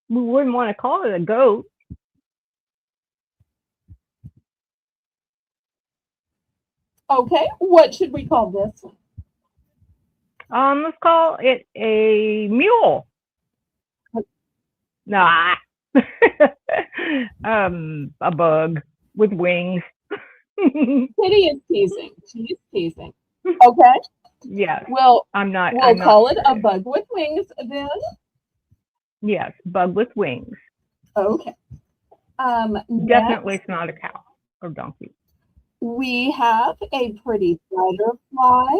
We wouldn't want to call it a goat. Okay, what should we call this one? Let's call it a mule. Nah. A bug with wings. Kitty is teasing. She's teasing. Okay. Yes. Well, I'm not. we'll I'm call not it a bug with wings then. Yes, bug with wings. Okay. Definitely, Next, it's not a cow or donkey. we have a pretty butterfly.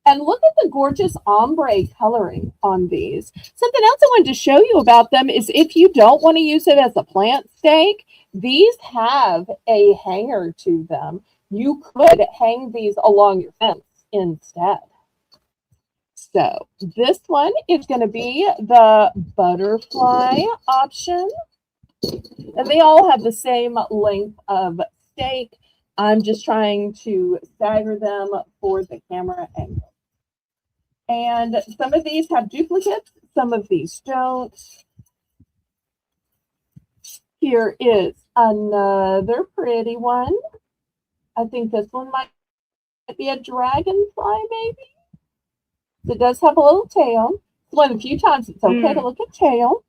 And look at the gorgeous ombre coloring on these. Something else I wanted to show you about them is if you don't want to use it as a plant stake, these have a hanger to them. You could hang these along your fence instead. So this one is going to be the butterfly option. And they all have the same length of stake. I'm just trying to stagger them for the camera angle. And some of these have duplicates, some of these don't. Here is another pretty one. I think this one might be a dragonfly, maybe. It does have a little tail. It's one of the few times it's okay to look at tail.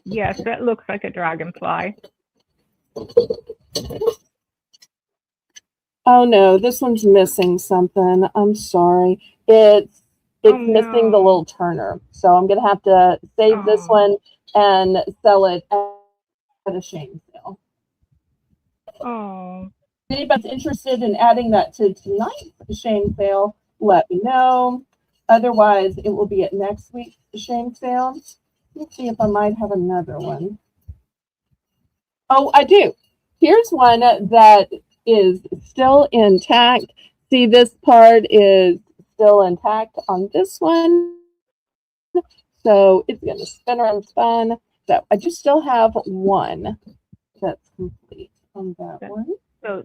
Yes, that looks like a dragonfly. Oh no, this one's missing something. I'm sorry. It's missing the little turner. So I'm gonna have to save this one and sell it at a shame sale. Oh. anybody's interested in adding that to tonight's shame sale, let me know. Otherwise, it will be at next week's shame sale. Let's see if I might have another one. Oh, I do. Here's one that is still intact. See, this part is still intact on this one. So it's going to spin around spun. So I just still have one that's complete on that one. So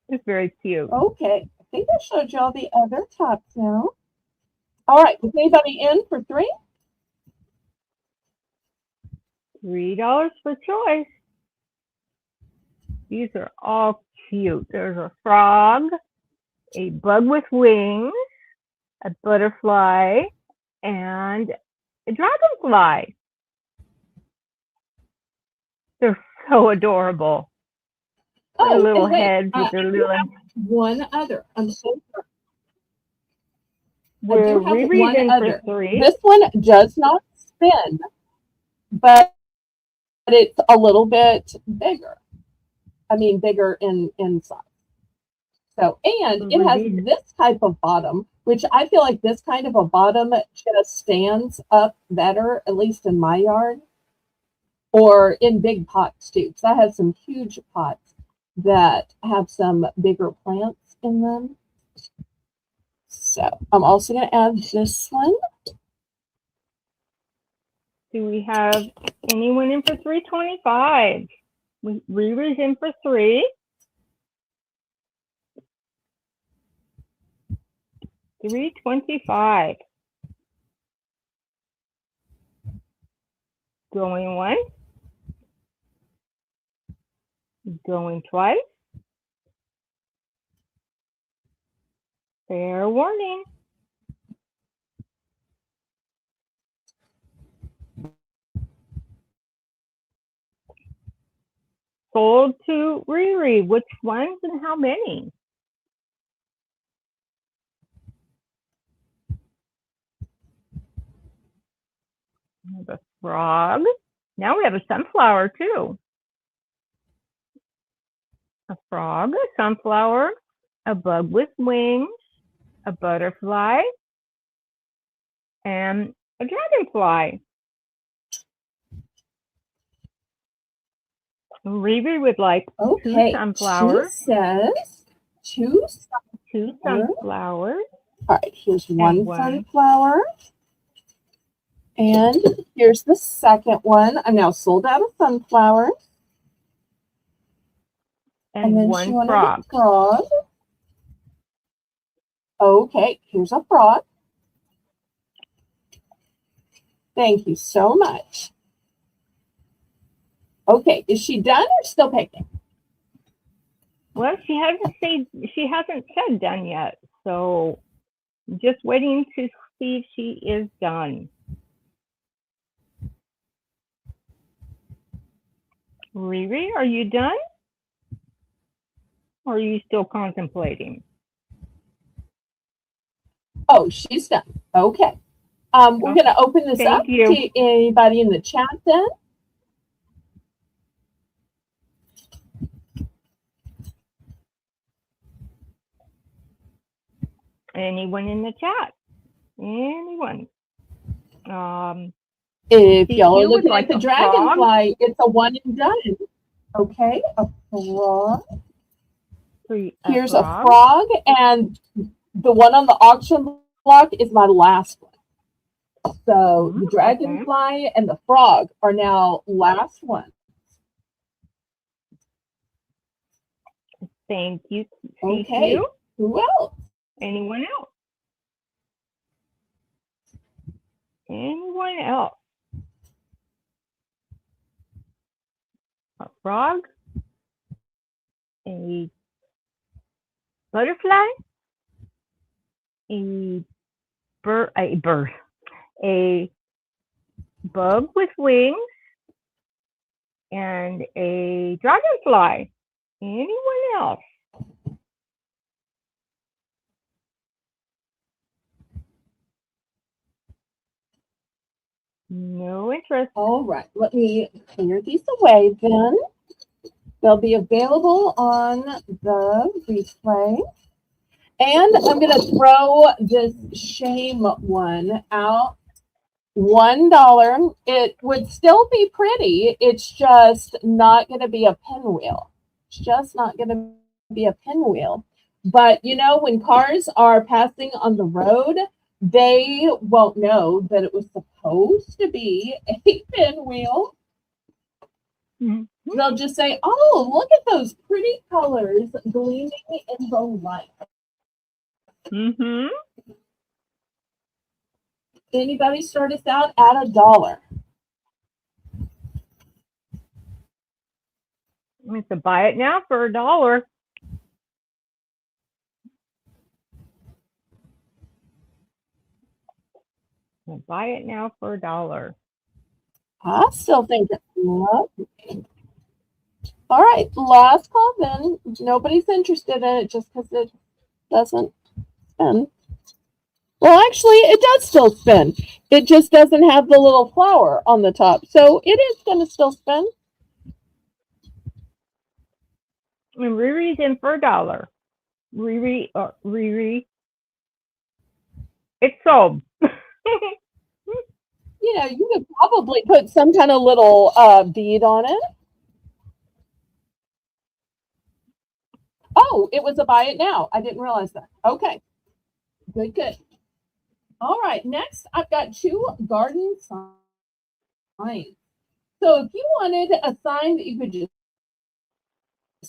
it's very cute. Okay, I think I showed y'all the other tops now. All right, is anybody in for three? $3 for choice. These are all cute. There's a frog, a bug with wings, a butterfly, and a dragonfly. They're so adorable. Their little and wait, heads with their little. One other. I'm so sorry. We're rereading for three. This one does not spin, but it's a little bit bigger. I mean, bigger in size. So, and it has this type of bottom, which I feel like this kind of a bottom just stands up better, at least in my yard, or in big pots too. Because I have some huge pots that have some bigger plants in them. So I'm also going to add this one. Do we have anyone in for 325? Riri's in for 3. 325. Going once. Going twice. Fair warning. Sold to Riri. Which ones and how many? The frog. Now we have a sunflower too. A frog, a sunflower, a bug with wings, a butterfly, and a dragonfly. Riri would like 2 sunflowers. She says 2 sunflowers. All right, here's one sunflower. And here's the second one. I'm now sold out of sunflowers. And then she one wanted a frog. Okay, here's a frog. Thank you so much. Okay, is she done or still picking? Well, she hasn't said done yet, so just waiting to see if she is done. Riri, are you done? Or are you still contemplating? Oh, she's done. Okay. We're going to open this up to anybody in the chat then. Anyone in the chat? Anyone? If y'all are looking at the dragonfly, it's a one and done. Okay, a frog. Here's a frog, and the one on the auction block is my last one. So the dragonfly and the frog are now last ones. Thank you. Okay. Who else? Anyone else? Anyone else? A frog? A butterfly? A bug with wings? And a dragonfly? Anyone else? No interest. All right, let me clear these away then. They'll be available on the replay. And I'm going to throw this shame one out. $1. It would still be pretty. It's just not going to be a pinwheel. It's just not going to be a pinwheel. But you know, when cars are passing on the road, they won't know that it was supposed to be a pinwheel. They'll just say, oh, look at those pretty colors gleaming in the light. Anybody start us out at $1? We have to buy it now for $1. Buy it now for $1. I still think it's lovely. All right, last call then. Nobody's interested in it just because it doesn't spin. Well, actually, it does still spin. It just doesn't have the little flower on the top. So it is going to still spin. And Riri's in for $1. Riri. It's sold. You know, you could probably put some kind of little bead on it. Oh, it was a buy it now. I didn't realize that. Okay. Good, good. All right, next I've got 2 garden signs. So if you wanted a sign that you could just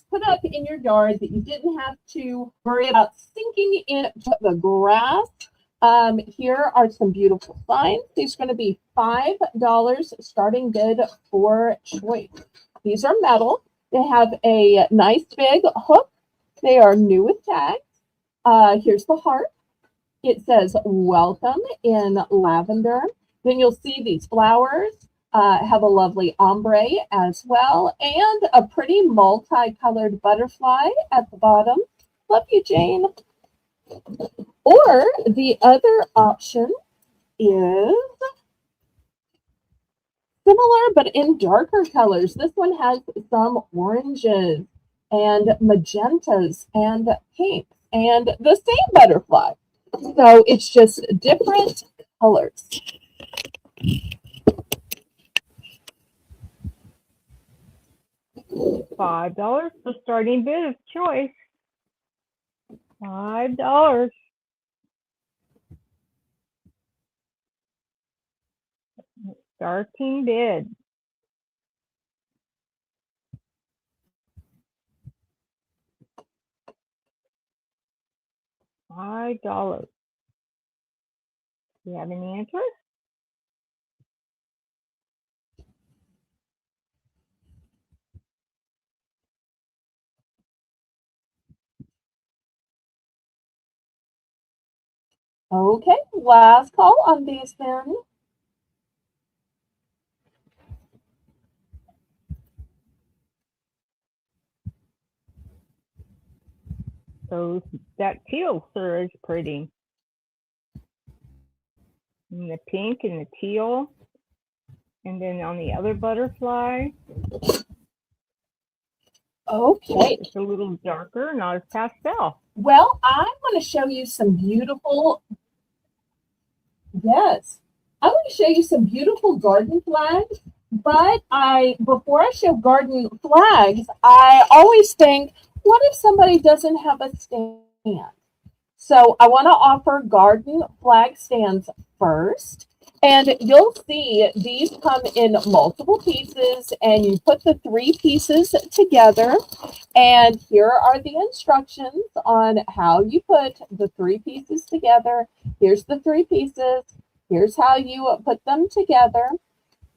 put up in your yard that you didn't have to worry about sinking into the grass, here are some beautiful signs. These are going to be $5 starting bid for choice. These are metal. They have a nice big hook. They are new with tags. Here's the heart. It says welcome in lavender. Then you'll see these flowers have a lovely ombre as well, and a pretty multicolored butterfly at the bottom. Love you, Jane. Or the other option is similar but in darker colors. This one has some oranges and magentas and pinks and the same butterfly. So it's just different colors. $5 for starting bid of choice. $5. Starting bid. $5. Do you have any interest? Okay, last call on these then. So that teal sure is pretty. And the pink and the teal. And then on the other butterfly, Okay. it's a little darker, not as pastel. Well, I want to show you some beautiful, yes, I want to show you some beautiful garden flags, but before I show garden flags, I always think, what if somebody doesn't have a stand? So I want to offer garden flag stands first. And you'll see these come in multiple pieces, and you put the 3 pieces together. And here are the instructions on how you put the 3 pieces together. Here's the 3 pieces. Here's how you put them together.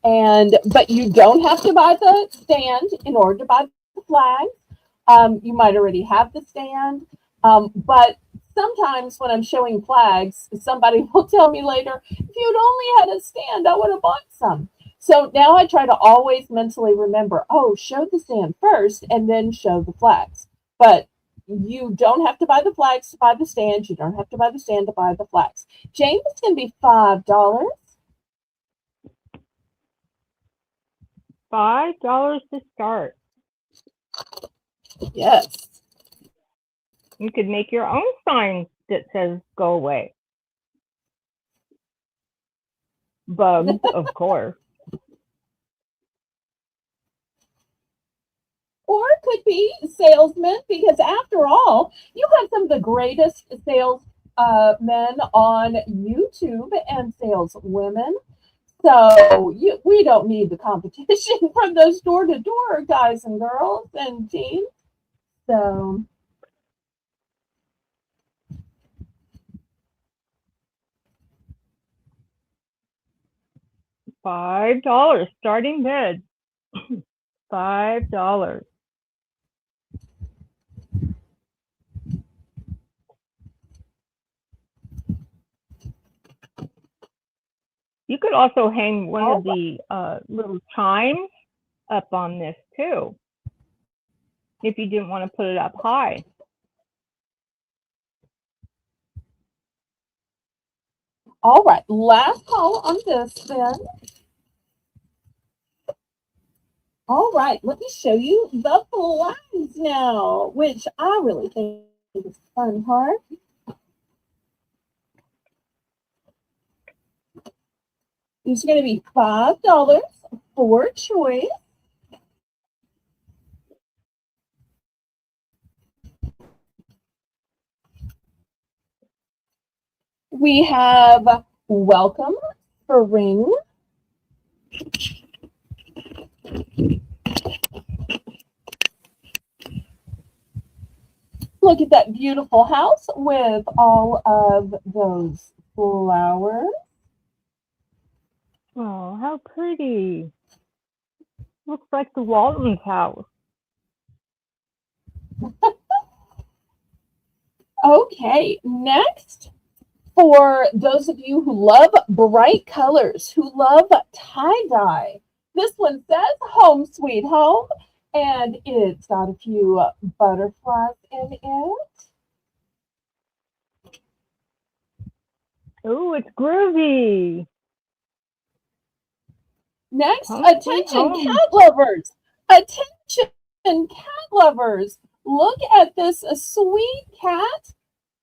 But you don't have to buy the stand in order to buy the flags. You might already have the stand, but sometimes when I'm showing flags, somebody will tell me later, if you'd only had a stand, I would have bought some. So now I try to always mentally remember, oh, show the stand first and then show the flags. But you don't have to buy the flags to buy the stand. You don't have to buy the stand to buy the flags. James, it's going to be $5. $5 to start. Yes. You could make your own sign that says "Go away." Bugs, of course. Or it could be salesmen, because after all, you have some of the greatest sales men on YouTube and saleswomen. So we don't need the competition from those door-to-door guys and girls and teens. So $5 starting bid. $5. You could also hang one of the little chimes up on this too, if you didn't want to put it up high. all right, last call on this then. All right, let me show you the flags now, which I really think is the fun part. These are going to be $5 for choice. We have welcome spring. Look at that beautiful house with all of those flowers. Oh, how pretty. Looks like the Walton's house. Okay, next, for those of you who love bright colors, who love tie-dye, this one says Home Sweet Home, and it's got a few butterflies in it. Oh, it's groovy. Next, Home Sweet attention Home. cat lovers. Attention cat lovers. Look at this sweet cat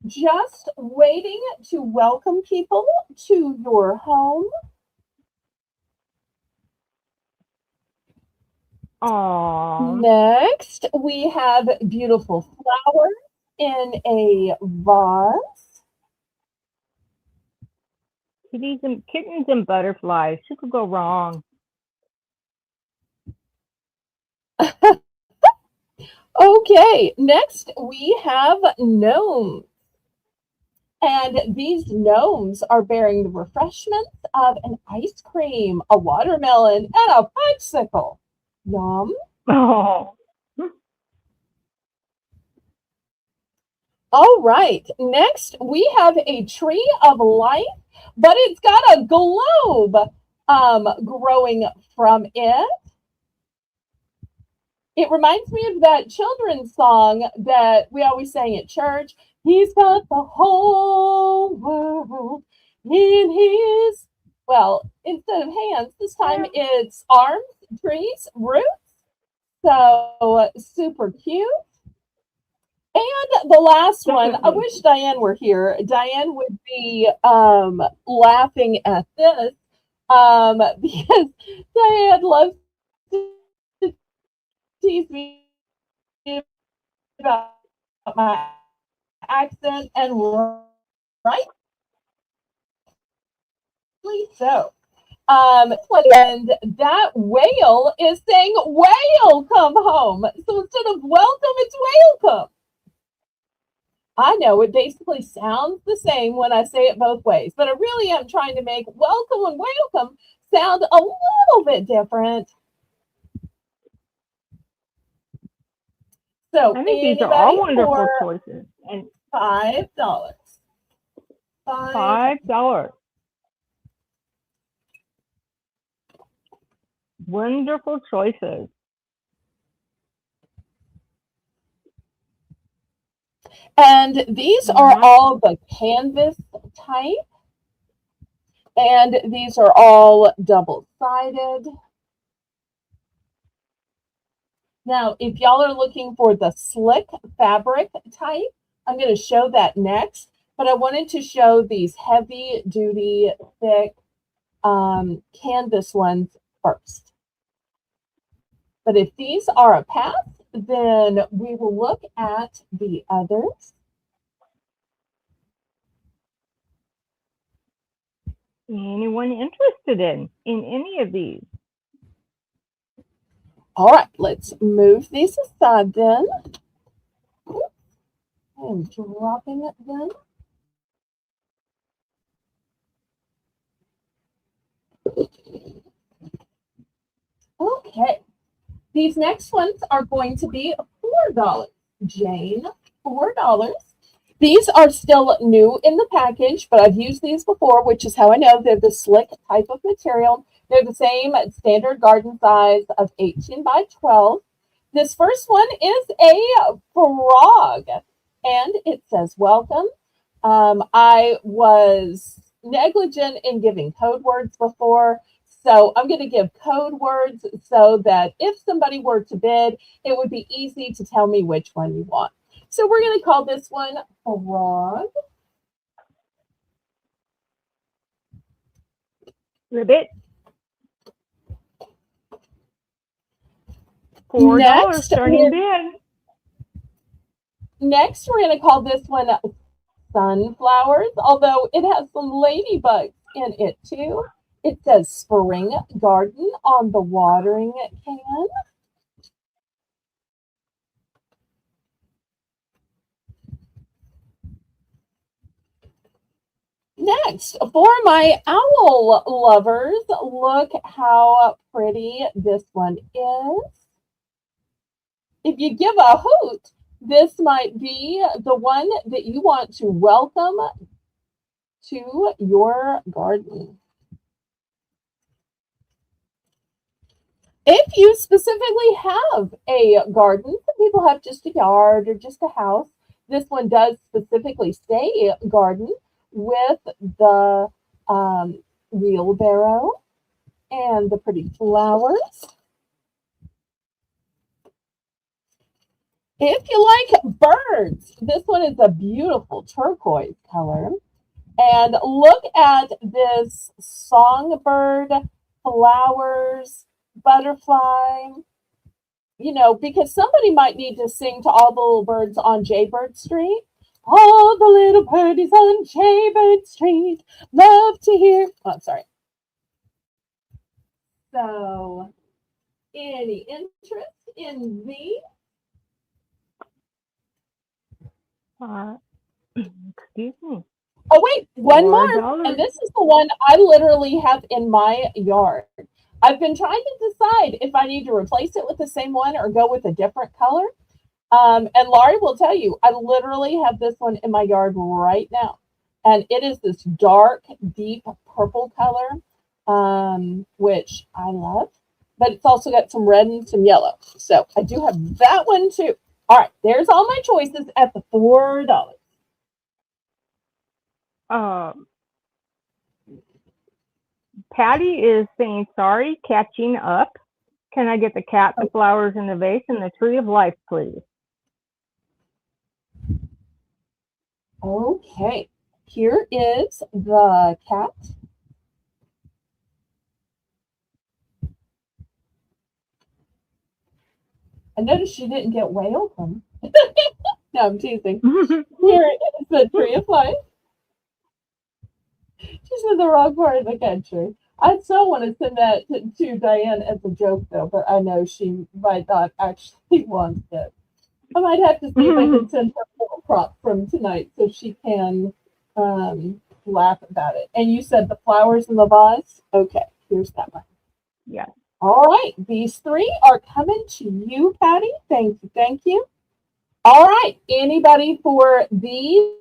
just waiting to welcome people to your home. Aww. Next, we have beautiful flowers in a vase. Kittens and butterflies. Who could go wrong? Okay, next we have gnomes. And these gnomes are bearing the refreshments of an ice cream, a watermelon, and a bicycle. Yum. Oh. All right, next we have a tree of life, but it's got a globe growing from it. It reminds me of that children's song that we always sang at church. He's got the whole world in his, well, instead of hands, this time it's arms, trees, roots. So super cute. And the last one, I wish Diane were here. Diane would be laughing at this because Diane loves to tease me about my accent, and rightly so. And that whale is saying, "Whale, come home." So instead of welcome, it's whale come. I know it basically sounds the same when I say it both ways, but I really am trying to make welcome and welcome sound a little bit different. So I think these are all anybody wonderful for choices. And $5. $5. Wonderful choices. And these are all the canvas type. And these are all double-sided. Now, if y'all are looking for the slick fabric type, I'm going to show that next. But I wanted to show these heavy duty, thick canvas ones first. But if these are a pass, then we will look at the others. Anyone interested in any of these? All right, let's move these aside then. I'm dropping it then. Okay, these next ones are going to be $4. Jane, $4. These are still new in the package, but I've used these before, which is how I know they're the slick type of material. They're the same standard garden size of 18 by 12. This first one is a frog, and it says welcome. I was negligent in giving code words before, so I'm going to give code words so that if somebody were to bid, it would be easy to tell me which one you want. So we're going to call this one frog. Ribbit. $4 starting bid. Next, we're going to call this one sunflowers, although it has some ladybugs in it too. It says spring garden on the watering can. Next, for my owl lovers, look how pretty this one is. If you give a hoot, this might be the one that you want to welcome to your garden. If you specifically have a garden, some people have just a yard or just a house. This one does specifically say garden with the wheelbarrow and the pretty flowers. If you like birds, this one is a beautiful turquoise color. And look at this songbird, flowers, butterfly, you know, because somebody might need to sing to all the little birds on Jaybird Street. All the little birdies on Jaybird Street love to hear. Oh, I'm sorry. So, any interest in these? Excuse me. Oh, wait, one more. $4. And this is the one I literally have in my yard. I've been trying to decide if I need to replace it with the same one or go with a different color. And Laurie will tell you, I literally have this one in my yard right now. And it is this dark, deep purple color, which I love. But it's also got some red and some yellow. So I do have that one too. All right, there's all my choices at the $4. Patty is saying, sorry, catching up. Can I get the cat, the flowers in the vase, and the tree of life, please? Okay, here is the cat. I noticed she didn't get whale from. No, I'm teasing. Here is the tree of life. She's in the wrong part of the country. I so want to send that to Diane as a joke, though, but I know she might not actually want it. I might have to see if I can send her a little prop from tonight so she can laugh about it. And you said the flowers in the vase? Okay, here's that one. Yeah. All right, these three are coming to you, Patty. Thank you, thank you. All right, anybody for these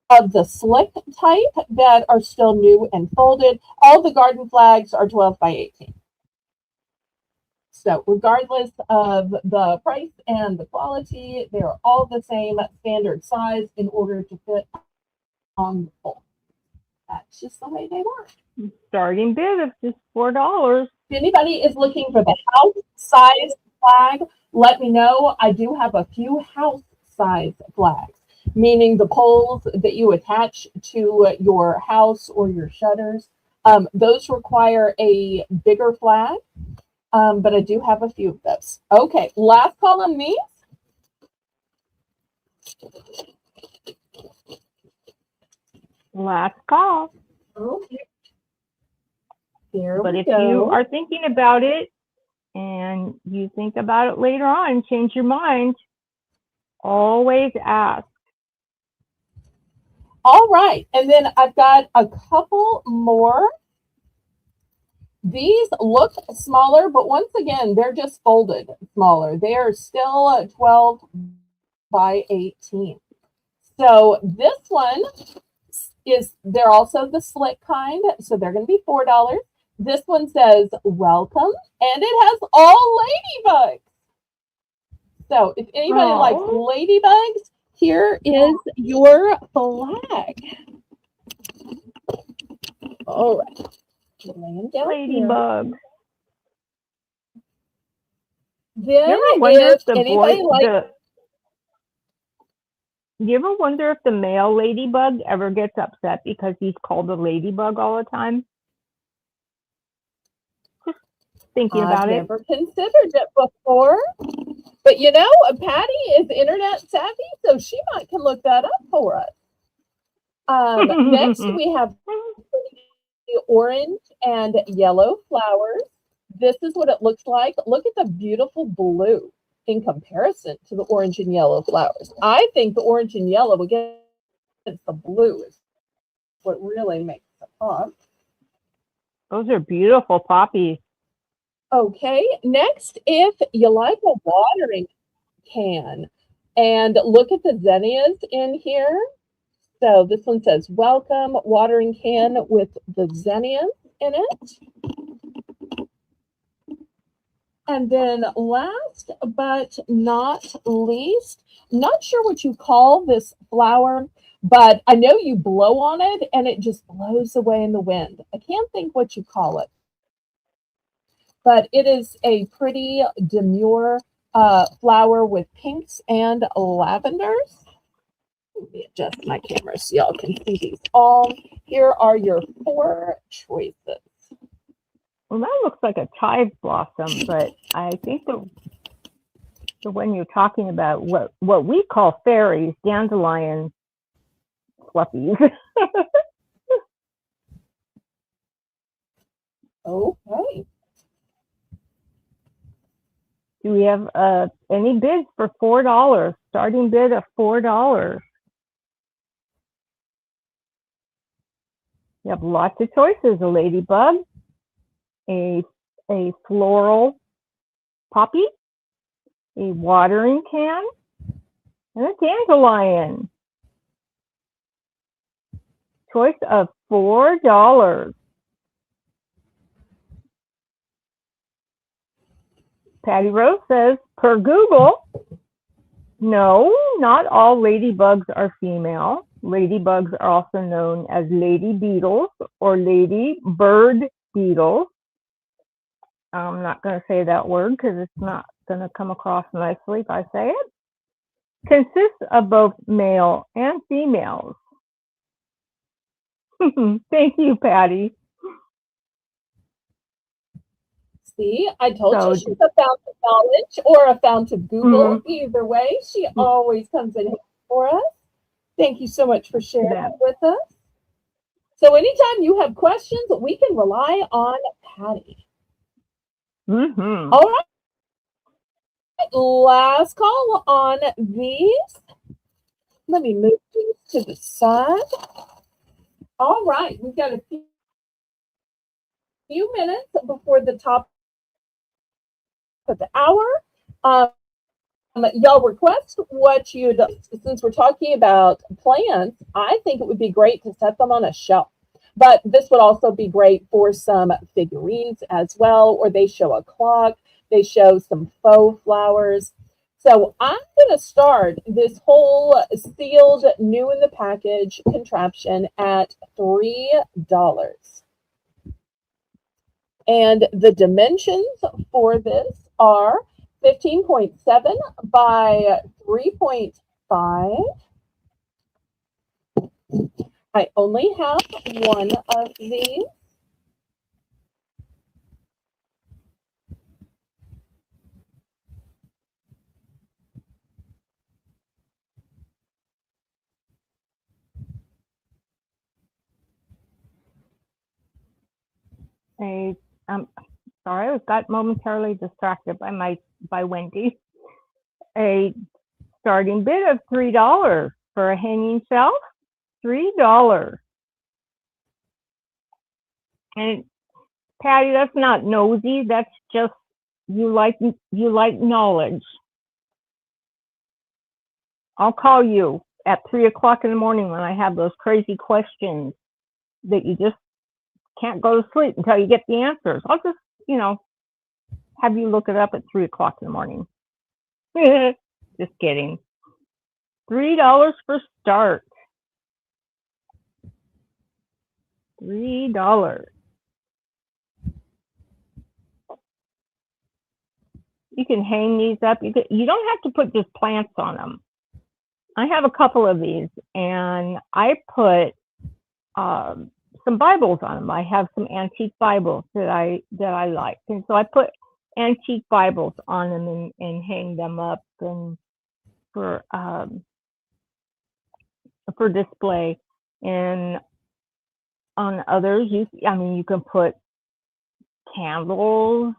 of the slick type that are still new and folded? All the garden flags are 12 by 18. So regardless of the price and the quality, they're all the same standard size in order to fit on the pole. That's just the way they work. Starting bid of just $4. anybody is looking for the house size flag, let me know. I do have a few house size flags, meaning the poles that you attach to your house or your shutters. Those require a bigger flag, but I do have a few of those. Okay, last call on these. Last call. Okay. Here But we if go. you are thinking about it and you think about it later on, change your mind, always ask. All right, and then I've got a couple more. These look smaller, but once again, they're just folded smaller. They are still 12 by 18. So this one they're also the slit kind, so they're going to be $4. This one says welcome, and it has all ladybugs. So if anybody likes ladybugs, here is your flag. All right. Laying down Ladybugs. Then You ever wonder if the anybody you ever wonder if the male ladybug ever gets upset because he's called a ladybug all the time? Just thinking about it. I've never considered it before. But you know, Patty is internet savvy, so she can look that up for us. Next, we have the orange and yellow flowers. This is what it looks like. Look at the beautiful blue in comparison to the orange and yellow flowers. I think the orange and yellow against the blue is what really makes it pop. Those are beautiful poppies. Okay, next, if you like a watering can, and look at the zinnias in here. So this one says, welcome, watering can with the zinnias in it. And then last but not least, not sure what you call this flower, but I know you blow on it and it just blows away in the wind. I can't think what you call it. But it is a pretty demure flower with pinks and lavenders. Let me adjust my camera so y'all can see these all. Here are your 4 choices. Well, that looks like a chive blossom, but I think the one you're talking about, what we call fairies, dandelion fluffies. Okay. Do we have any bids for $4? Starting bid of $4. You have lots of choices: a ladybug, a floral poppy, a watering can, and a dandelion. Choice of $4. Patty Rose says, per Google, no, not all ladybugs are female. Ladybugs are also known as lady beetles or lady bird beetles. I'm not going to say that word because it's not going to come across nicely if I say it. Consists of both male and females. Thank you, Patty. See, I told you she's a fount of knowledge or a fount of Google. Either way, she always comes in for us. Thank you so much for sharing that with us. So anytime you have questions, we can rely on Patty. All right. Last call on these. Let me move these to the side. All right. We've got a few minutes before the top of the hour. Y'all request what you'd, since we're talking about plants, I think it would be great to set them on a shelf. But this would also be great for some figurines as well, or they show a clock, they show some faux flowers. So I'm going to start this whole sealed, new in the package contraption at $3. And the dimensions for this are 15.7 by 3.5. I only have one of these. Sorry, I got momentarily distracted by Wendy. A starting bid of $3 for a hanging shelf. $3. And Patty, that's not nosy. That's just you like knowledge. I'll call you at 3 o'clock in the morning when I have those crazy questions that you just can't go to sleep until you get the answers. I'll just, have you look it up at 3 o'clock in the morning. Just kidding. $3 for start. $3. You can hang these up. You don't have to put just plants on them. I have a couple of these, and I put some Bibles on them. I have some antique Bibles that I like, and so I put antique Bibles on them and hang them up and for display. And on others, you can put candles.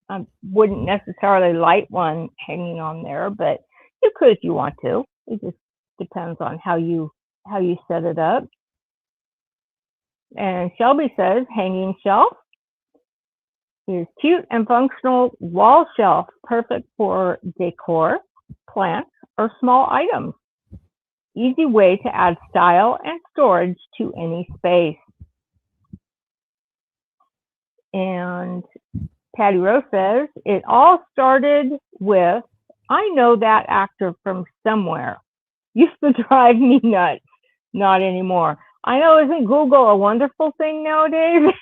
I wouldn't necessarily light one hanging on there, but you could if you want to. It just depends on how you set it up. And Shelby says hanging shelf is cute and functional wall shelf, perfect for decor, plants, or small items. Easy way to add style and storage to any space. And Patty Rose says, it all started with, I know that actor from somewhere. Used to drive me nuts. Not anymore. I know, isn't Google a wonderful thing nowadays?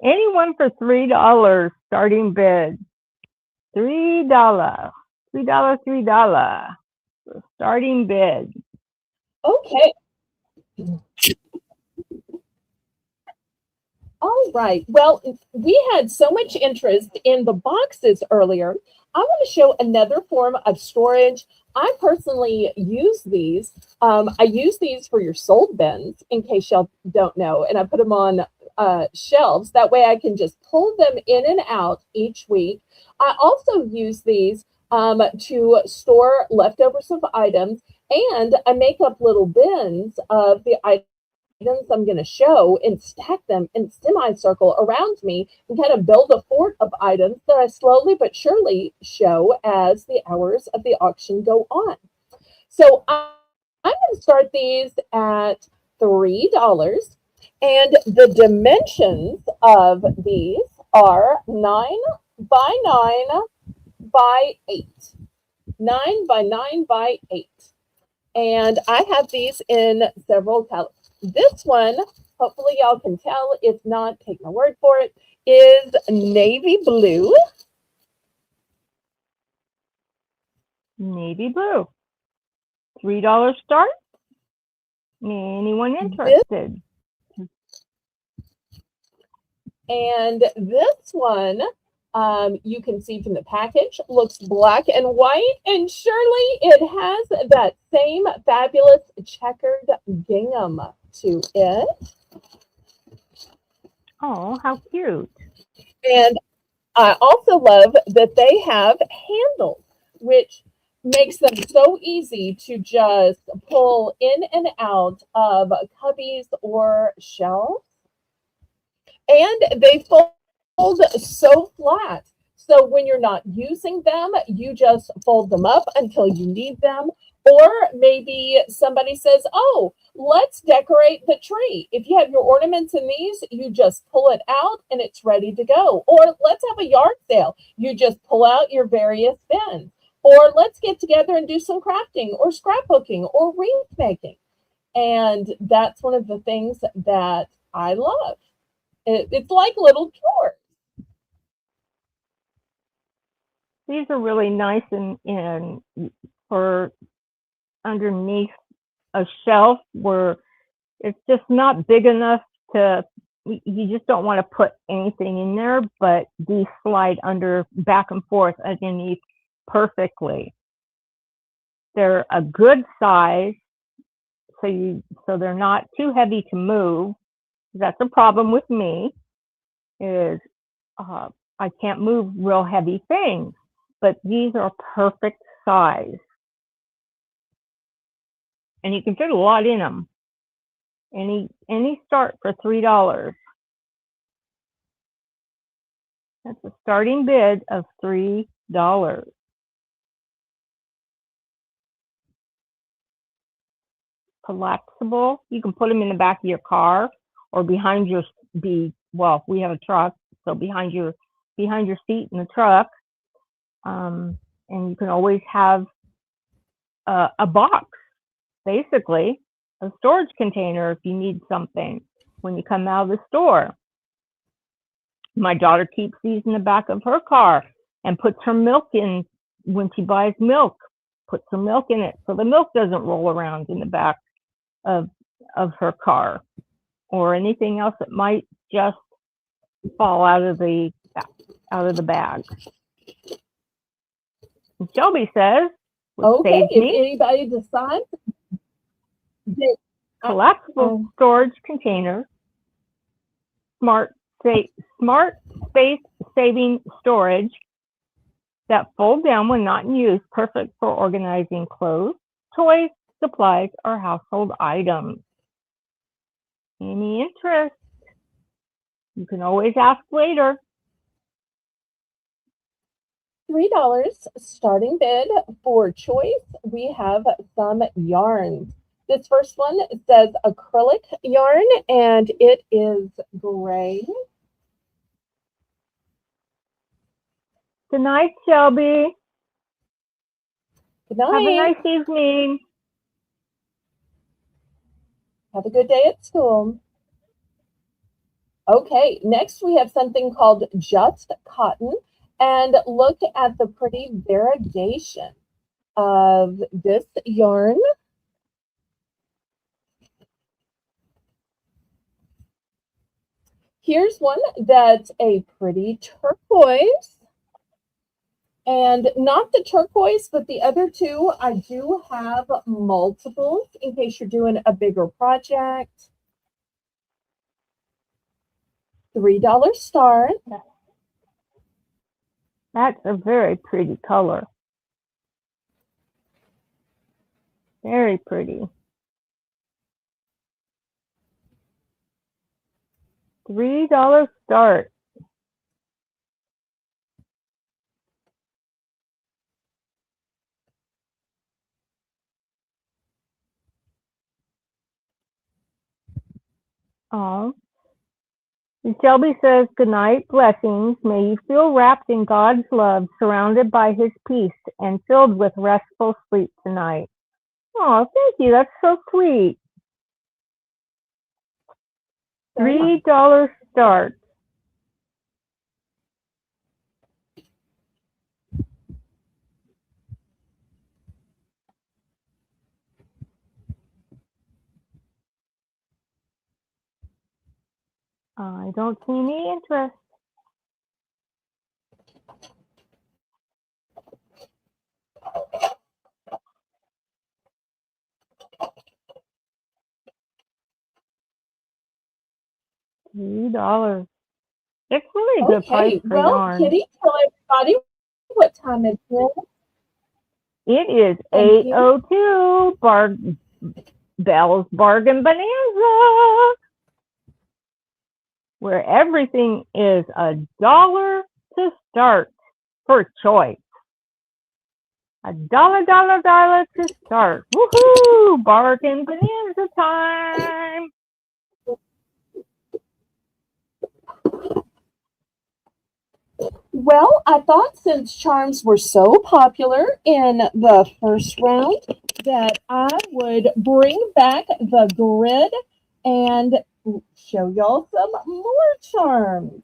Anyone for $3 starting bid. $3. $3. Starting bid. Okay. All right. Well, we had so much interest in the boxes earlier. I want to show another form of storage. I personally use these. I use these for your sold bins, in case y'all don't know, and I put them on shelves. That way I can just pull them in and out each week. I also use these to store leftovers of items, and I make up little bins of the items I'm going to show and stack them in semicircle around me and kind of build a fort of items that I slowly but surely show as the hours of the auction go on. So I'm going to start these at $3, and the dimensions of these are 9 by 9 by 8. 9 by 9 by 8. And I have these in several colors. This one, hopefully y'all can tell. If not, take my word for it, is navy blue. Navy blue. $3 start. Anyone interested? And this one, you can see from the package, looks black and white, and surely it has that same fabulous checkered gingham to it. Oh, how cute. And I also love that they have handles, which makes them so easy to just pull in and out of cubbies or shelves. And they fold so flat. So when you're not using them, you just fold them up until you need them. Or maybe somebody says, oh, let's decorate the tree. If you have your ornaments in these, you just pull it out and it's ready to go. Or let's have a yard sale. You just pull out your various bins. Or let's get together and do some crafting or scrapbooking or wreath making. And that's one of the things that I love. It's like little drawers. These are really nice and for underneath a shelf where it's just not big enough to, you just don't want to put anything in there, but these slide under back and forth underneath perfectly. They're a good size, so they're not too heavy to move. That's a problem with me, is I can't move real heavy things, but these are perfect size. And you can fit a lot in them. Any start for $3. That's a starting bid of $3. Collapsible. You can put them in the back of your car or behind your well, we have a truck, so behind your seat in the truck. And you can always have a box, basically a storage container if you need something when you come out of the store. My daughter keeps these in the back of her car and puts her milk in when she buys milk. Puts her milk in it so the milk doesn't roll around in the back of her car, or anything else that might just fall out of the bag. And Shelby says, Okay, saves if me, anybody decides they collapsible storage container, smart space saving storage that fold down when not in use, perfect for organizing clothes, toys, supplies, or household items. Any interest? You can always ask later. $3 starting bid for choice. We have some yarns. This first one says acrylic yarn, and it is gray. Good night, Shelby. Good night. Have a nice evening. Have a good day at school. Okay, next we have something called Just Cotton. And look at the pretty variegation of this yarn. Here's one that's a pretty turquoise. And not the turquoise, but the other two, I do have multiples in case you're doing a bigger project. $3 start. That's a very pretty color. Very pretty. $3 start. Oh. Shelby says, good night, blessings. May you feel wrapped in God's love, surrounded by his peace, and filled with restful sleep tonight. Oh, thank you. That's so sweet. $3 start. I don't see any interest. $3. It's really a good price for yarn. Kitty, tell everybody what time it is. It is 8:02. Belle's Bargain Bonanza, where everything is $1 to start for choice. $1 to start. Woohoo! Bargain Bonanza time. Well, I thought since charms were so popular in the first round that I would bring back the grid and show y'all some more charms.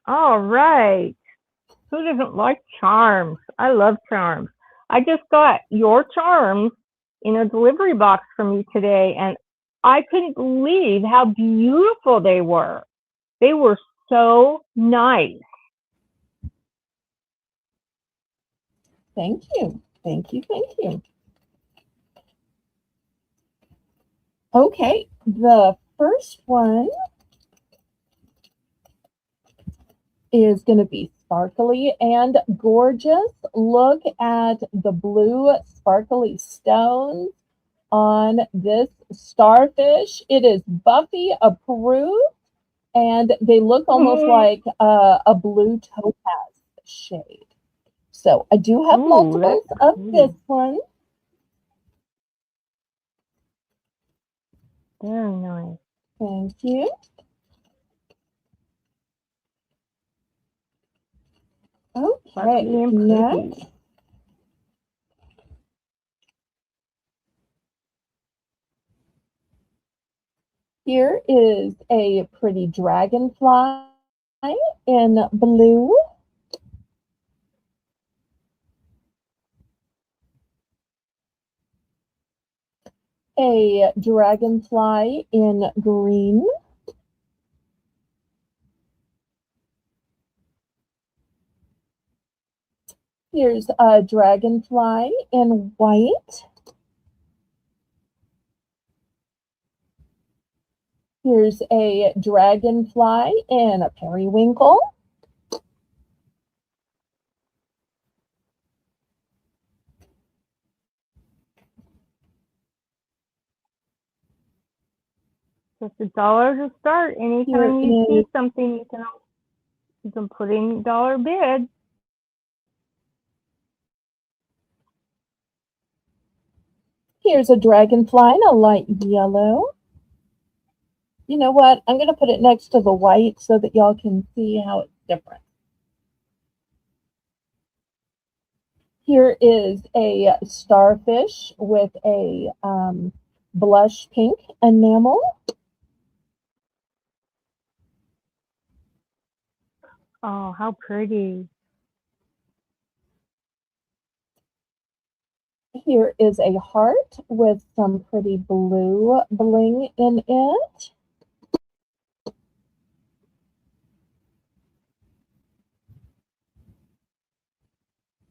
All right. Who doesn't like charms? I love charms. I just got your charms in a delivery box from you today, and I couldn't believe how beautiful they were. They were so nice. Thank you. Thank you. Thank you. Okay, the first one is going to be sparkly and gorgeous. Look at the blue sparkly stones on this starfish. It is Buffy approved, and they look almost like a blue topaz shade. So I do have multiples of this one. Very nice. Thank you. Okay, next. Here is a pretty dragonfly in blue. A dragonfly in green. Here's a dragonfly in white. Here's a dragonfly in a periwinkle. Just $1 to start. Anytime you see something, you can put in dollar bid. Here's a dragonfly in a light yellow. You know what? I'm going to put it next to the white so that y'all can see how it's different. Here is a starfish with a blush pink enamel. Oh, how pretty. Here is a heart with some pretty blue bling in it.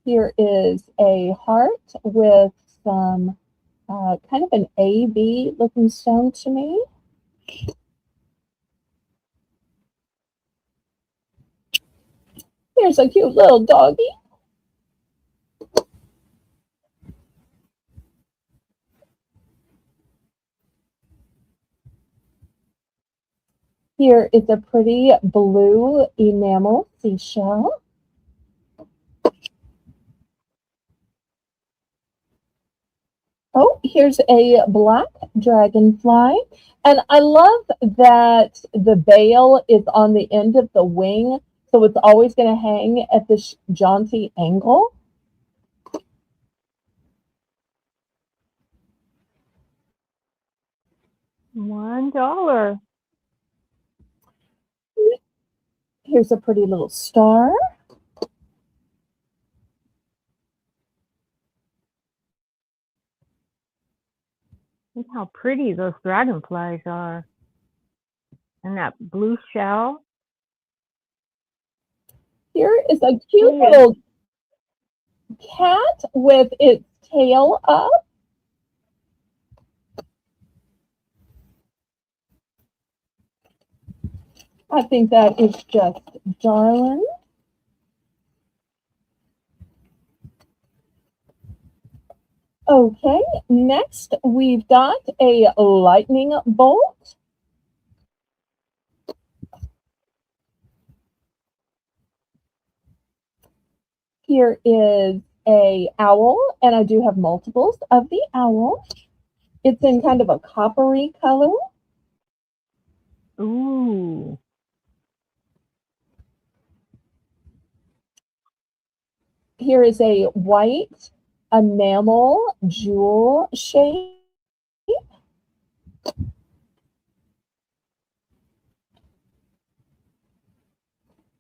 Here is a heart with some kind of an AB looking stone to me. Here's a cute little doggy. Here is a pretty blue enamel seashell. Oh, here's a black dragonfly. And I love that the veil is on the end of the wing, so it's always going to hang at this jaunty angle. $1. Here's a pretty little star. Look how pretty those dragonflies are. And that blue shell. Here is a cute little cat with its tail up. I think that is just darling. Okay, next we've got a lightning bolt. Here is a owl, and I do have multiples of the owl. It's in kind of a coppery color. Ooh. Here is a white enamel jewel shape.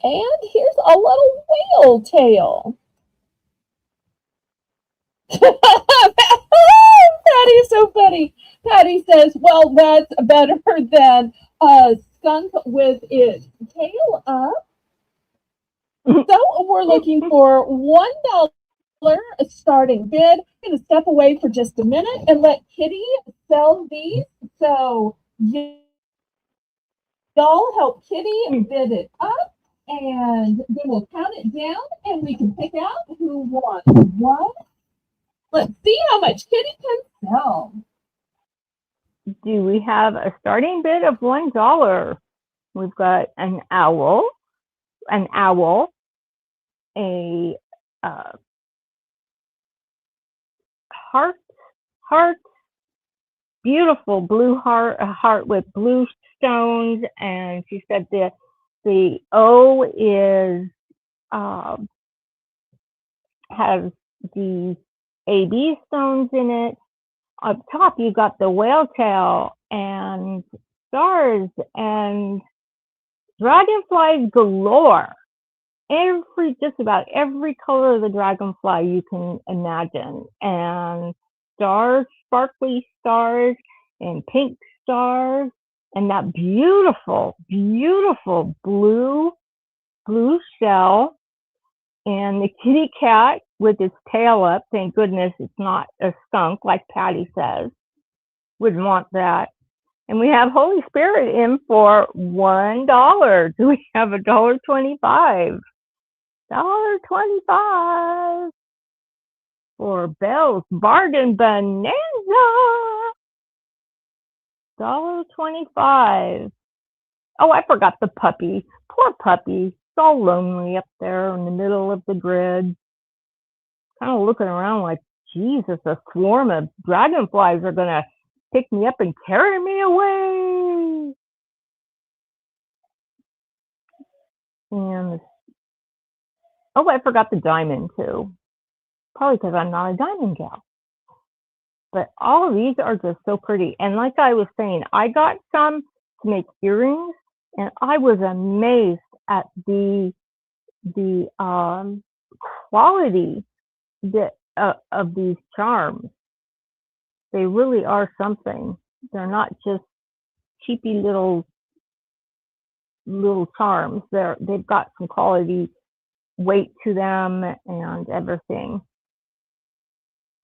And here's a little whale tail. Patty is so funny. Patty says, well, that's better than a skunk with its tail up. So we're looking for $1 starting bid. I'm going to step away for just a minute and let Kitty sell these. So y'all help Kitty bid it up, and then we'll count it down, and we can pick out who wants what. Let's see how much Kitty can sell. Do we have a starting bid of $1? We've got an owl, a heart, beautiful blue heart, a heart with blue stones, and she said the O is has the AB stones in it. Up top, you got the whale tail and stars and dragonflies galore. Just about every color of the dragonfly you can imagine, and stars, sparkly stars, and pink stars, and that beautiful, beautiful blue shell, and the kitty cat with its tail up. Thank goodness it's not a skunk like Patty says. Wouldn't want that. And we have Holy Spirit in for $1. Do we have $1.25? $1.25 for Belle's Bargain Bonanza. $1.25. Oh, I forgot the puppy. Poor puppy. So lonely up there in the middle of the grid. Kind of looking around like, Jesus, a swarm of dragonflies are going to pick me up and carry me away. And, oh, I forgot the diamond too. Probably because I'm not a diamond gal. But all of these are just so pretty. And like I was saying, I got some to make earrings, and I was amazed at the quality of these charms. They really are something. They're not just cheapy little charms. They've got some quality, weight to them, and everything.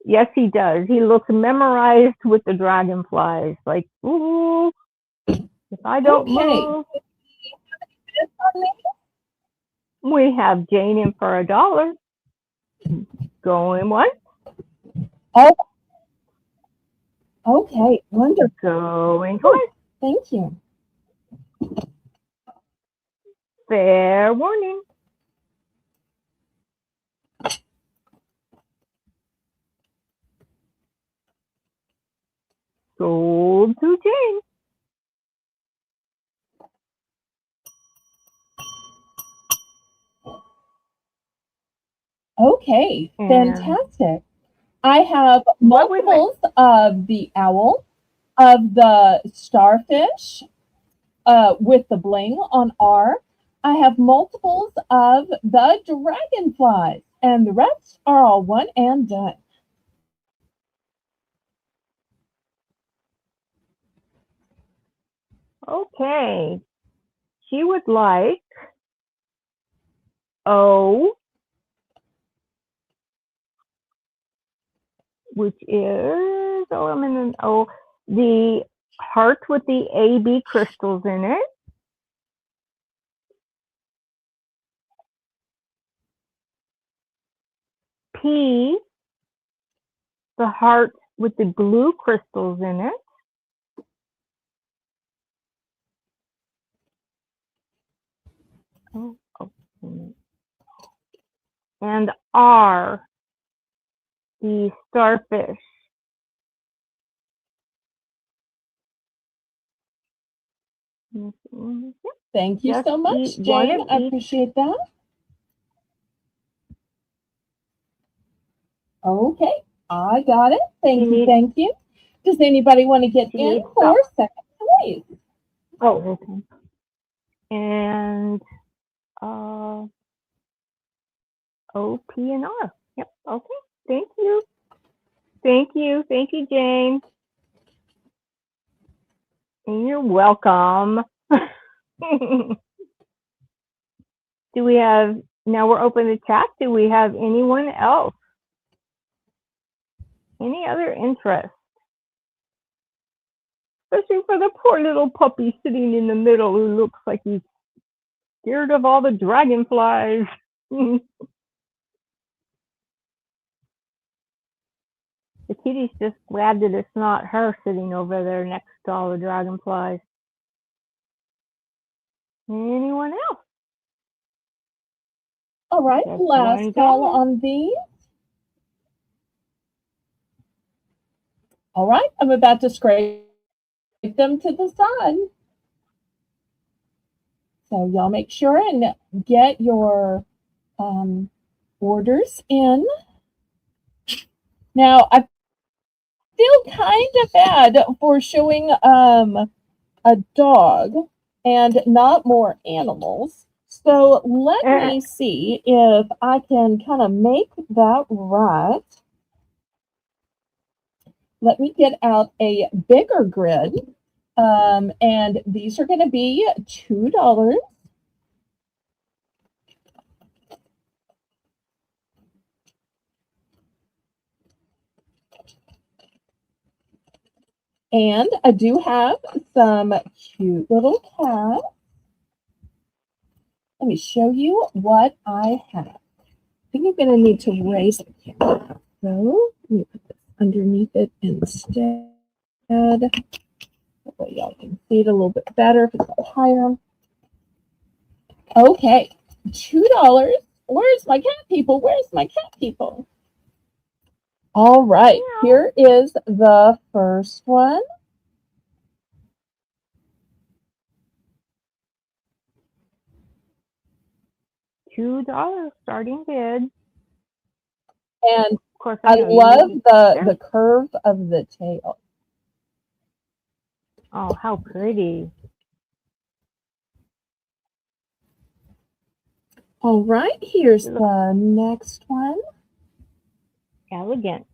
Yes, he does. He looks memorized with the dragonflies. Like, ooh, if I don't move. We have Jane in for $1. Going once. Oh, okay, wonderful. Going twice. Thank you. Fair warning. Sold to Jane. Okay, fantastic. I have multiples of the owl, of the starfish with the bling on R. I have multiples of the dragonflies, and the rest are all one and done. Okay. She would like O, which is, I'm in an O, the heart with the AB crystals in it. P, the heart with the blue crystals in it. And R, the starfish. Thank you so much, Jane. I appreciate that. Okay, I got it. Thank you, thank you. Does anybody want to get in for second choice? Oh, okay. And O, P, and R. Yep. Okay. Thank you. Thank you. Thank you, Jane. And you're welcome. Do we have, now we're open to chat. Do we have anyone else? Any other interest? Especially for the poor little puppy sitting in the middle who looks like he's scared of all the dragonflies. The kitty's just glad that it's not her sitting over there next to all the dragonflies. Anyone else? All right, That's last one call dollar. on these. All right, I'm about to scrape them to the side. So y'all make sure and get your orders in. Now, I feel kind of bad for showing a dog and not more animals. So let me see if I can kind of make that right. Let me get out a bigger grid. And these are going to be $2. And I do have some cute little cats. Let me show you what I have. I think I'm going to need to raise the camera. So let me put this underneath it instead. That way y'all can see it a little bit better if it's up higher. Okay, $2. Where's my cat people? Where's my cat people? All right, here is the first one. $2 starting bid. And of course, I love the curve of the tail. Oh, how pretty. All right, here's the next one. Elegant.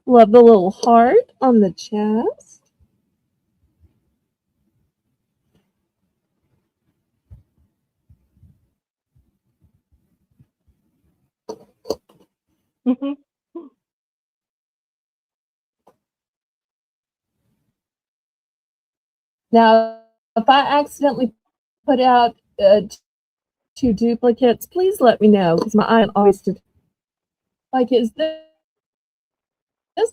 Love the little heart on the chest. Now, if I accidentally put out 2 duplicates, please let me know because my eye always did. Like, is this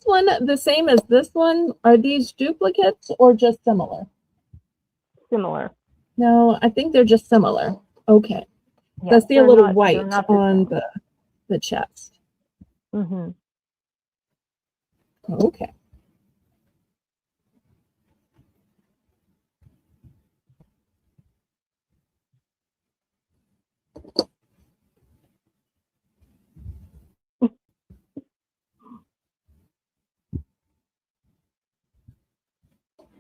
one the same as this one? Are these duplicates or just similar? Similar. No, I think they're just similar. Okay. Yeah, I see a little white on the chest. Mm-hmm. Okay.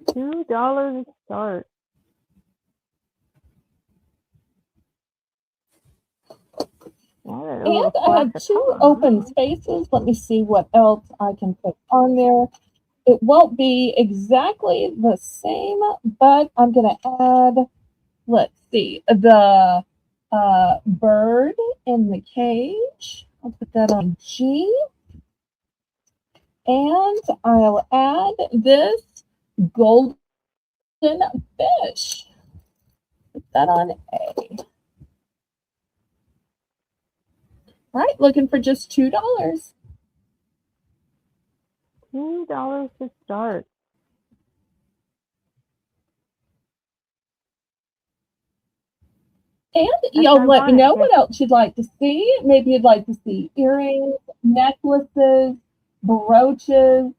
$2 to start. And I have 2 open spaces. Let me see what else I can put on there. It won't be exactly the same, but I'm going to add, let's see, the bird in the cage. I'll put that on G. And I'll add this golden fish. Put that on A. All right, looking for just $2. $2 to start. And y'all let me know what else you'd like to see. Maybe you'd like to see earrings, necklaces, brooches,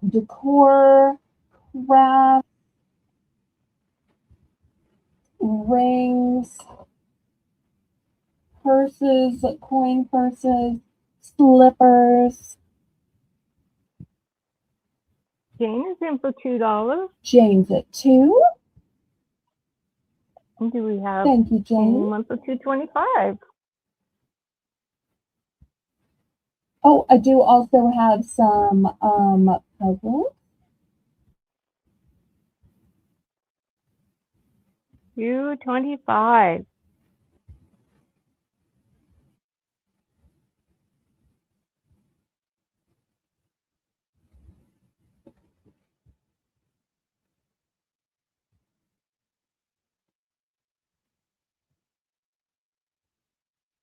decor, crafts, rings, purses, coin purses, slippers. Jane is in for $2. Jane's at 2. And do we have Thank you, Jane. anyone for $2.25? Oh, I do also have some puzzles. $2.25.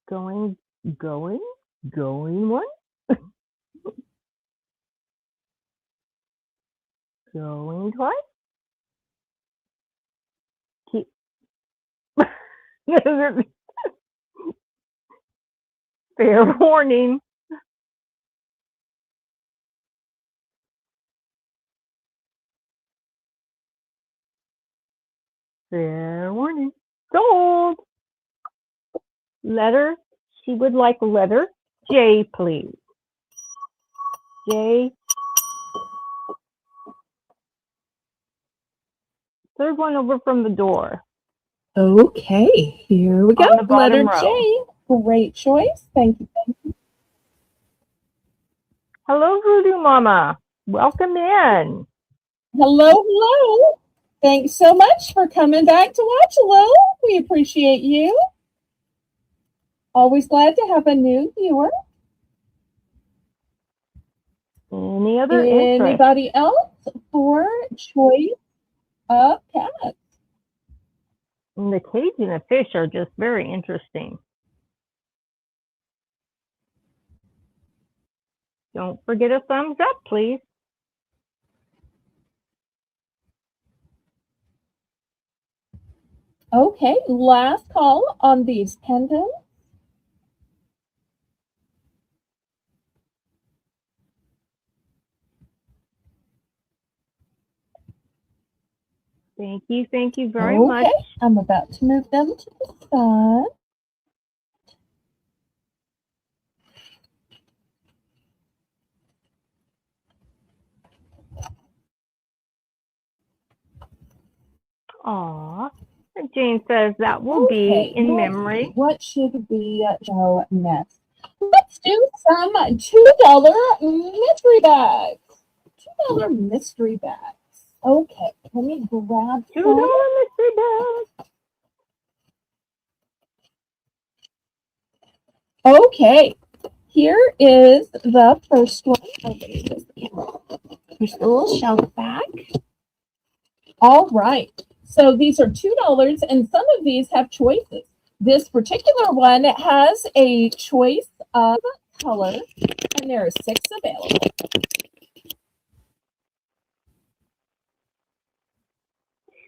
Going one. Going twice. Keep. Fair warning. Fair warning. Sold. Letter. She would like a letter J, please. J. Third one over from the door. Okay, here we go. On the bottom Letter row. J. Great choice. Thank you. Thank you. Hello, Voodoo Mama. Welcome in. Hello, hello. Thanks so much for coming back to watch. Hello. We appreciate you. Always glad to have a new viewer. Any other interest? Anybody else for choice of cats? And the cage and the fish are just very interesting. Don't forget a thumbs up, please. Okay, last call on these pendants. Thank you very much. Okay, I'm about to move them to the side. Aw. And Jane says that will be in memory. What should we show next? Let's do some $2 mystery bags. $2 mystery bags. Okay, let me grab $2 some. mystery bag. Okay, here is the first one. Okay, there's the camera. Here's the little shelf back. All right. So these are $2, and some of these have choices. This particular one has a choice of color, and there are 6 available.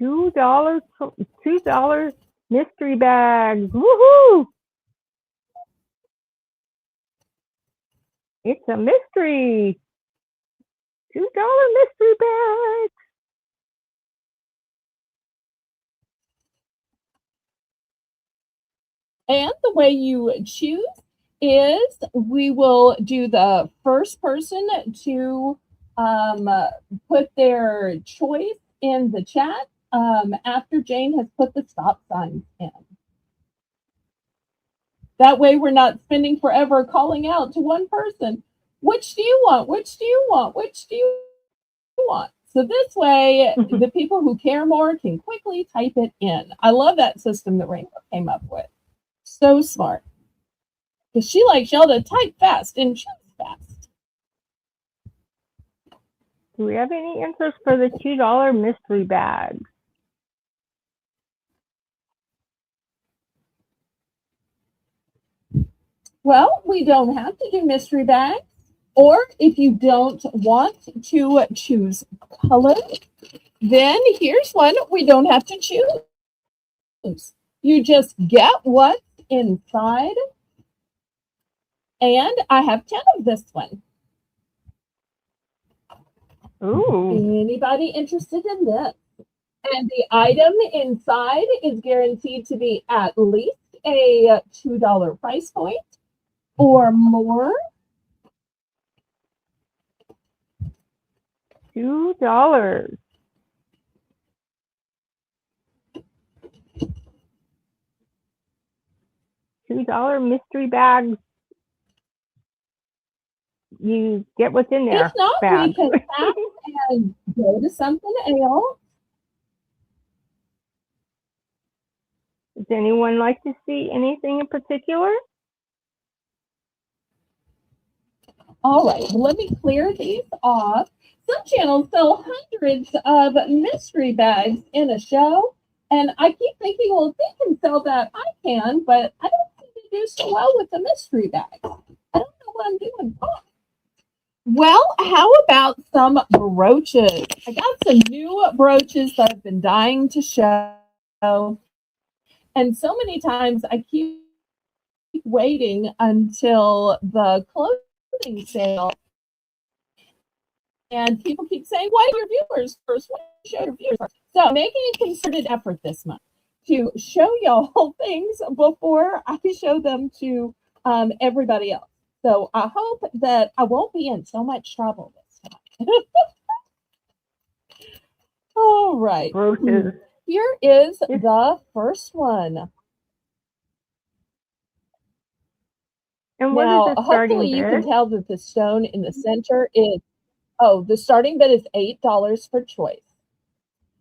$2 mystery bags. Woohoo! It's a mystery. $2 mystery bag. And the way you choose is we will do the first person to put their choice in the chat after Jane has put the stop signs in. That way we're not spending forever calling out to one person. Which do you want? Which do you want? Which do you want? So this way, the people who care more can quickly type it in. I love that system that Rainbow came up with. So smart. Because she likes y'all to type fast and choose fast. Do we have any interest for the $2 mystery bags? Well, we don't have to do mystery bags. Or if you don't want to choose color, then here's one we don't have to choose. You just get what's inside. And I have 10 of this one. Ooh. Anybody interested in this? And the item inside is guaranteed to be at least a $2 price point or more. $2. $2 mystery bags. You get what's in there. If not, bag. we can pass and go to something else. Does anyone like to see anything in particular? All right, let me clear these off. Some channels sell hundreds of mystery bags in a show, and I keep thinking, well, if they can sell that, I can, but I don't think they do so well with the mystery bags. I don't know what I'm doing wrong. Well, how about some brooches? I got some new brooches that I've been dying to show, and so many times I keep waiting until the clothing sale. And people keep saying, why your viewers first? Why show your viewers first? So making a concerted effort this month to show y'all things before I show them to everybody else. So I hope that I won't be in so much trouble this time. All right. Brooches. Here is the first one. And what Now, is the starting hopefully you can bid? tell that the stone in the center is, the starting bid is $8 per choice.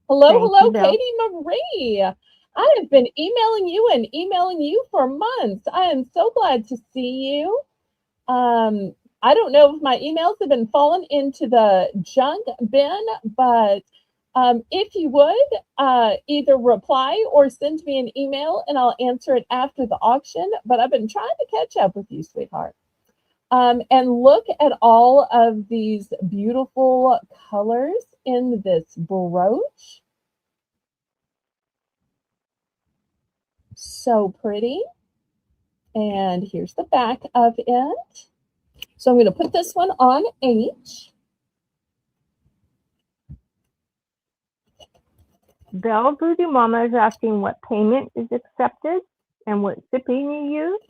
Hello, Thank hello, you, Belle. Katie Marie. I have been emailing you for months. I am so glad to see you. I don't know if my emails have been fallen into the junk bin, but if you would either reply or send me an email and I'll answer it after the auction. But I've been trying to catch up with you, sweetheart. And look at all of these beautiful colors in this brooch. So pretty. And here's the back of it. So I'm going to put this one on H. Belle Voodoo Mama is asking what payment is accepted and what shipping you use.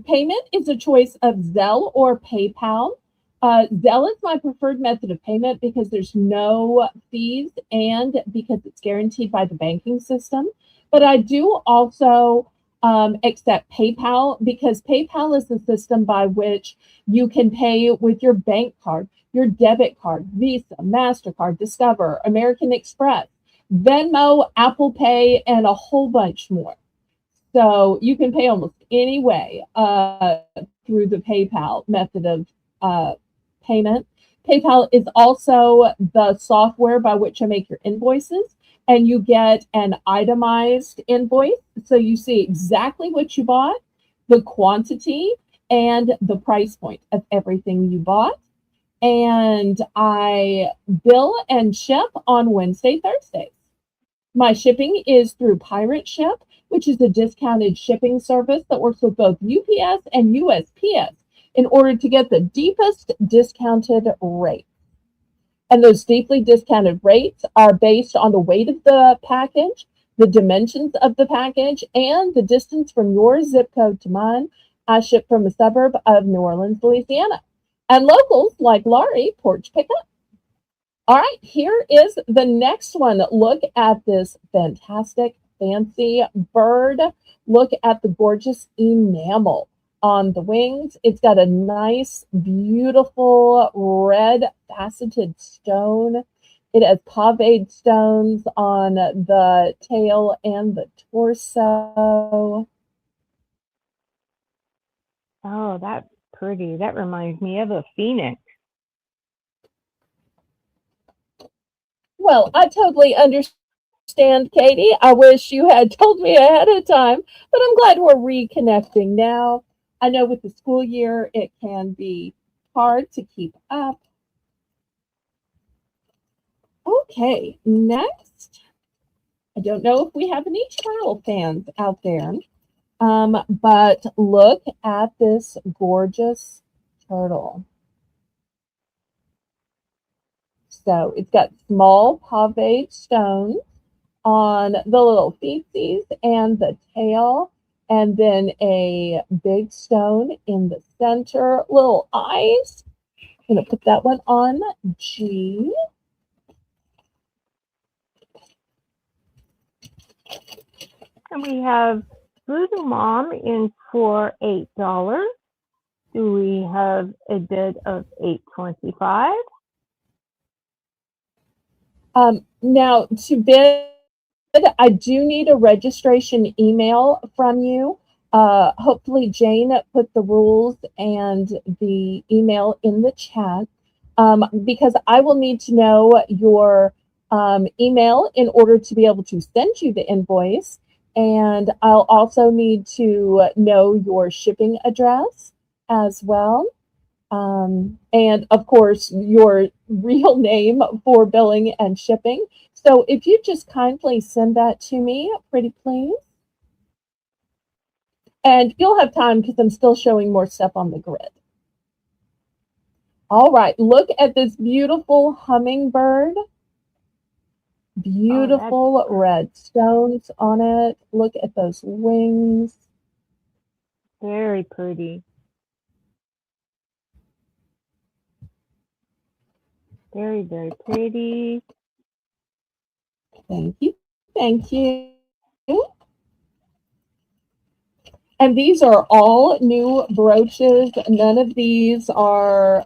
Payment is a choice of Zelle or PayPal. Zelle is my preferred method of payment because there's no fees and because it's guaranteed by the banking system. But I do also accept PayPal because PayPal is the system by which you can pay with your bank card, your debit card, Visa, MasterCard, Discover, American Express, Venmo, Apple Pay, and a whole bunch more. So you can pay almost any way through the PayPal method of payment. PayPal is also the software by which I make your invoices, and you get an itemized invoice. So you see exactly what you bought, the quantity, and the price point of everything you bought. And I bill and ship on Wednesday, Thursdays. My shipping is through Pirate Ship, which is a discounted shipping service that works with both UPS and USPS in order to get the deepest discounted rate. And those deeply discounted rates are based on the weight of the package, the dimensions of the package, and the distance from your zip code to mine. I ship from a suburb of New Orleans, Louisiana. And locals like Laurie, porch pickup. All right, here is the next one. Look at this fantastic, fancy bird. Look at the gorgeous enamel on the wings. It's got a nice, beautiful red faceted stone. It has paved stones on the tail and the torso. Oh, that's pretty. That reminds me of a phoenix. Well, I totally understand, Katie. I wish you had told me ahead of time, but I'm glad we're reconnecting now. I know with the school year, it can be hard to keep up. Okay, next. I don't know if we have any turtle fans out there, but look at this gorgeous turtle. So it's got small paved stones on the little feetsies and the tail, and then a big stone in the center, little eyes. I'm going to put that one on G. And we have Voodoo Mom in for $8. Do we have a bid of $8.25? Now, to bid, I do need a registration email from you. Hopefully, Jane put the rules and the email in the chat, because I will need to know your email in order to be able to send you the invoice. And I'll also need to know your shipping address as well. And of course, your real name for billing and shipping. So if you just kindly send that to me, pretty please. And you'll have time because I'm still showing more stuff on the grid. All right, look at this beautiful hummingbird. Beautiful red stones on it. Look at those wings. Very pretty. Very, very pretty. Thank you. Thank you. And these are all new brooches. None of these are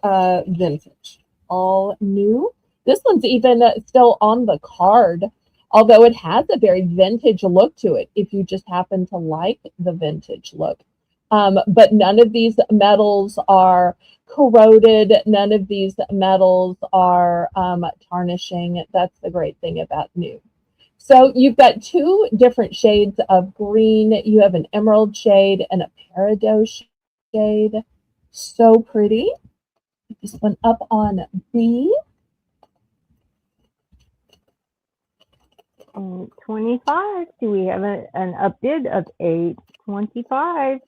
vintage. All new. This one's even still on the card, although it has a very vintage look to it, if you just happen to like the vintage look. But none of these metals are corroded. None of these metals are tarnishing. That's the great thing about new. So you've got two different shades of green. You have an emerald shade and a peridot shade. So pretty. Put this one up on B. 25. Do we have an upbid of $8.25?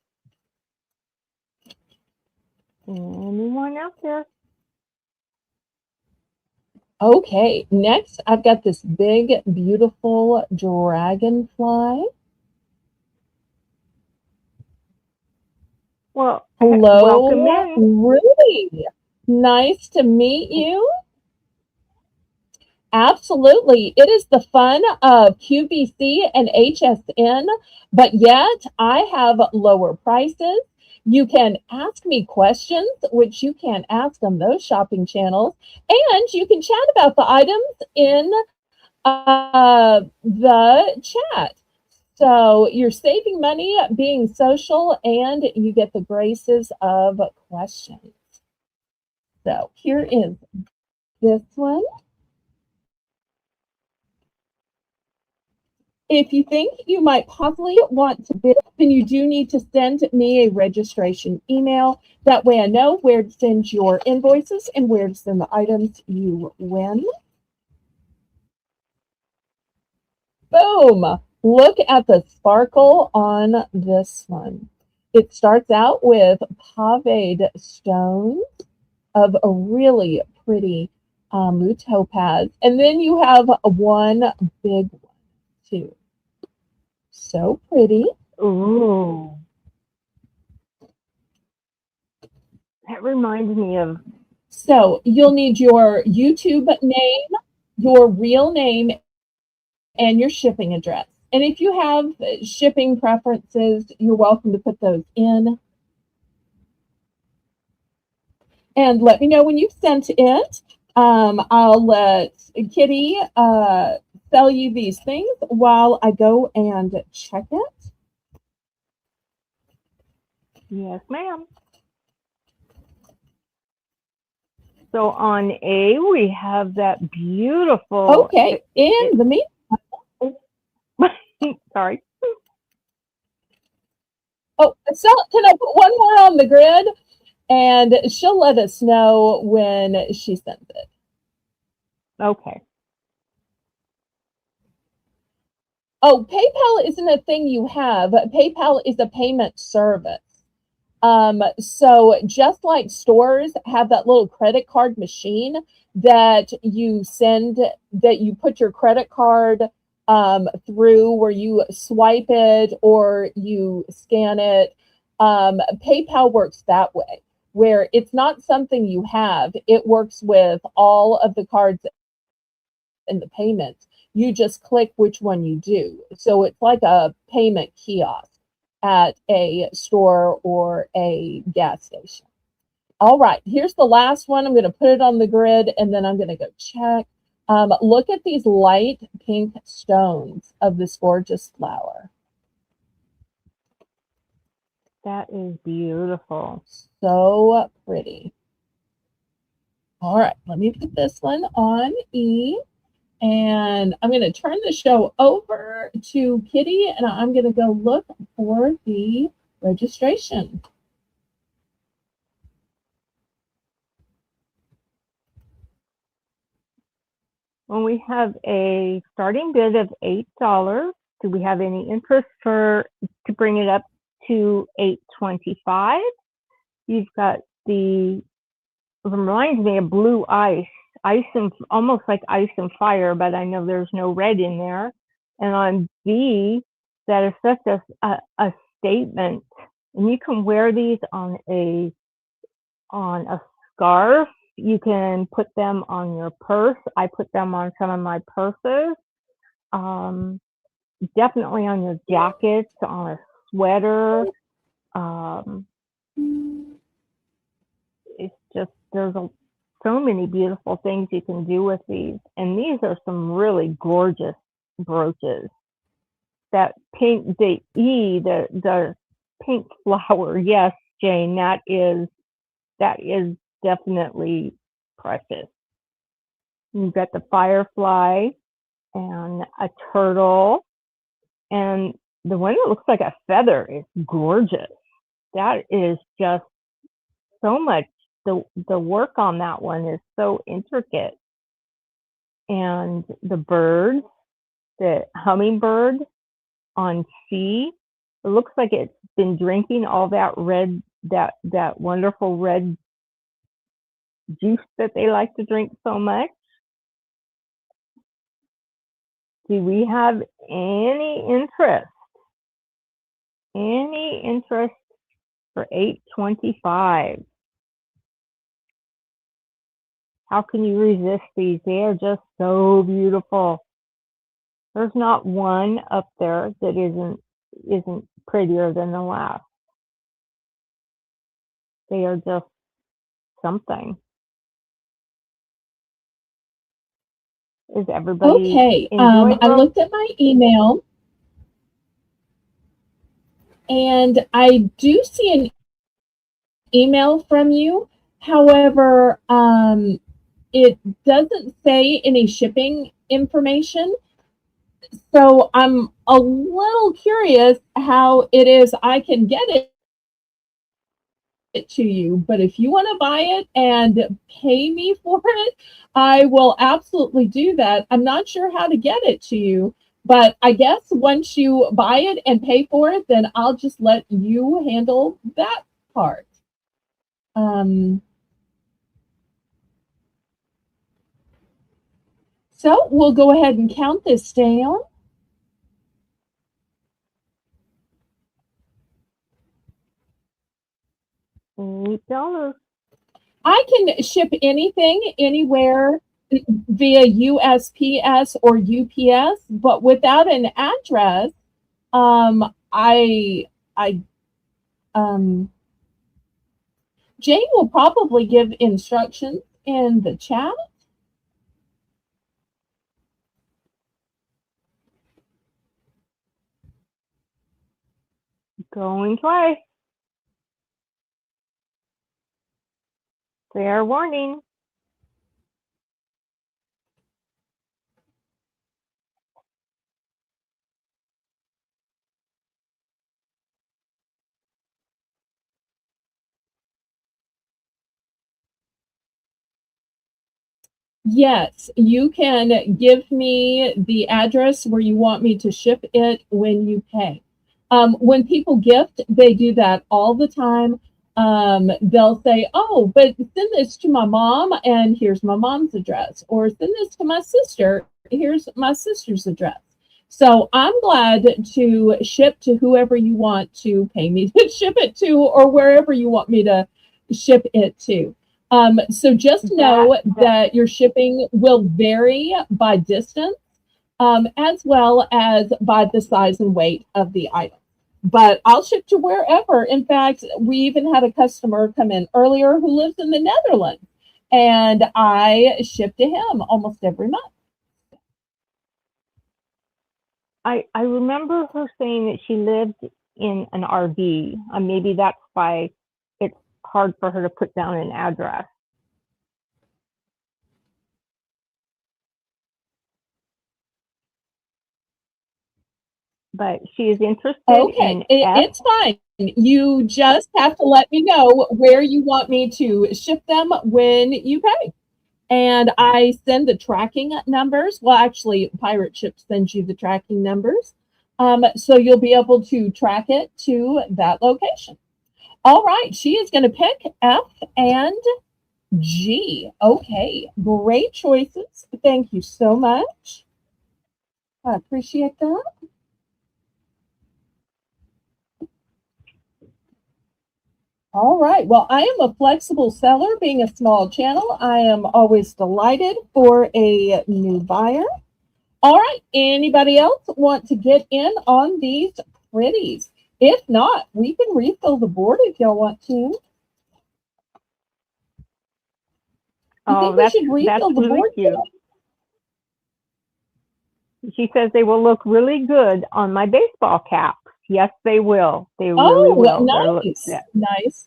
Anyone out there? Okay, next I've got this big, beautiful dragonfly. Well, hello, welcome in. Rudy. Nice to meet you. Absolutely. It is the fun of QVC and HSN, but yet I have lower prices. You can ask me questions, which you can't ask on those shopping channels, and you can chat about the items in the chat. So you're saving money being social, and you get the graces of questions. So here is this one. If you think you might possibly want to bid, then you do need to send me a registration email. That way I know where to send your invoices and where to send the items you win. Boom! Look at the sparkle on this one. It starts out with paved stones of a really pretty blue topaz. And then you have one big one too. So pretty. Ooh. That reminds me of... So you'll need your YouTube name, your real name, and your shipping address. And if you have shipping preferences, you're welcome to put those in. And let me know when you've sent it. I'll let Kitty sell you these things while I go and check it. Yes, ma'am. So on A, we have that beautiful... Okay, in the meantime... Sorry. Oh, so can I put one more on the grid? And she'll let us know when she sends it. Okay. Oh, PayPal isn't a thing you have. PayPal is a payment service. So just like stores have that little credit card machine that you send, that you put your credit card through, where you swipe it or you scan it, PayPal works that way, where it's not something you have. It works with all of the cards and the payments. You just click which one you do. So it's like a payment kiosk at a store or a gas station. All right, here's the last one. I'm going to put it on the grid and then I'm going to go check. Look at these light pink stones of this gorgeous flower. That is beautiful. So pretty. All right, let me put this one on E. And I'm going to turn the show over to Kitty, and I'm going to go look for the registration. When we have a starting bid of $8, do we have any interest to bring it up to $8.25? You've got it reminds me of blue ice and almost like ice and fire, but I know there's no red in there. And on B, that is such a statement. And you can wear these on a scarf. You can put them on your purse. I put them on some of my purses. Definitely on your jackets, on a sweater. It's just, there's so many beautiful things you can do with these. And these are some really gorgeous brooches. That pink, the pink flower, yes, Jane, that is definitely precious. You've got the firefly and a turtle, and the one that looks like a feather is gorgeous. That is just so much. The work on that one is so intricate. And the bird, the hummingbird on C, it looks like it's been drinking all that red, that wonderful red juice that they like to drink so much. Do we have any interest? Any interest for $8.25? How can you resist these? They are just so beautiful. There's not one up there that isn't prettier than the last. They are just something. Is everybody okay? enjoying I looked at my email, and I do see an email from you. However, it doesn't say any shipping information. So I'm a little curious how it is I can get it to you. But if you want to buy it and pay me for it, I will absolutely do that. I'm not sure how to get it to you, but I guess once you buy it and pay for it, then I'll just let you handle that part. So we'll go ahead and count this down. $8. I can ship anything anywhere via USPS or UPS, but without an address, Jane will probably give instructions in the chat. Going twice. Fair warning. Yes, you can give me the address where you want me to ship it when you pay. When people gift, they do that all the time. They'll say, oh, but send this to my mom, and here's my mom's address. Or send this to my sister, here's my sister's address. So I'm glad to ship to whoever you want to pay me to ship it to, or wherever you want me to ship it to. So just know that your shipping will vary by distance, as well as by the size and weight of the item. But I'll ship to wherever. In fact, we even had a customer come in earlier who lives in the Netherlands, and I ship to him almost every month. I remember her saying that she lived in an RV. Maybe that's why it's hard for her to put down an address. But she is interested in it's fine. You just have to let me know where you want me to ship them when you pay. And I send the tracking numbers. Well, actually, Pirate Ship sends you the tracking numbers. So you'll be able to track it to that location. All right, she is going to pick F and G. Okay, great choices. Thank you so much. I appreciate that. All right. Well, I am a flexible seller. Being a small channel, I am always delighted for a new buyer. All right. Anybody else want to get in on these pretties? If not, we can refill the board if y'all want to. Oh, that's really cute. She says they will look really good on my baseball cap. Yes, they will. They really will. Nice. Nice.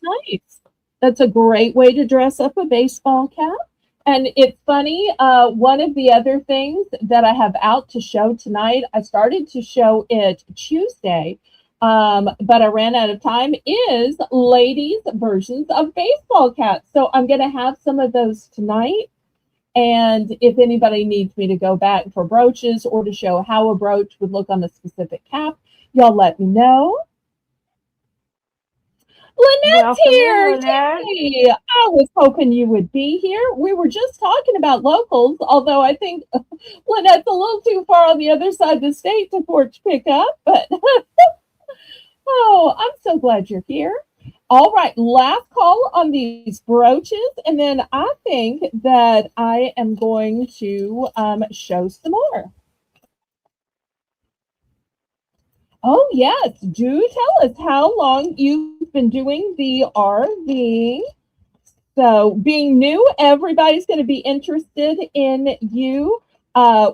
That's a great way to dress up a baseball cap. And it's funny, one of the other things that I have out to show tonight, I started to show it Tuesday, but I ran out of time, is ladies' versions of baseball caps. So I'm going to have some of those tonight. And if anybody needs me to go back for brooches or to show how a brooch would look on a specific cap, y'all let me know. Lynette's here. Yay. I was hoping you would be here. We were just talking about locals, although I think Lynette's a little too far on the other side of the state to porch pick up. But oh, I'm so glad you're here. All right, last call on these brooches, and then I think that I am going to show some more. Oh, yes. Do tell us how long you've been doing the RV. So being new, everybody's going to be interested in you.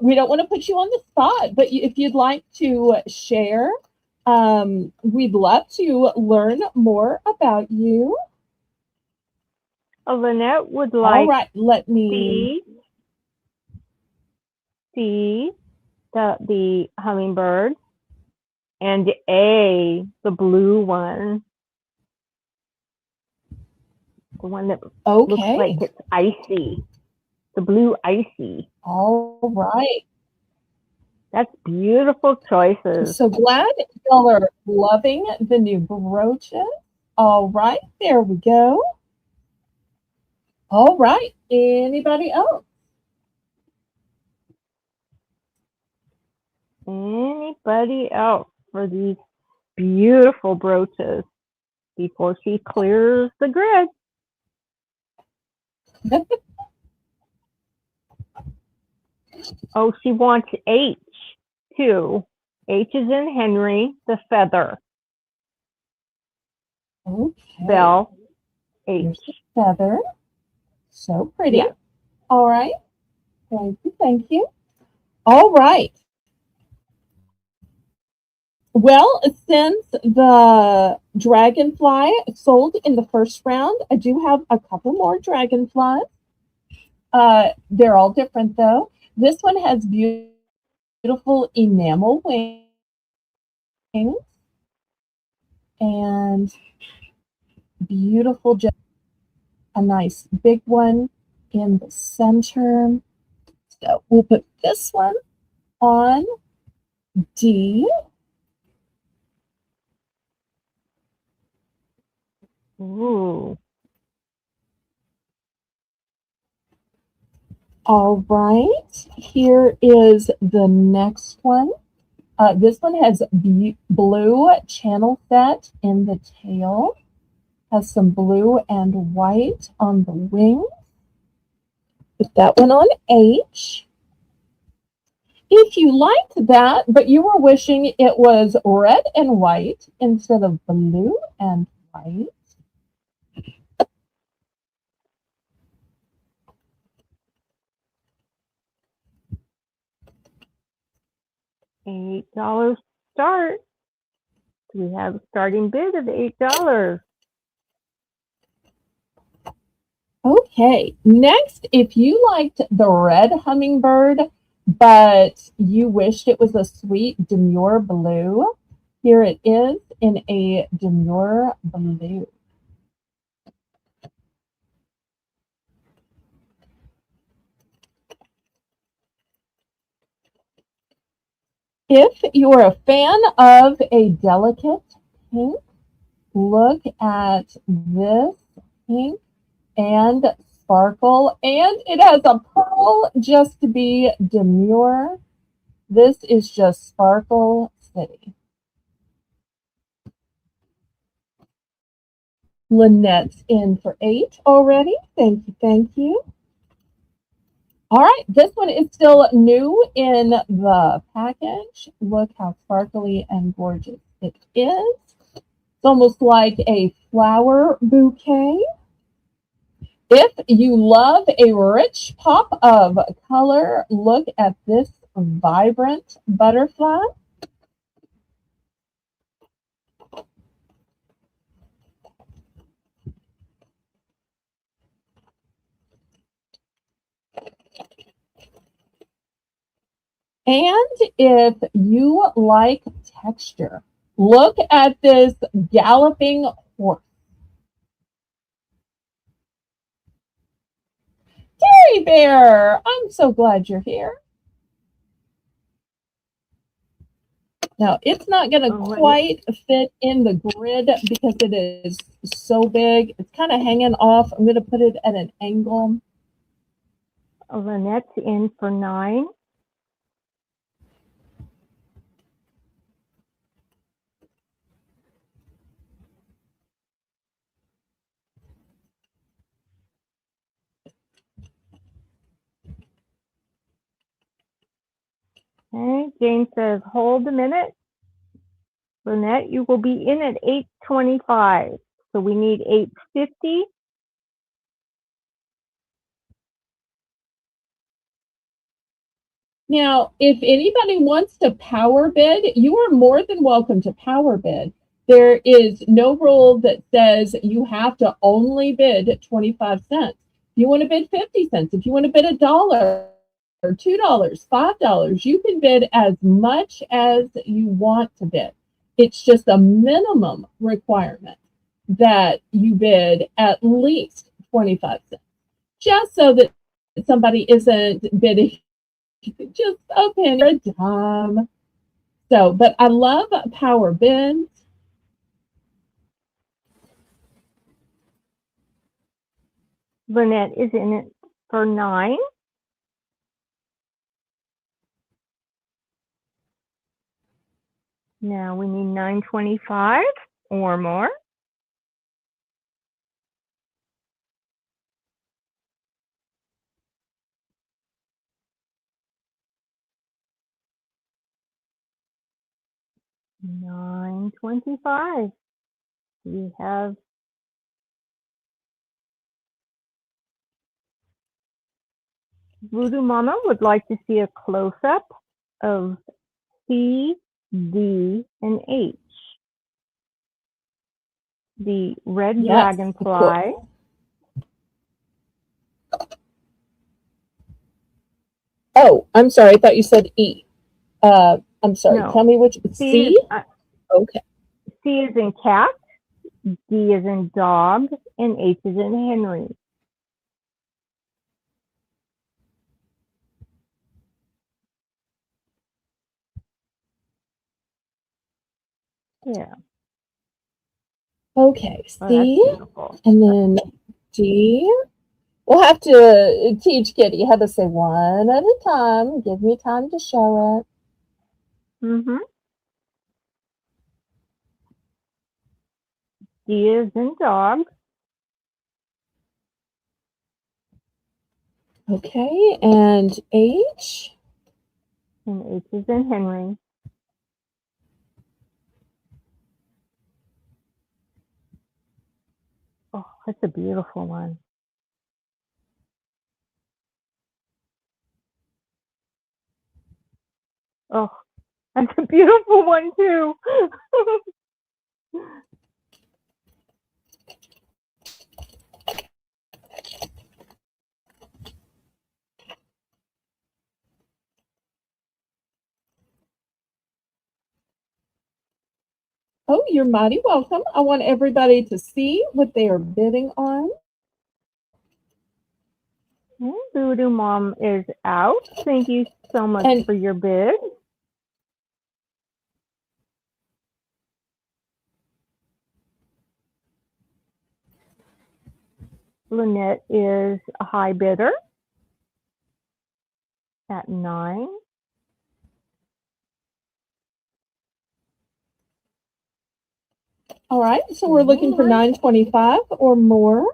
We don't want to put you on the spot, but if you'd like to share, we'd love to learn more about you. Lynette would like all right, let me see the hummingbird. And A, the blue one, the one that looks like it's icy, the blue icy. All right. That's beautiful choices. So glad y'all are loving the new brooches. All right, there we go. All right, anybody else? Anybody else for these beautiful brooches before she clears the grid? Oh, she wants H too. H is in Henry, the feather. Okay. Belle, H. Here's the feather. So pretty. Yeah. All right. Thank you. All right. Well, since the dragonfly sold in the first round, I do have a couple more dragonflies. They're all different though. This one has beautiful enamel wings and beautiful, a nice big one in the center. So we'll put this one on D. Ooh. All right, here is the next one. This one has blue channel set in the tail. Has some blue and white on the wings. Put that one on H. If you liked that, but you were wishing it was red and white instead of blue and white, $8 start. We have a starting bid of $8. okay. Next, if you liked the red hummingbird, but you wished it was a sweet demure blue, here it is in a demure blue. If you're a fan of a delicate pink, look at this pink and sparkle, and it has a pearl just to be demure. This is just Sparkle City. Lynette's in for 8 already. Thank you, thank you. All right, this one is still new in the package. Look how sparkly and gorgeous it is. It's almost like a flower bouquet. If you love a rich pop of color, look at this vibrant butterfly. And if you like texture, look at this galloping horse. Teddy Bear, I'm so glad you're here. Now, it's not going to quite fit in the grid because it is so big. It's kind of hanging off. I'm going to put it at an angle. Lynette's in for 9. Okay, Jane says, hold a minute. Lynette, you will be in at 8:25. So we need 8:50. Now, if anybody wants to power bid, you are more than welcome to power bid. There is no rule that says you have to only bid 25 cents. If you want to bid 50 cents, if you want to bid $1 or $2, $5, you can bid as much as you want to bid. It's just a minimum requirement that you bid at least 25 cents, just so that somebody isn't bidding just a penny or a dime. So, but I love power bids. Lynette is in it for 9. Now we need 9:25 or more. $9.25. We have Voodoo Mama would like to see a close-up of C, D, and H. The red dragonfly. Oh, I'm sorry. I thought you said E. I'm sorry. No. Tell me which. C? Okay. C is in cat, D is in dog, and H is in Henry. Yeah. Okay. C, oh, and then D. We'll have to teach Kitty how to say one at a time. Give me time to show it. Mm-hmm. D is in dog. Okay, and H. And H is in Henry. Oh, that's a beautiful one. Oh, that's a beautiful one too. Oh, you're mighty welcome. I want everybody to see what they are bidding on. And Voodoo Mom is out. Thank you so much for your bid. Lynette is a high bidder at 9. All right, so we're looking for 925 or more.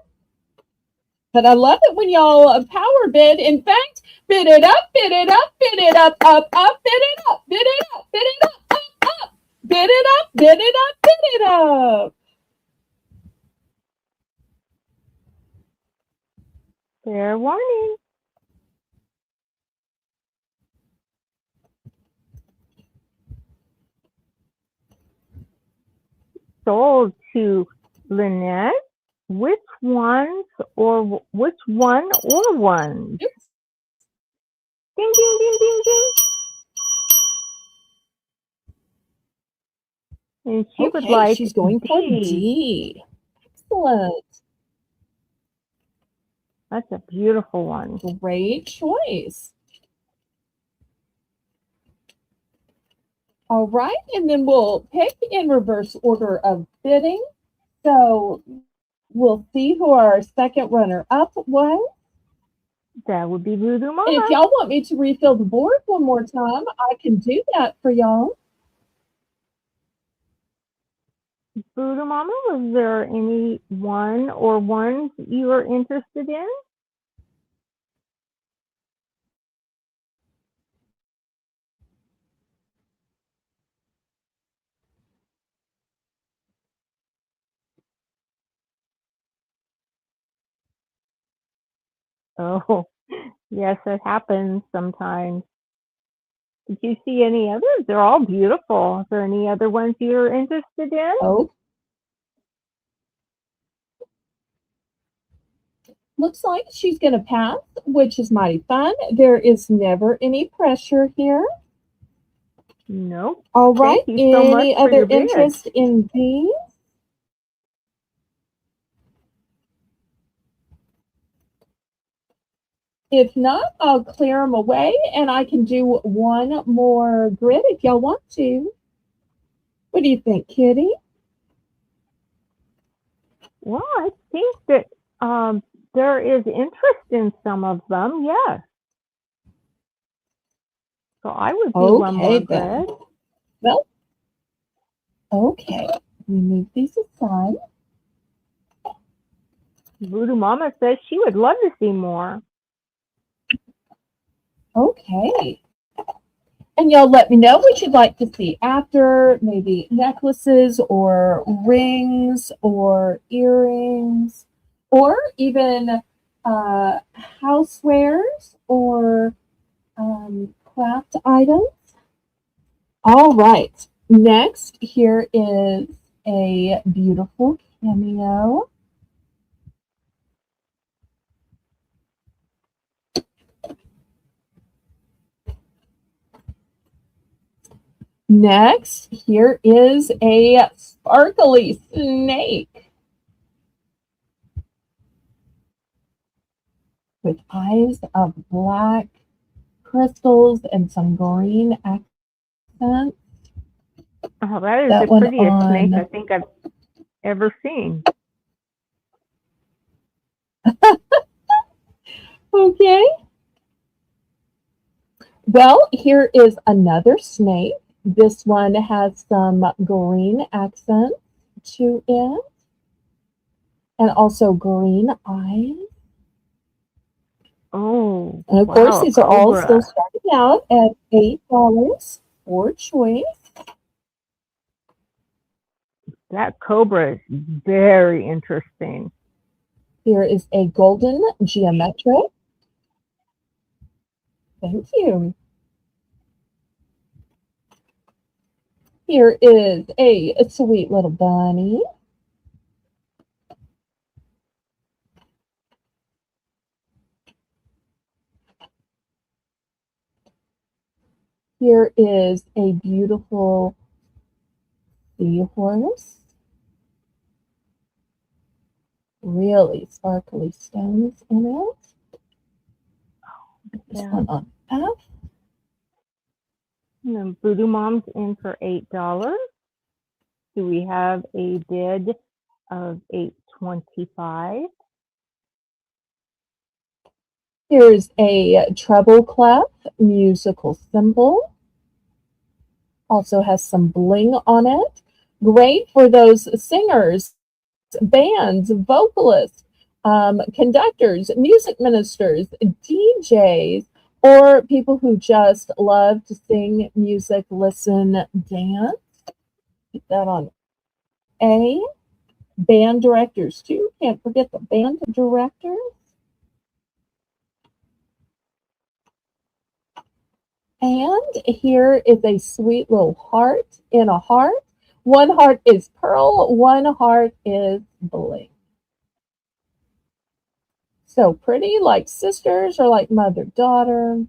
But I love it when y'all power bid. In fact, bid it up, bid it up, bid it up, up, bid it up, bid it up, bid it up, up, bid it up, bid it up, bid it up. Fair warning. Sold to Lynette. Which one or ones? Oops. Ding, ding, ding, ding, ding. And she would like she's going D. for D. Excellent. That's a beautiful one. Great choice. All right, and then we'll pick in reverse order of bidding. So we'll see who our second runner-up was. That would be Voodoo Mama. And if y'all want me to refill the board one more time, I can do that for y'all. Voodoo Mama, was there any one or ones you were interested in? Oh, yes, it happens sometimes. Did you see any others? They're all beautiful. Is there any other ones you're interested in? Oh. Looks like she's going to pass, which is mighty fun. There is never any pressure here. Nope. All right. Thank you so much Any for other your bid. interest in these? If not, I'll clear them away and I can do one more grid if y'all want to. What do you think, Kitty? Well, I think that there is interest in some of them, yes. So I would do one more grid. Well, okay. Remove these aside. Voodoo Mama says she would love to see more. Okay. And y'all let me know what you'd like to see after, maybe necklaces or rings or earrings or even housewares or craft items. All right. Next, here is a beautiful cameo. Next, here is a sparkly snake with eyes of black crystals and some green accents. Oh, that is the prettiest snake I think I've ever seen. Okay. Well, here is another snake. This one has some green accents to it. and also green eyes. Oh, And of wow, course, these are all still cobra. starting out at $8 for choice. That cobra is very interesting. Here is a golden geometric. Thank you. Here is a sweet little bunny. Here is a beautiful seahorse. Really sparkly stones in it. This Yeah. one on F. And then Voodoo Mom's in for $8. Do we have a bid of $8.25? Here's a treble clef musical cymbal. Also has some bling on it. Great for those singers, bands, vocalists, conductors, music ministers, DJs, or people who just love to sing music, listen, dance. Put that on A. Band directors, too. Can't forget the band directors. And here is a sweet little heart in a heart. One heart is pearl, one heart is bling. So pretty, like sisters or like mother-daughter.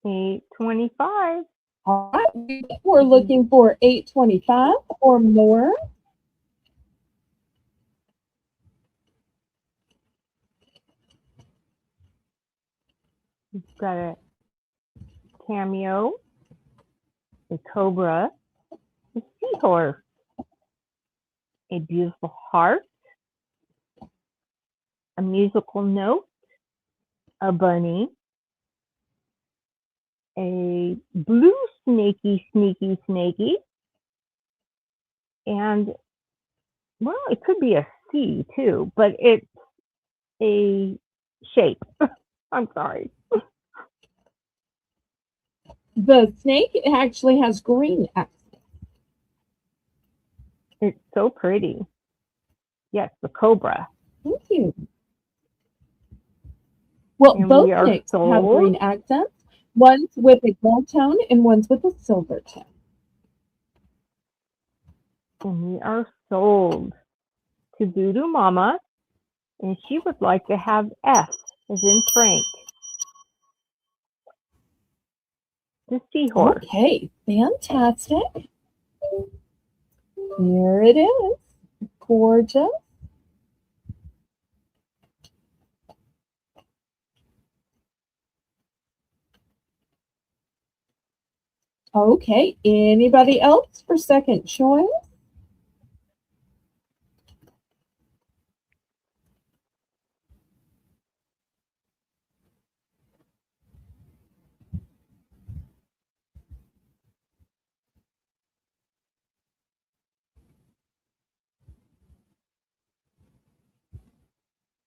$8.25. All right, we're looking for $8.25 or more. We've got a cameo, a cobra, a seahorse, a beautiful heart, a musical note, a bunny, a blue snaky, and, well, it could be a C too, but it's a shape. I'm sorry. The snake actually has green accents. It's so pretty. Yes, the cobra. Thank you. Well, And both we are snakes have sold. green accents. One's with a gold tone and one's with a silver tone. And we are sold to Voodoo Mama, and she would like to have F as in Frank. The seahorse. Okay, fantastic. Here it is. Gorgeous. Okay, anybody else for second choice?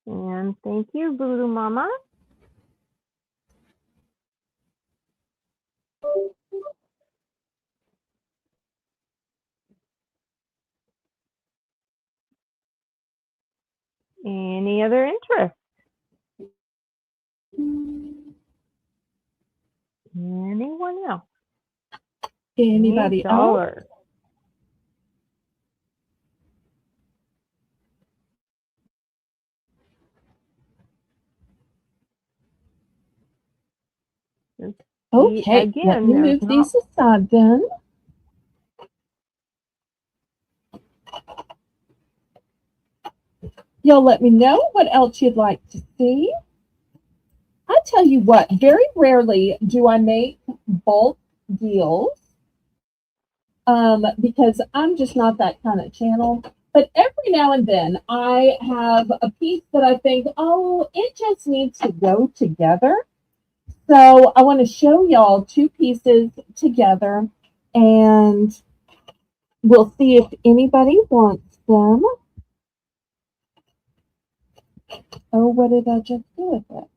And thank you, Voodoo Mama. Any other interest? Anyone else? Anybody else? $8. Okay, Again, let me there's move these aside then. Y'all let me know what else you'd like to see. I tell you what, very rarely do I make bulk deals because I'm just not that kind of channel. But every now and then I have a piece that I think, oh, it just needs to go together. So I want to show y'all two pieces together, and we'll see if anybody wants them. Oh, what did I just do with it?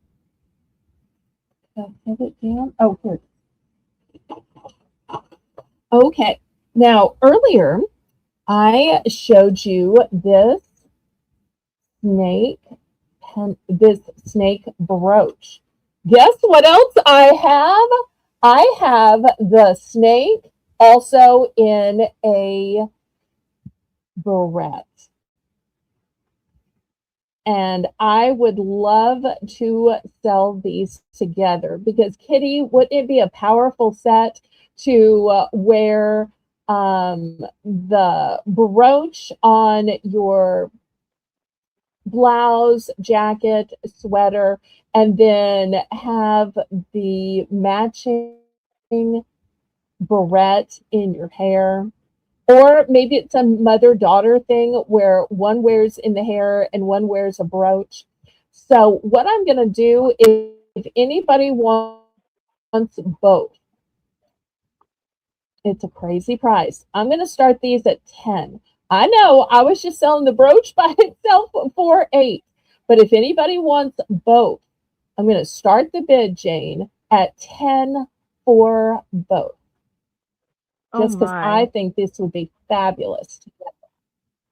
Did I put it down? Oh, here. Okay. Now, earlier, I showed you this snake brooch. Guess what else I have? I have the snake also in a barrette. And I would love to sell these together because, Kitty, wouldn't it be a powerful set to wear the brooch on your blouse, jacket, sweater, and then have the matching barrette in your hair? Or maybe it's a mother-daughter thing where one wears in the hair and one wears a brooch. So what I'm going to do is, if anybody wants both, it's a crazy price. I'm going to start these at 10. I know I was just selling the brooch by itself for 8. But if anybody wants both, I'm going to start the bid, Jane, at 10 for both. Just because I think this would be fabulous.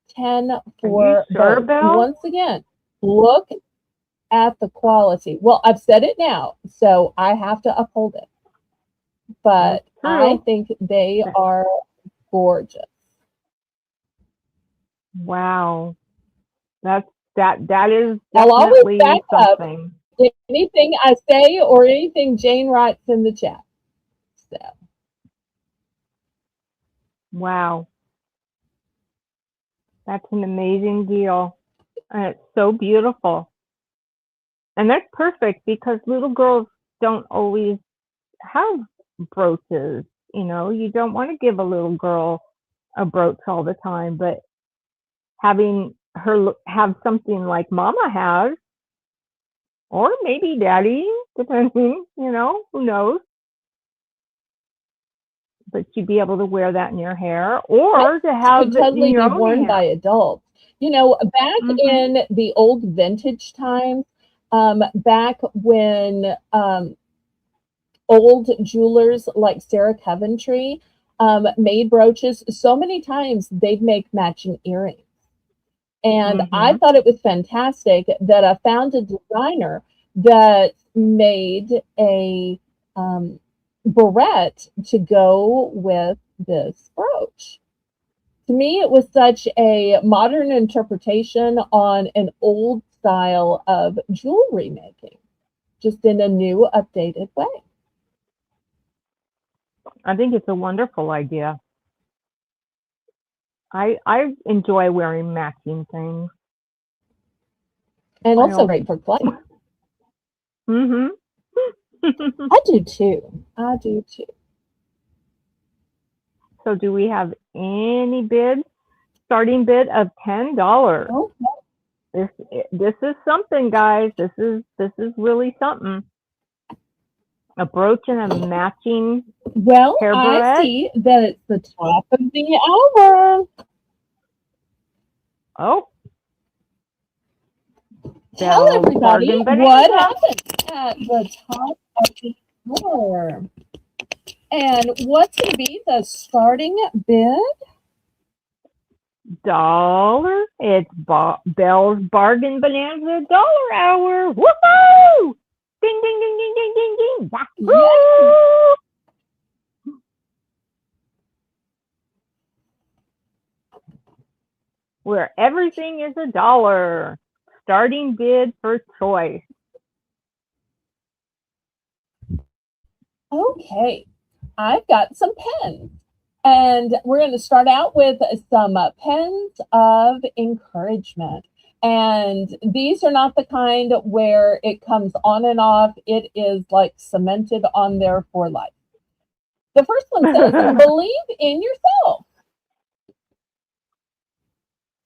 10 for sure, both. Belle? Once again, look at the quality. Well, I've said it now, so I have to uphold it. But I think they are gorgeous. Wow. That is I'll always definitely back something. up anything I say or anything Jane writes in the chat. So. Wow. That's an amazing deal. And it's so beautiful. And that's perfect because little girls don't always have brooches. You know, you don't want to give a little girl a brooch all the time, but having her have something like Mama has, or maybe Daddy, depending, you know, who knows. But you'd be able to wear that in your hair, or to have could totally it in your be worn hair by adults. You know, back in the old vintage times, back when old jewelers like Sarah Coventry made brooches, so many times they'd make matching earrings. And I thought it was fantastic that I found a designer that made a barrette to go with this brooch. To me, it was such a modern interpretation on an old style of jewelry making, just in a new, updated way. I think it's a wonderful idea. I enjoy wearing matching things. And also great for collecting. I do too. So do we have any bids? Starting bid of $10. Okay. This is something, guys. This is really something. A brooch and a matching hair barrette. I see that it's the top of the hour. Oh. Tell everybody what happened at the top of the hour. And what's going to be the starting bid? $1. It's Belle's Bargain Bonanza Dollar Hour. Woohoo! Ding, ding, ding, ding, ding, ding, ding. Yahoo! Where everything is $1. Starting bid for choice. Okay, I've got some pens. And we're going to start out with some pens of encouragement. And these are not the kind where it comes on and off. It is like cemented on there for life. The first one says, believe in yourself.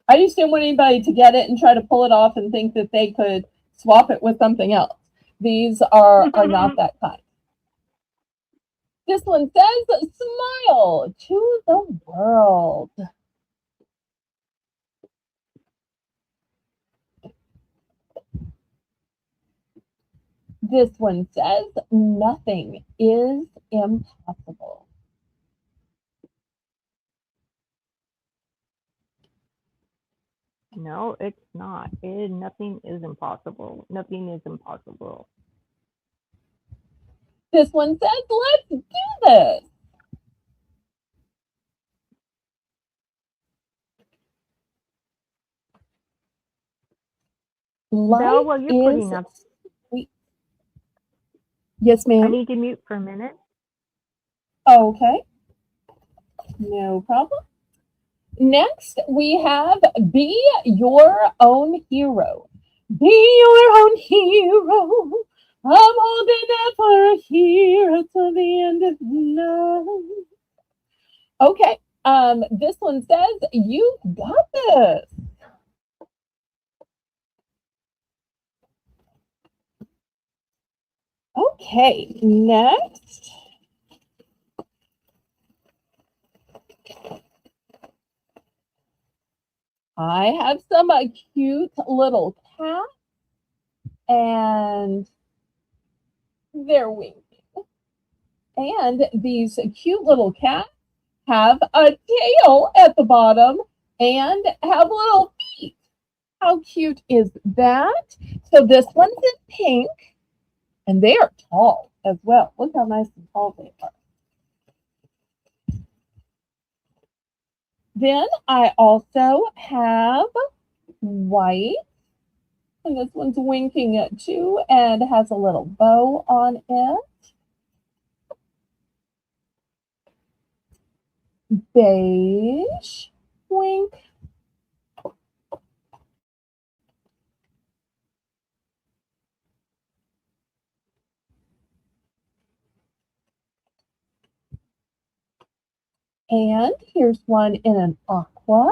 I just didn't want anybody to get it and try to pull it off and think that they could swap it with something else. These are not that kind. This one says, smile to the world. This one says, nothing is impossible. No, it's not. Nothing is impossible. Nothing is impossible. This one says, let's do this. Belle, while you're putting up, sweet. Yes, ma'am. I need to mute for a minute. Okay. No problem. Next, we have be your own hero. Be your own hero. I'm holding out for a hero till the end of the night. Okay. This one says, you've got this. Okay, next. I have some cute little cats, and they're winking. And these cute little cats have a tail at the bottom and have little feet. How cute is that? So this one's in pink, and they are tall as well. Look how nice and tall they are. Then I also have white, and this one's winking too and has a little bow on it. Beige, wink. And here's one in an aqua.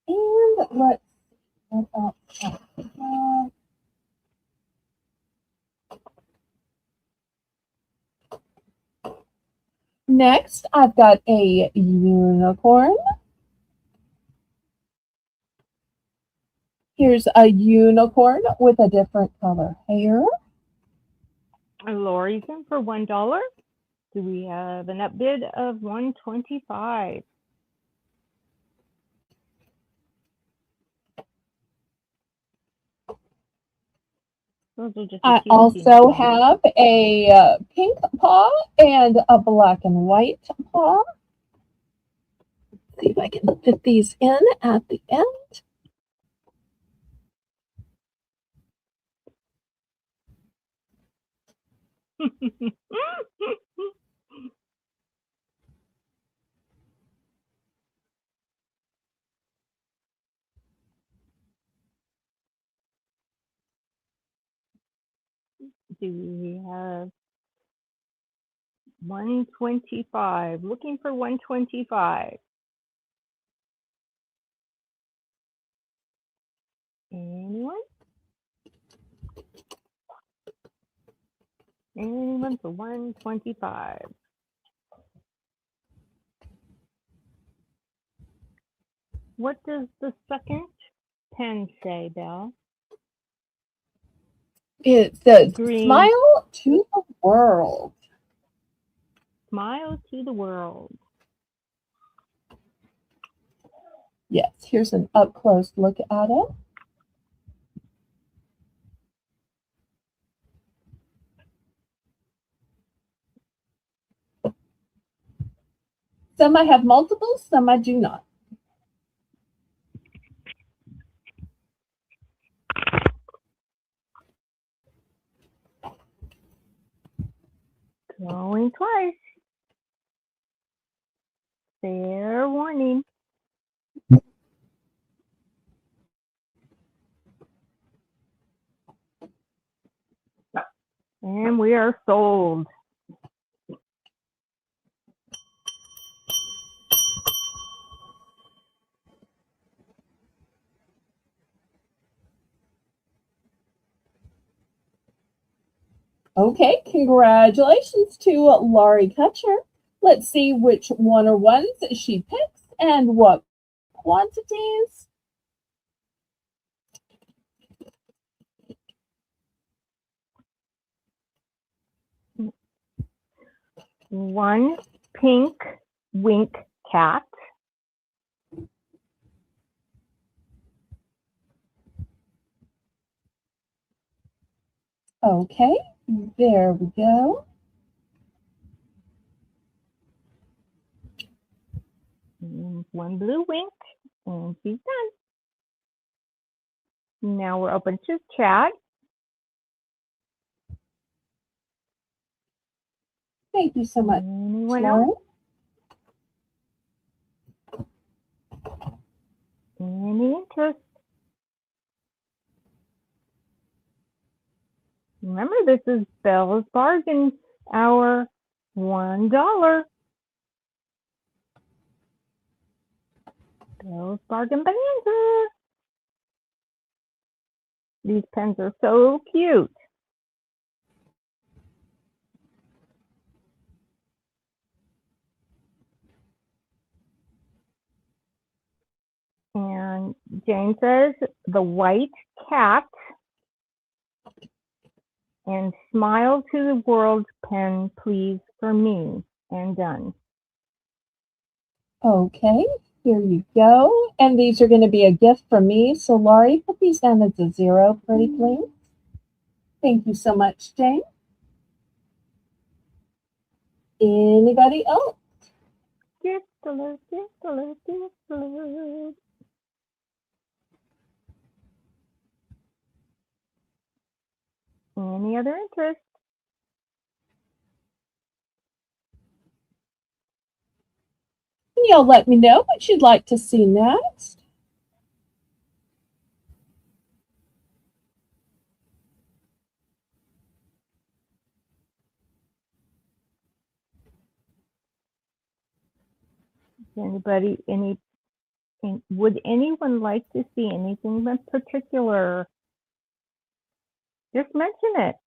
And let's next, I've got a unicorn. Here's a unicorn with a different color hair. Lori's in for $1. Do we have an upbid of $125? I also have a pink paw and a black and white paw. Let's see if I can fit these in at the end. Do we have 125? Looking for 125. Anyone? Anyone for 125? What does the second pen say, Belle? It says, Green. smile to the world. Smile to the world. Yes, here's an up-close look at it. Some I have multiple, some I do not. Going twice. Fair warning. And we are sold. Okay, congratulations to Laurie Kutcher. Let's see which one or ones she picks and what quantities. One pink wink cat. Okay, there we go. One blue wink, and she's done. Now we're open to chat. Thank you so much, Anyone Laurie. else? Any interest? Remember, this is Belle's Bargain Hour, $1. Belle's Bargain Bonanza. These pens are so cute. And Jane says, the white cat and smile to the world pen, please, for me. And done. Okay, here you go. And these are going to be a gift from me. So, Laurie, put these down as a 0, pretty please. Thank you so much, Jane. Anybody else? Gift alert, gift alert, gift alert. Any other interest? Y'all let me know what you'd like to see next. Anybody, would anyone like to see anything in particular? Just mention it.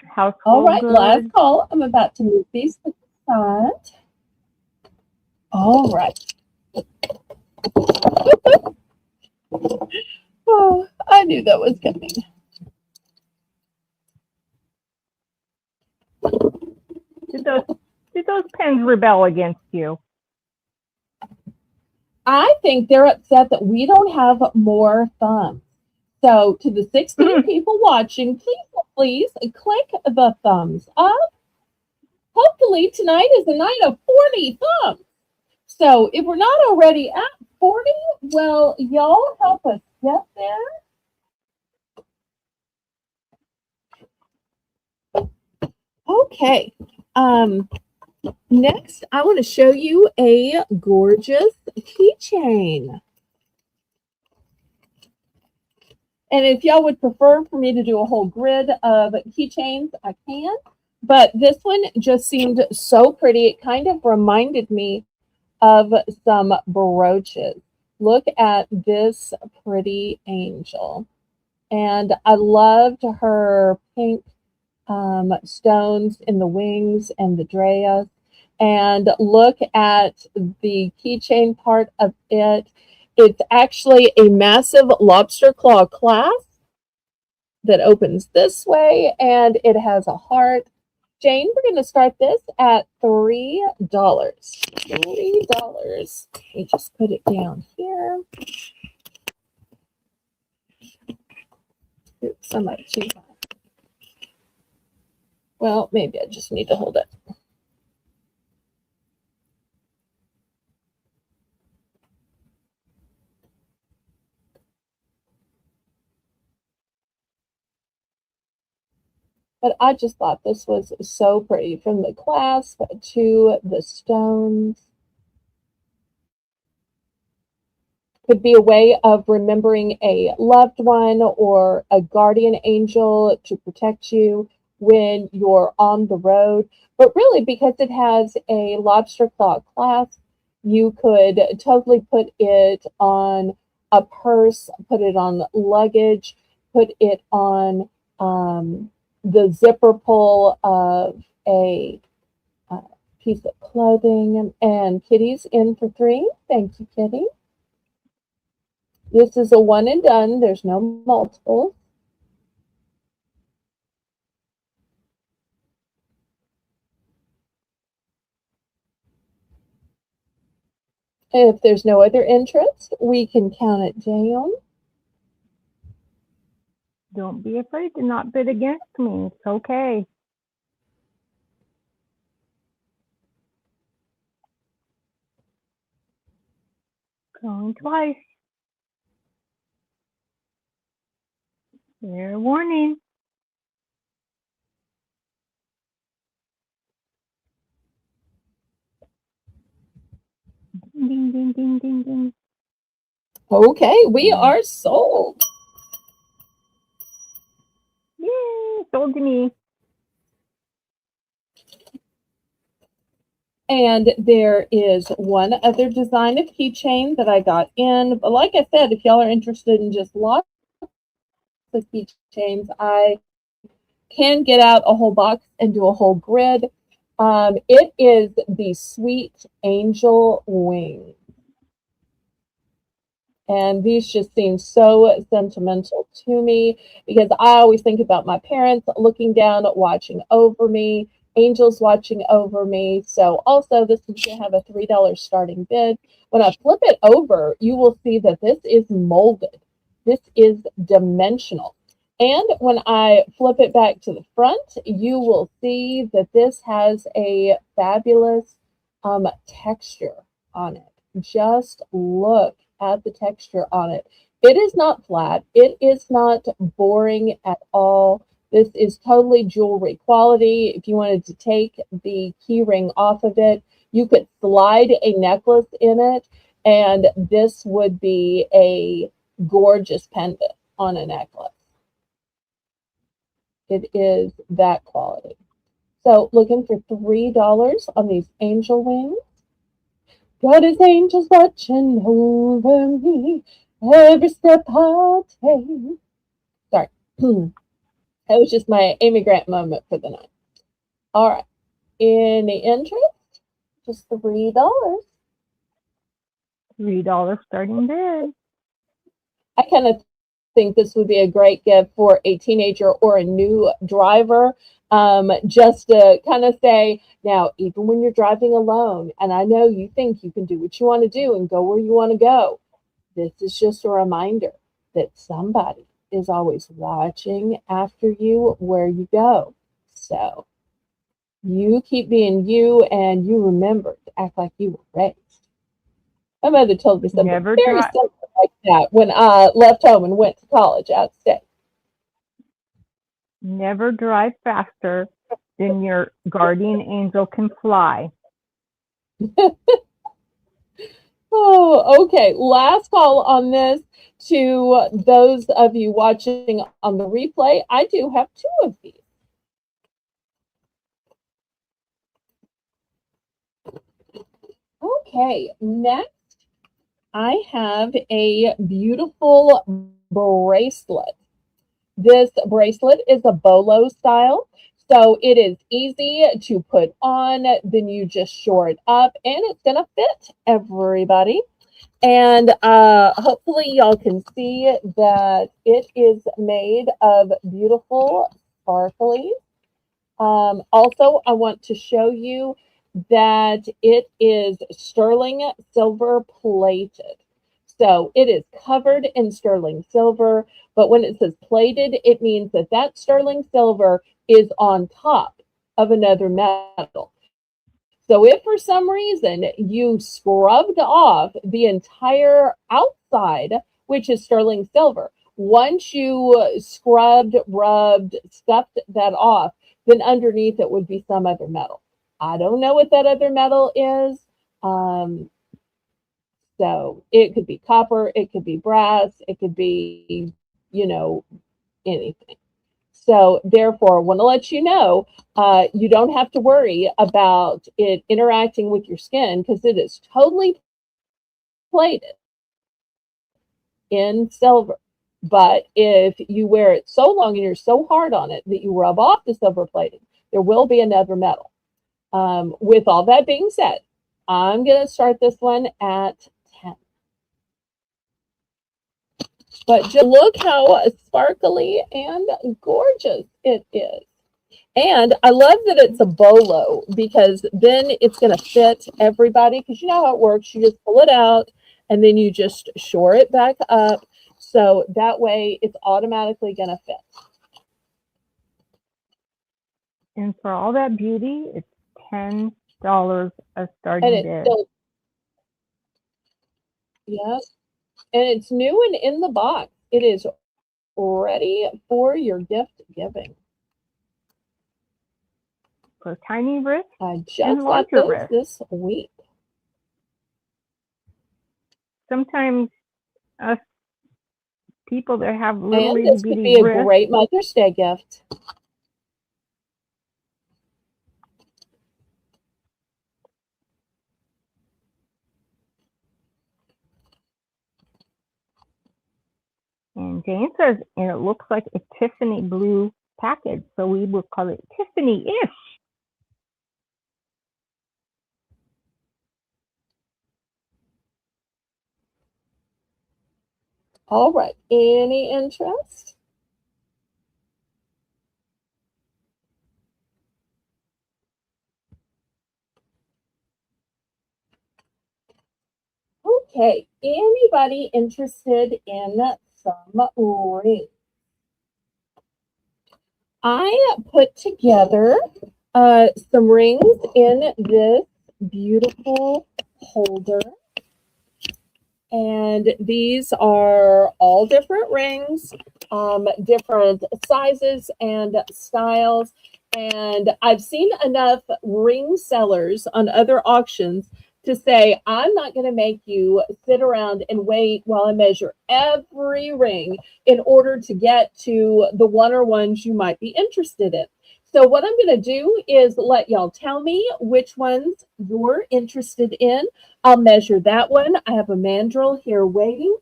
Household All right, goods. last call. I'm about to move these to the side. All right. Oh, I knew that was coming. Did those pens rebel against you? I think they're upset that we don't have more thumbs. So to the 16 people watching, please click the thumbs up. Hopefully tonight is a night of 40 thumbs. So if we're not already at 40, well, y'all help us get there. Okay. Next, I want to show you a gorgeous keychain. And if y'all would prefer for me to do a whole grid of keychains, I can. But this one just seemed so pretty. It kind of reminded me of some brooches. Look at this pretty angel. And I loved her pink stones in the wings and the dress. And look at the keychain part of it. It's actually a massive lobster claw clasp that opens this way, and it has a heart. Jane, we're going to start this at $3. $3. Let me just put it down here. Oops, I might too high. Well, maybe I just need to hold it. But I just thought this was so pretty, from the clasp to the stones. Could be a way of remembering a loved one or a guardian angel to protect you when you're on the road. But really, because it has a lobster claw clasp, you could totally put it on a purse, put it on luggage, put it on the zipper pull of a piece of clothing. And Kitty's in for 3. Thank you, Kitty. This is a one and done. There's no multiples. If there's no other interest, we can count it down. Don't be afraid to not bid against me. It's okay. Going twice. Fair warning. Ding, ding, ding, ding, ding. Okay, we are sold. Yay, sold to me. And there is one other design of keychain that I got in. But like I said, if y'all are interested in just lots of keychains, I can get out a whole box and do a whole grid. It is the Sweet Angel Wing. And these just seem so sentimental to me because I always think about my parents looking down, watching over me, angels watching over me. So also this is going to have a $3 starting bid. When I flip it over, you will see that this is molded. This is dimensional. And when I flip it back to the front, you will see that this has a fabulous texture on it. Just look at the texture on it. It is not flat. It is not boring at all. This is totally jewelry quality. If you wanted to take the key ring off of it, you could slide a necklace in it, and this would be a gorgeous pendant on a necklace. It is that quality. So looking for $3 on these angel wings. God is angels watching over me every step I take. Sorry. That was just my Amy Grant moment for the night. All right. Any interest? Just $3. $3 starting bid. I kind of think this would be a great gift for a teenager or a new driver. Just to kind of say, now, even when you're driving alone, and I know you think you can do what you want to do and go where you want to go, this is just a reminder that somebody is always watching after you where you go. So you keep being you, and you remember to act like you were raised. My mother told me something very simple like that when I left home and went to college out of state. Never drive faster than your guardian angel can fly. Oh, okay. Last call on this to those of you watching on the replay. I do have 2 of these. Okay, next I have a beautiful bracelet. This bracelet is a bolo style, so it is easy to put on. Then you just shore it up, and it's going to fit everybody. And hopefully y'all can see that it is made of beautiful sparklies. Also, I want to show you that it is sterling silver plated. So it is covered in sterling silver, but when it says plated, it means that that sterling silver is on top of another metal. So if for some reason you scrubbed off the entire outside, which is sterling silver, once you scrubbed, rubbed, scuffed that off, then underneath it would be some other metal. I don't know what that other metal is. So it could be copper, it could be brass, it could be, anything. So therefore, I want to let you know, you don't have to worry about it interacting with your skin because it is totally plated in silver. But if you wear it so long and you're so hard on it that you rub off the silver plating, there will be another medal. With all that being said, I'm going to start this one at 10. But just look how sparkly and gorgeous it is. And I love that it's a bolo, because then it's going to fit everybody, because you know how it works. You just pull it out and then you just shore it back up. So that way it's automatically going to fit. And for all that beauty, it's $10 a starting And bid. still, yes, and it's new and in the box. It is ready for your gift giving. For tiny wrists I just and got larger those wrists. this week. Sometimes us people that have little And itty this could bitty be a wrists, great Mother's Day gift. and Jane says, and it looks like a Tiffany blue package, so we would call it Tiffany-ish. All right. Any interest? Okay. Anybody interested in some rings? I put together some rings in this beautiful holder. And these are all different rings, different sizes and styles. And I've seen enough ring sellers on other auctions to say, I'm not going to make you sit around and wait while I measure every ring in order to get to the one or ones you might be interested in. So what I'm going to do is let y'all tell me which ones you're interested in. I'll measure that one. I have a mandrel here waiting.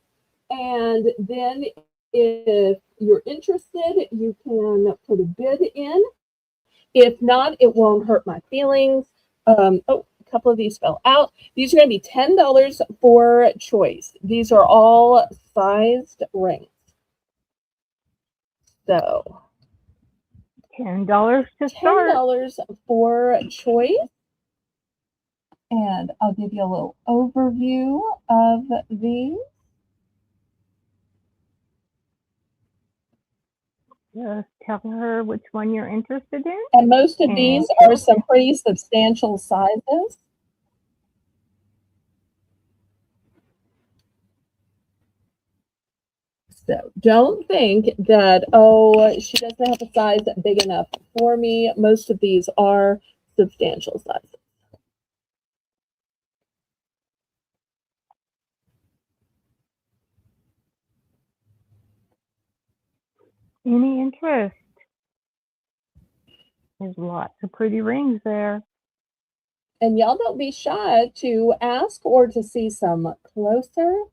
And then if you're interested, you can put a bid in. If not, it won't hurt my feelings. A couple of these fell out. These are going to be $10 for choice. These are all sized rings. So $10 to start. $10 for choice. And I'll give you a little overview of these. Just tell her which one you're interested in. And most of these are some pretty substantial sizes. So don't think that, oh, she doesn't have a size big enough for me. Most of these are substantial sizes. Any interest? There's lots of pretty rings there. And y'all don't be shy to ask or to see some closer.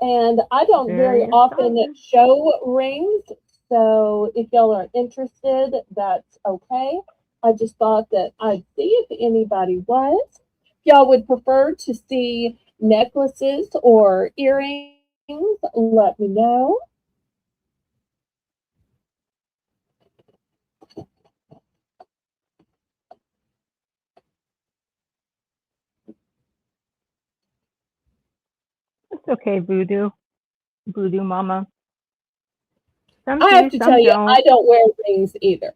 And I don't very often show rings, so if y'all are interested, that's okay. I just thought that I'd see if anybody was. If y'all would prefer to see necklaces or earrings, let me know. It's okay, Voodoo Mama. I have to tell you, I don't wear rings either.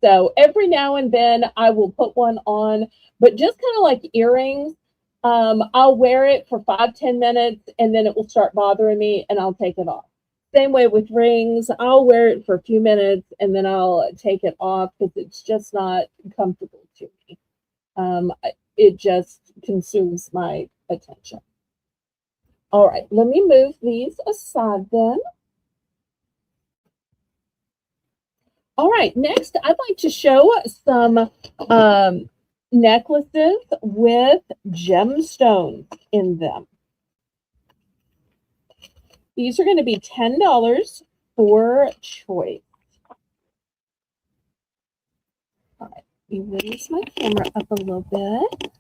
So every now and then I will put one on, but just kind of like earrings, I'll wear it for 5-10 minutes and then it will start bothering me and I'll take it off. Same way with rings, I'll wear it for a few minutes and then I'll take it off because it's just not comfortable to me. It just consumes my attention. All right, let me move these aside then. All right, next I'd like to show some necklaces with gemstones in them. These are going to be $10 for choice. All right, let me raise my camera up a little bit.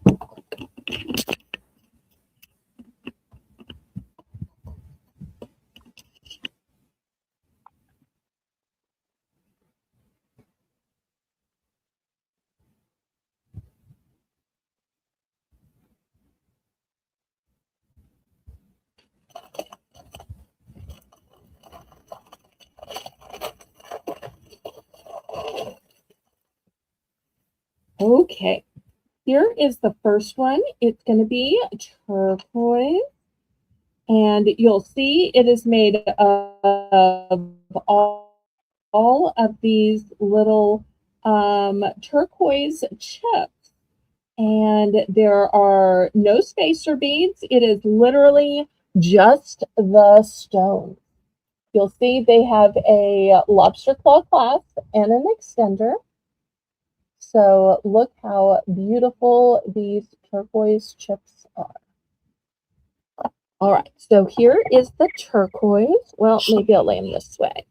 Okay, here is the first one. It's going to be turquoise, and you'll see it is made of all of these little turquoise chips, and there are no spacer beads. It is literally just the stone. You'll see they have a lobster claw clasp and an extender. So look how beautiful these turquoise chips are. All right, so here is the turquoise. Well, maybe I'll lay them this way.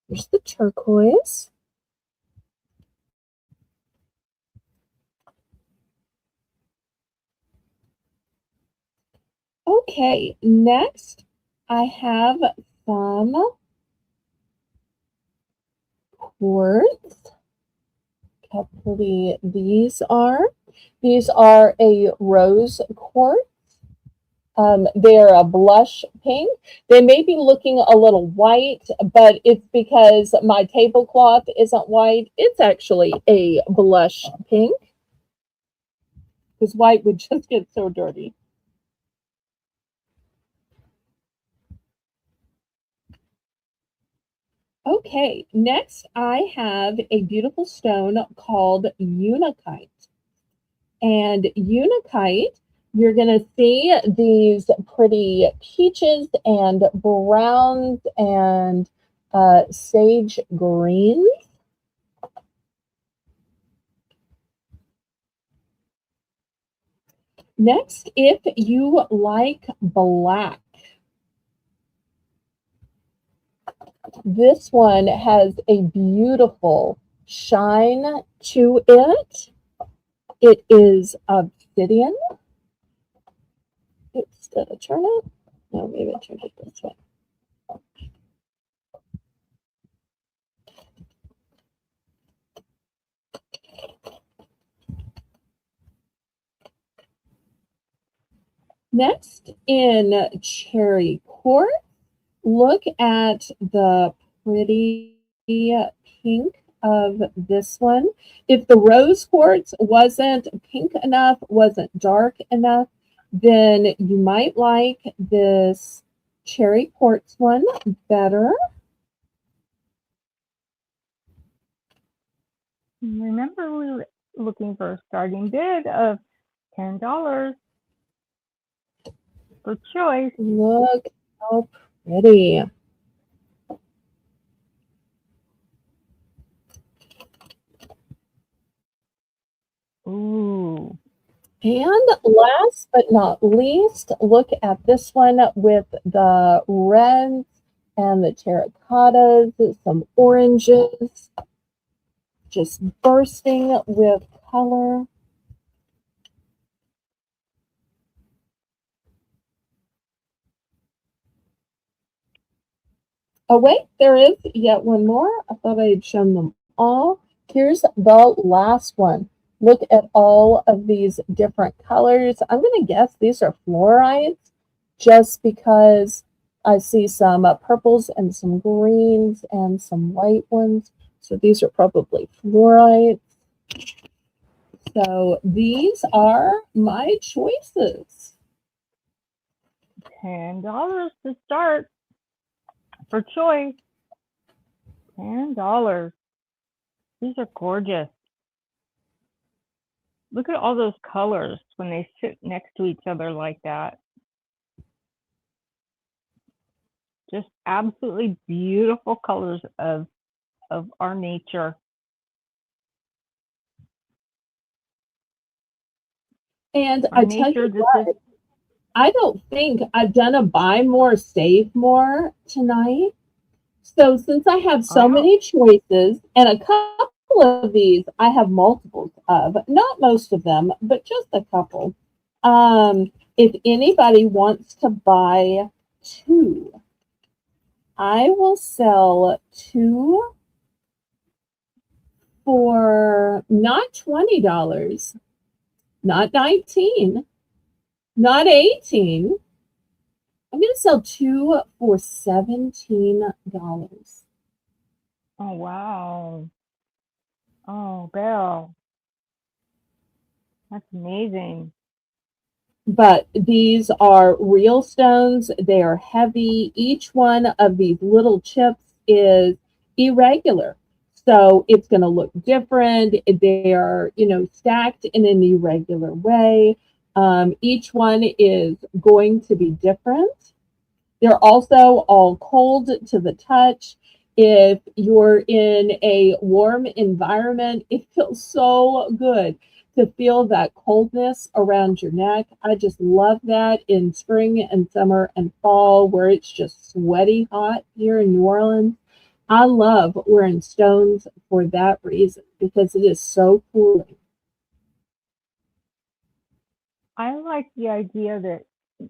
Here's the turquoise. Okay, next I have some quartz. Look how pretty these are. These are a rose quartz. They're a blush pink. They may be looking a little white, but it's because my tablecloth isn't white. It's actually a blush pink, because white would just get so dirty. Okay, next I have a beautiful stone called unakite. And unakite, you're going to see these pretty peaches and browns and sage greens. Next, if you like black, this one has a beautiful shine to it. It is obsidian. Oops, did I turn it? No, maybe I turned it this way. Next, in cherry quartz, look at the pretty pink of this one. If the rose quartz wasn't pink enough, wasn't dark enough, then you might like this cherry quartz one better. Remember, we were looking for a starting bid of $10 for choice. Look how pretty. Ooh. And last but not least, look at this one with the reds and the terracottas, some oranges, just bursting with color. Oh, wait, there is yet one more. I thought I had shown them all. Here's the last one. Look at all of these different colors. I'm going to guess these are fluorites just because I see some purples and some greens and some white ones. So these are probably fluorites. So these are my choices. $10 to start for choice. $10. These are gorgeous. Look at all those colors when they sit next to each other like that. Just absolutely beautiful colors of our nature. And Our I tell nature you just what, I don't think I've done a buy more, save more tonight. So since I have I so don't. many choices and a couple of these I have multiples of, not most of them, but just a couple. If anybody wants to buy two, I will sell two for not $20, not 19, not 18. I'm going to sell two for $17. Oh, wow. Oh, Belle, that's amazing. But these are real stones. They are heavy. Each one of these little chips is irregular. So it's going to look different. They are, stacked in an irregular way. Each one is going to be different. They're also all cold to the touch. If you're in a warm environment, it feels so good to feel that coldness around your neck. I just love that in spring and summer and fall where it's just sweaty hot here in New Orleans. I love wearing stones for that reason because it is so cooling. I like the idea that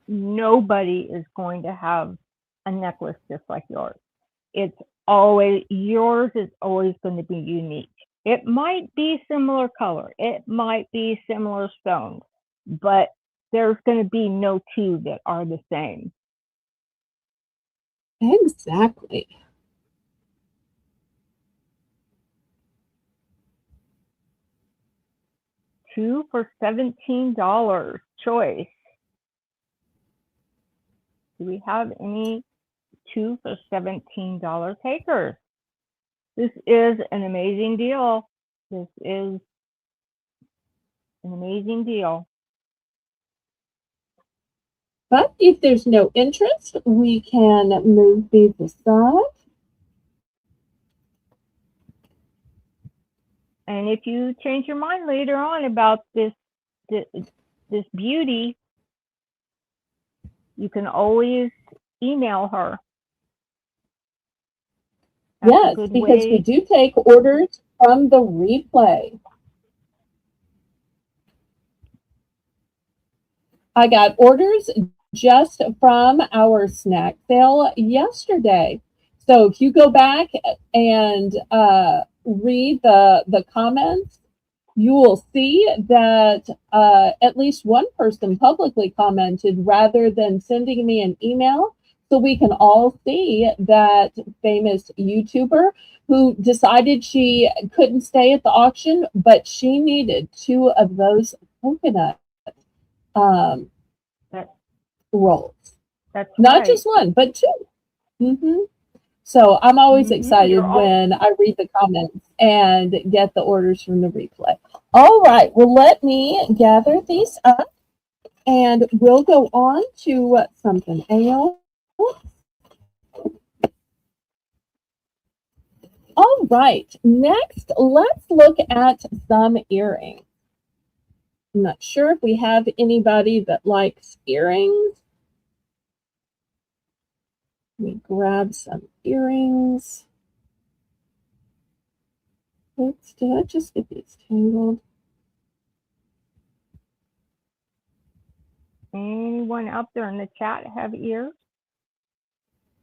nobody is going to have a necklace just like yours. It's always, yours is always going to be unique. It might be similar color, it might be similar stones, but there's going to be no two that are the same. Exactly. Two for $17 choice. Do we have any two for $17 takers? This is an amazing deal. This is an amazing deal. But if there's no interest, we can move these aside. And if you change your mind later on about this beauty, you can always email her. That's a Yes, good because we way. do take orders from the replay. I got orders just from our snack sale yesterday. So if you go back and read the comments, you will see that at least one person publicly commented rather than sending me an email. So we can all see that famous YouTuber who decided she couldn't stay at the auction, but she needed two of those coconut um, That, rolls. that's Not right. just one, but 2. Hmm. So I'm always You're excited all. when I read the comments and get the orders from the replay. All right, well, let me gather these up and we'll go on to something else. All right, next, let's look at some earrings. I'm not sure if we have anybody that likes earrings. Let me grab some earrings. Oops, did I just get these tangled? Anyone out there in the chat have ears?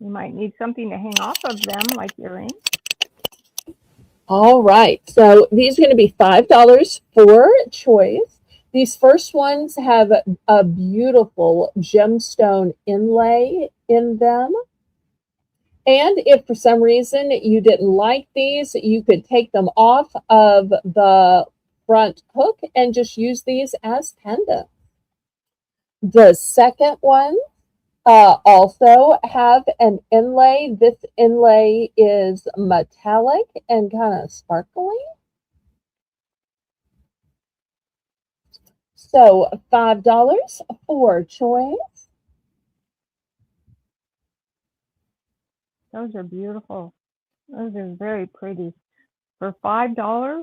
You might need something to hang off of them, like earrings. All right, so these are going to be $5 for choice. These first ones have a beautiful gemstone inlay in them. And if for some reason you didn't like these, you could take them off of the front hook and just use these as pendants. The second one also have an inlay. This inlay is metallic and kind of sparkly. So $5 for choice. Those are beautiful. Those are very pretty. For $5,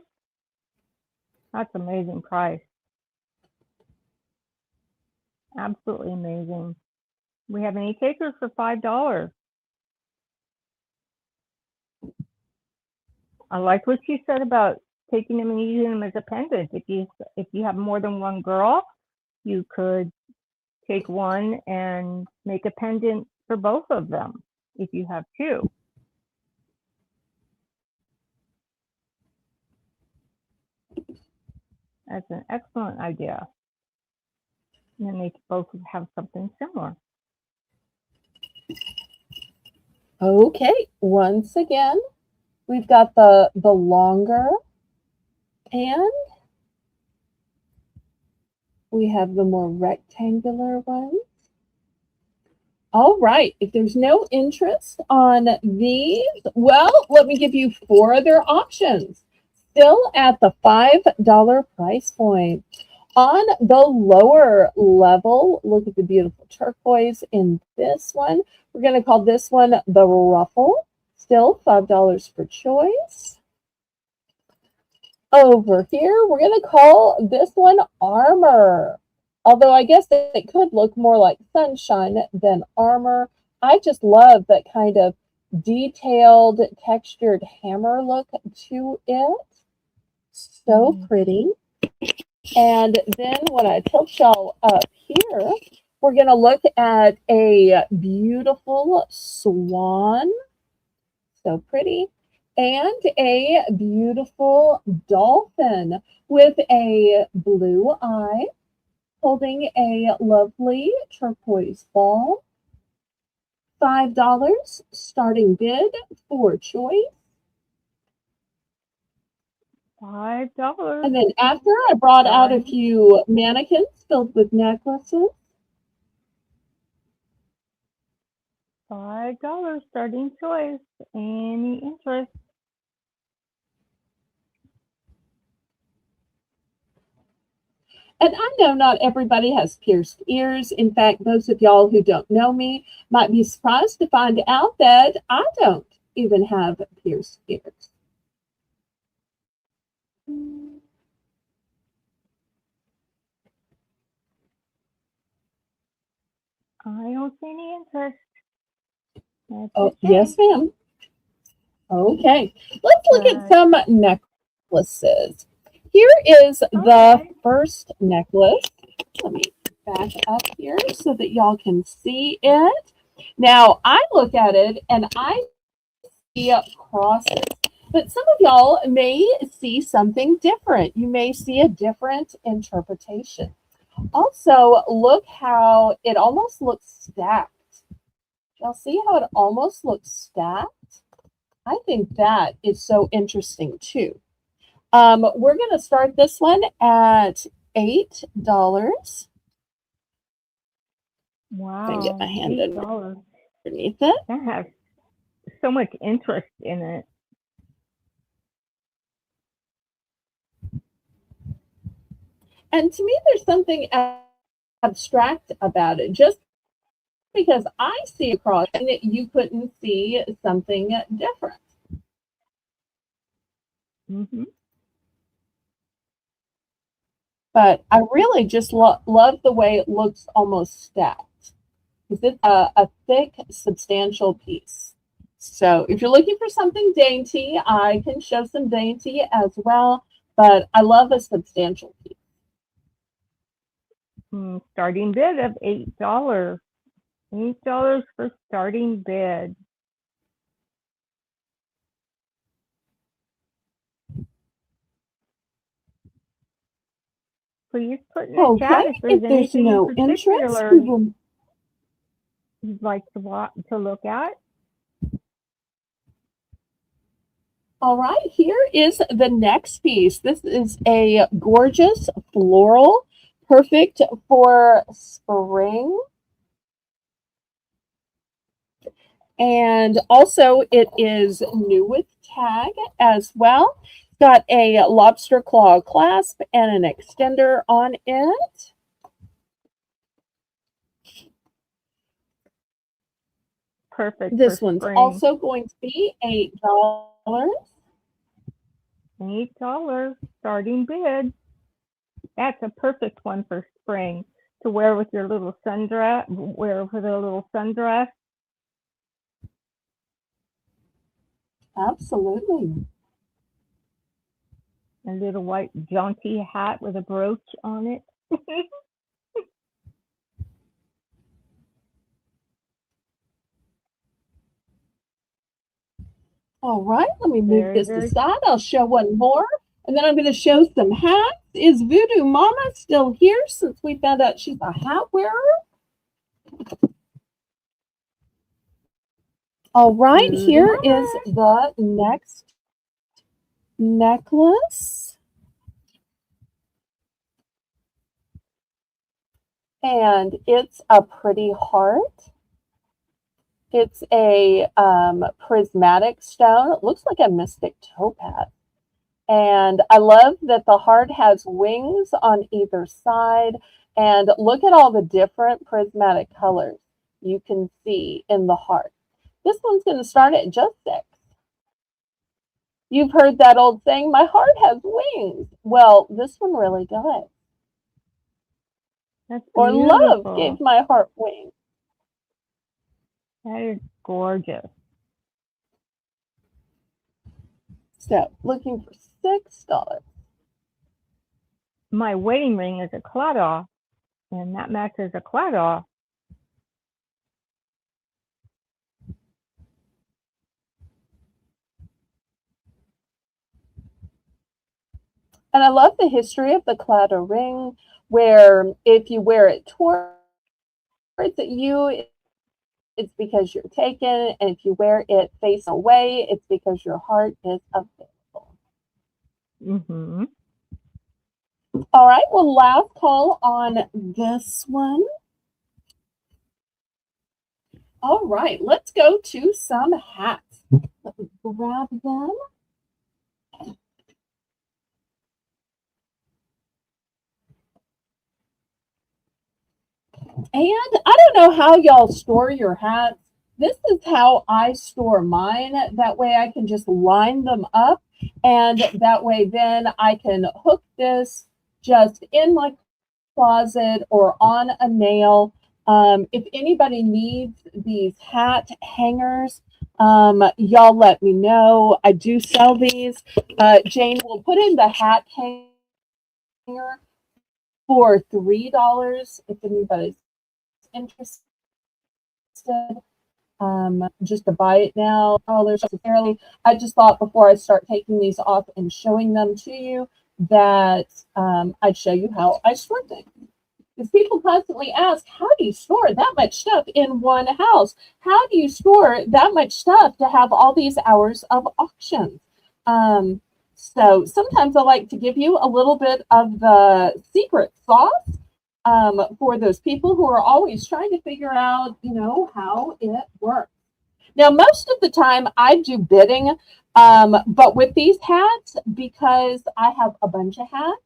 that's amazing price. Absolutely amazing. We have any takers for $5? I like what you said about taking them and using them as a pendant. If you have more than one girl, you could take one and make a pendant for both of them if you have two. That's an excellent idea. And then they both have something similar. Okay, once again, we've got the longer and we have the more rectangular ones. All right, if there's no interest on these, well, let me give you 4 other options. Still at the $5 price point. On the lower level, look at the beautiful turquoise in this one. We're going to call this one the ruffle. Still $5 per choice. Over here, we're going to call this one armor. Although I guess it could look more like sunshine than armor. I just love that kind of detailed, textured hammer look to it. So pretty. And then when I tilt y'all up here, we're going to look at a beautiful swan. So pretty. And a beautiful dolphin with a blue eye holding a lovely turquoise ball. $5 starting bid for choice. $5. And then after I brought out a few mannequins filled with necklaces. $5 starting choice. Any interest? And I know not everybody has pierced ears. In fact, those of y'all who don't know me might be surprised to find out that I don't even have pierced ears. I don't see any interest. Oh, yes, ma'am. Okay, let's look at some necklaces. Here is the first necklace. Let me back up here so that y'all can see it. Now, I look at it and I see crosses, but some of y'all may see something different. You may see a different interpretation. Also, look how it almost looks stacked. Y'all see how it almost looks stacked? I think that is so interesting too. We're going to start this one at $8. Wow. I get my hand $8. underneath it. That has so much interest in it. And to me, there's something abstract about it. Just because I see a cross, and you couldn't see something different. Mm-hmm. But I really just love the way it looks almost stacked. Because it's a thick, substantial piece. So if you're looking for something dainty, I can show some dainty as well. But I love a substantial piece. Starting bid of $8. $8 for starting bid. Please put in the chat if there's no interest you'd like to look at. All right, here is the next piece. This is a gorgeous floral, perfect for spring. And also it is new with tag as well. Got a lobster claw clasp and an extender on it. Perfect. This one's spring. also going to be $8. $8 starting bid. That's a perfect one for spring. to wear with your little sundress, wear with a little sundress. Absolutely. A little white jaunty hat with a brooch on it. All right, let me move Very, this very aside. I'll show one more, and then I'm going to show some hats. Is Voodoo Mama still here since we found out she's a hat wearer? All right, Voodoo here Mama. is the next necklace. And it's a pretty heart. It's a prismatic stone. It looks like a mystic topaz. And I love that the heart has wings on either side. And look at all the different prismatic colors you can see in the heart. This one's going to start at just $6. You've heard that old saying, my heart has wings. Well, this one really does. That's Or beautiful. love gave my heart wings. That is gorgeous. So, looking for $6. My wedding ring is a claddagh, and that matches a claddagh. And I love the history of the claddagh ring, where if you wear it towards you, it's because you're taken, and if you wear it face away, it's because your heart is available. Mm-hmm. All right, well, last call on this one. All right, let's go to some hats. Let me grab them. And I don't know how y'all store your hats. This is how I store mine. That way I can just line them up, and that way then I can hook this just in my closet or on a nail. If anybody needs these hat hangers, y'all let me know. I do sell these. Jane will put in the hat hanger for $3 if anybody's interested. Just to buy it now. I just thought before I start taking these off and showing them to you that I'd show you how I store things. Because people constantly ask, how do you store that much stuff in one house? How do you store that much stuff to have all these hours of auctions? So sometimes I like to give you a little bit of the secret sauce for those people who are always trying to figure out, how it works. Now, most of the time I do bidding, but with these hats, because I have a bunch of hats,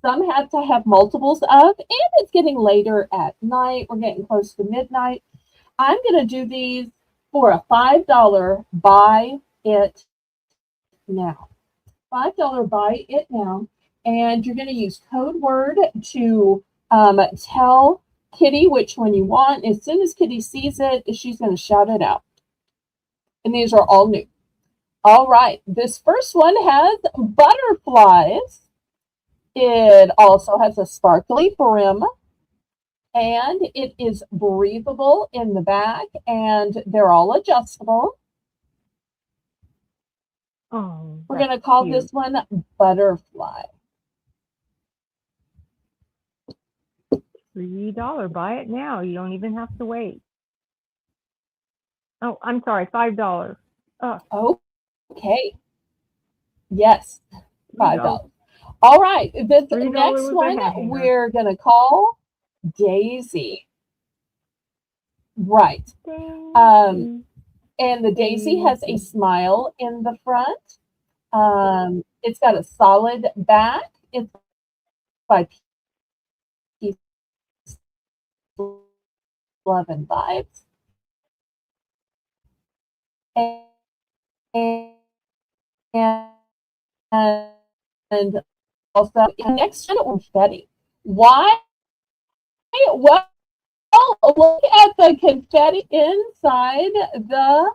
some hats I have multiples of, and it's getting later at night. We're getting close to midnight. I'm going to do these for a $5 buy it now. $5 buy it now. And you're going to use code word to tell Kitty which one you want. As soon as Kitty sees it, she's going to shout it out. And these are all new. All right. This first one has butterflies. It also has a sparkly brim, and it is breathable in the back, and they're all adjustable. Oh, we're going to call cute. this one Butterfly. $3. Buy it now. You don't even have to wait. Oh, I'm sorry, $5. Oh, okay. Yes, $5. All right. This next one we're going to call Daisy. Right. And the Daisy has a smile in the front. It's got a solid back. It's by Peace, Love, and Vibes. And also, next one, confetti. Why Well, look at the confetti inside the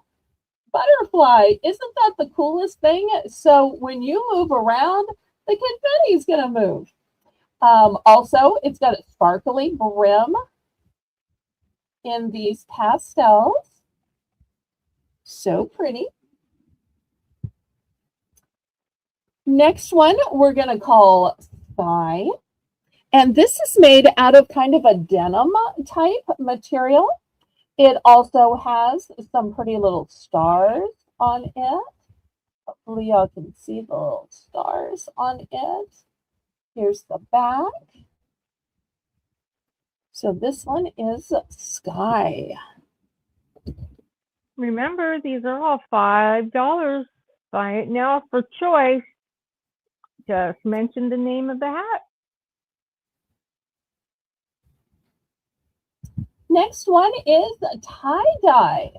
butterfly. Isn't that the coolest thing? So when you move around, the confetti is going to move. Also, it's got a sparkly brim in these pastels. So pretty. Next one we're going to call Spy. And this is made out of kind of a denim type material. It also has some pretty little stars on it. Hopefully y'all can see the little stars on it. Here's the back. So this one is Sky. Remember, these are all $5. Buy it now for choice. Just mention the name of the hat. Next one is tie-dye.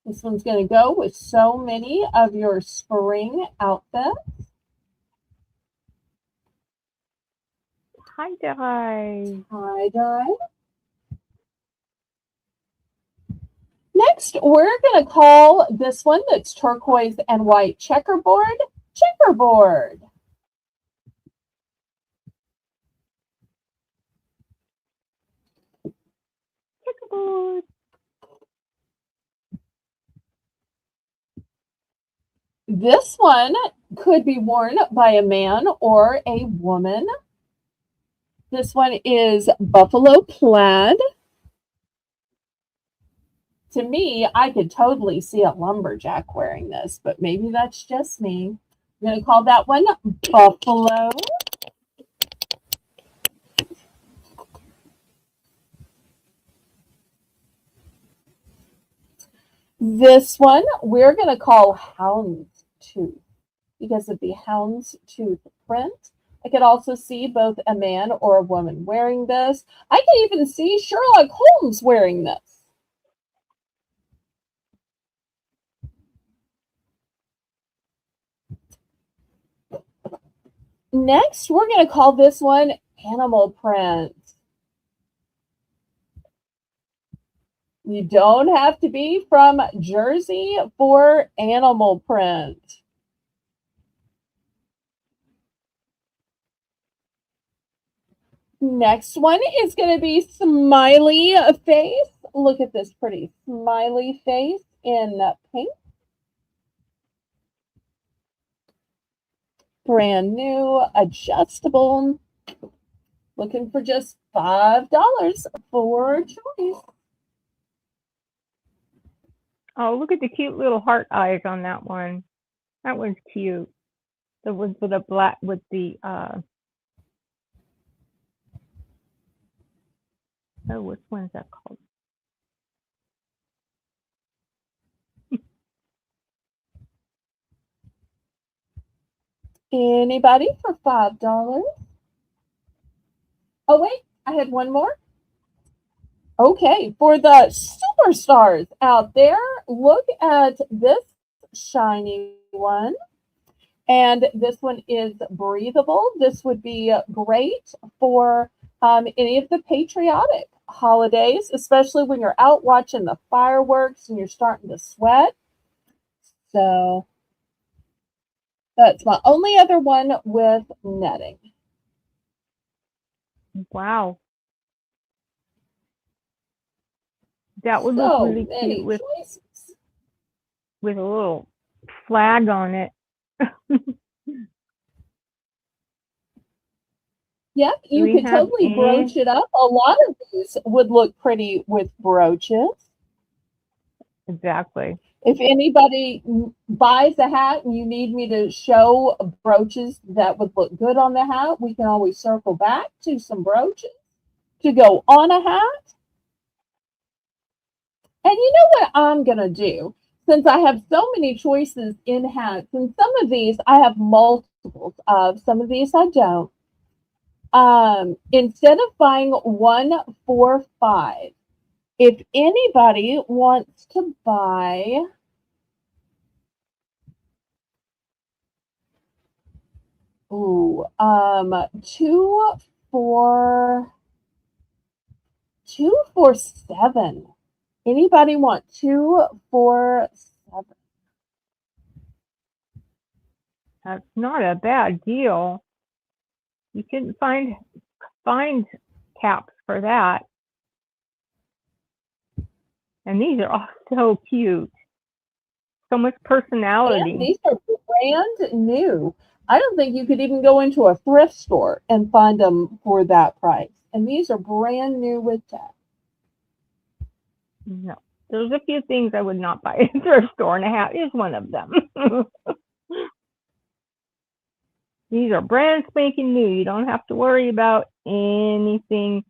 This one's going to go with so many of your spring outfits. Tie-dye. Tie-dye. Next, we're going to call this one that's turquoise and white checkerboard, checkerboard. Checkerboard. This one could be worn by a man or a woman. This one is buffalo plaid. To me, I could totally see a lumberjack wearing this, but maybe that's just me. I'm going to call that one buffalo. This one we're going to call houndstooth because of the houndstooth print. I could also see both a man or a woman wearing this. I could even see Sherlock Holmes wearing this. Next, we're going to call this one animal print. You don't have to be from Jersey for animal print. Next one is going to be smiley face. Look at this pretty smiley face in pink. Brand new, adjustable. Looking for just $5 for choice. Oh, look at the cute little heart eyes on that one. That one's cute. The ones with the black, with the, oh, which one's that called? Anybody for $5? Oh, wait, I had one more. Okay, for the superstars out there, look at this shiny one. And this one is breathable. This would be great for any of the patriotic holidays, especially when you're out watching the fireworks and you're starting to sweat. So that's my only other one with netting. Wow. That would So look really many cute choices. with a little flag on it. Yep, Do you we could have totally any? brooch it up. A lot of these would look pretty with brooches. Exactly. If anybody buys a hat and you need me to show brooches that would look good on the hat, we can always circle back to some brooches to go on a hat. And you know what I'm going to do? Since I have so many choices in hats, and some of these I have multiples of, some of these I don't. Instead of buying 1 for $5, if anybody wants to buy Ooh, 2 for 7. Anybody want 2 for 7? That's not a bad deal. You can find caps for that. And these are all so cute. So much personality. And these are brand new. I don't think you could even go into a thrift store and find them for that price. And these are brand new with tax. No, there's a few things I would not buy at a thrift store, and a hat is one of them. These are brand spanking new. You don't have to worry about anything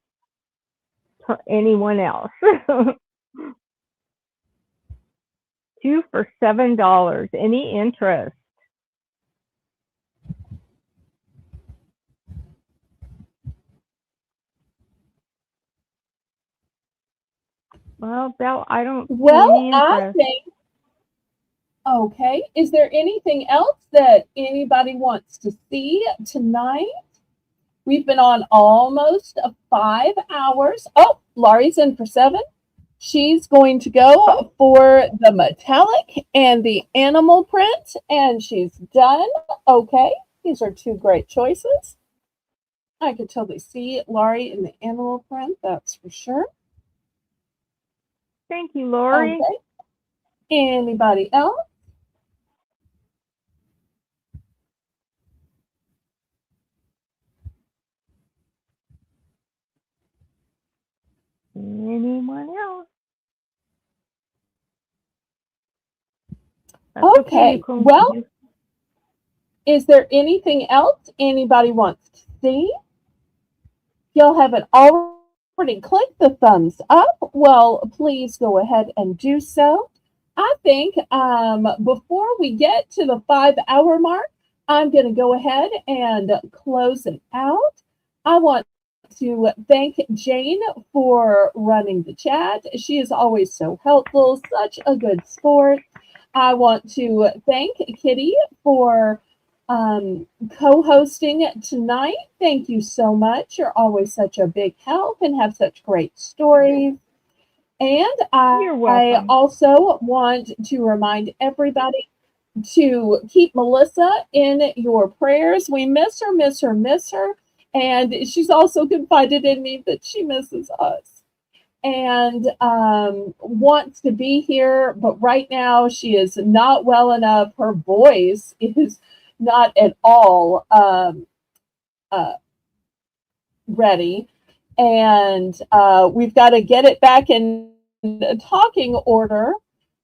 for anyone else. 2 for $7. Any interest? Well, Belle, I don't see any I interest. think, okay. Is there anything else that anybody wants to see tonight? We've been on almost 5 hours. Oh, Laurie's in for 7. She's going to go for the metallic and the animal print, and she's done. Okay, these are 2 great choices. I could totally see Laurie in the animal print, that's for sure. Thank you, Lori. Okay. Anybody else? Anyone else? That's Okay, well, is there anything else anybody wants to see? If y'all haven't already clicked the thumbs up, well, please go ahead and do so. I think before we get to the 5-hour mark, I'm going to go ahead and close it out. I want to thank Jane for running the chat. She is always so helpful, such a good sport. I want to thank Kitty for co-hosting tonight. Thank you so much. You're always such a big help and have such great stories. And I also want to remind everybody to keep Melissa in your prayers. We miss her, miss her, miss her. And she's also confided in me that she misses us and wants to be here. But right now, she is not well enough. Her voice is not at all ready. And we've got to get it back in talking order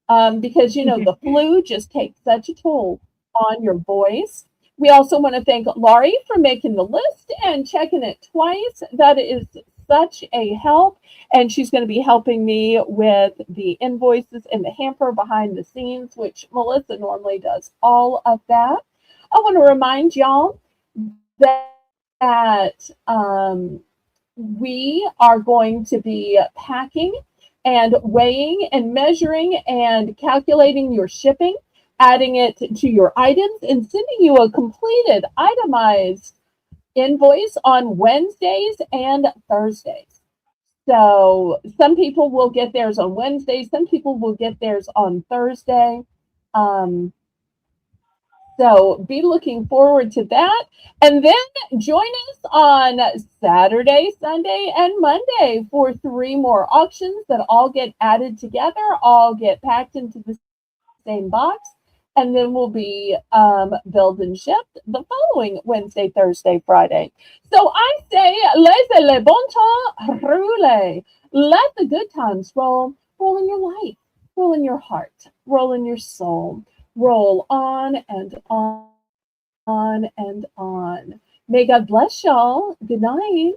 because, you know, the flu just takes such a toll on your voice. We also want to thank Laurie for making the list and checking it twice. That is such a help. And she's going to be helping me with the invoices and the hamper behind the scenes, which Melissa normally does all of that. I want to remind y'all that we are going to be packing and weighing and measuring and calculating your shipping, adding it to your items, and sending you a completed itemized invoice on Wednesdays and Thursdays. So some people will get theirs on Wednesday, some people will get theirs on Thursday. So be looking forward to that. And then join us on Saturday, Sunday, and Monday for 3 more auctions that all get added together, all get packed into the same box, and then will be billed and shipped the following Wednesday, Thursday, Friday. So I say, laissez le bon temps rouler. Let the good times roll. Roll in your life, roll in your heart, roll in your soul. Roll on and on and on. May God bless y'all. Good night.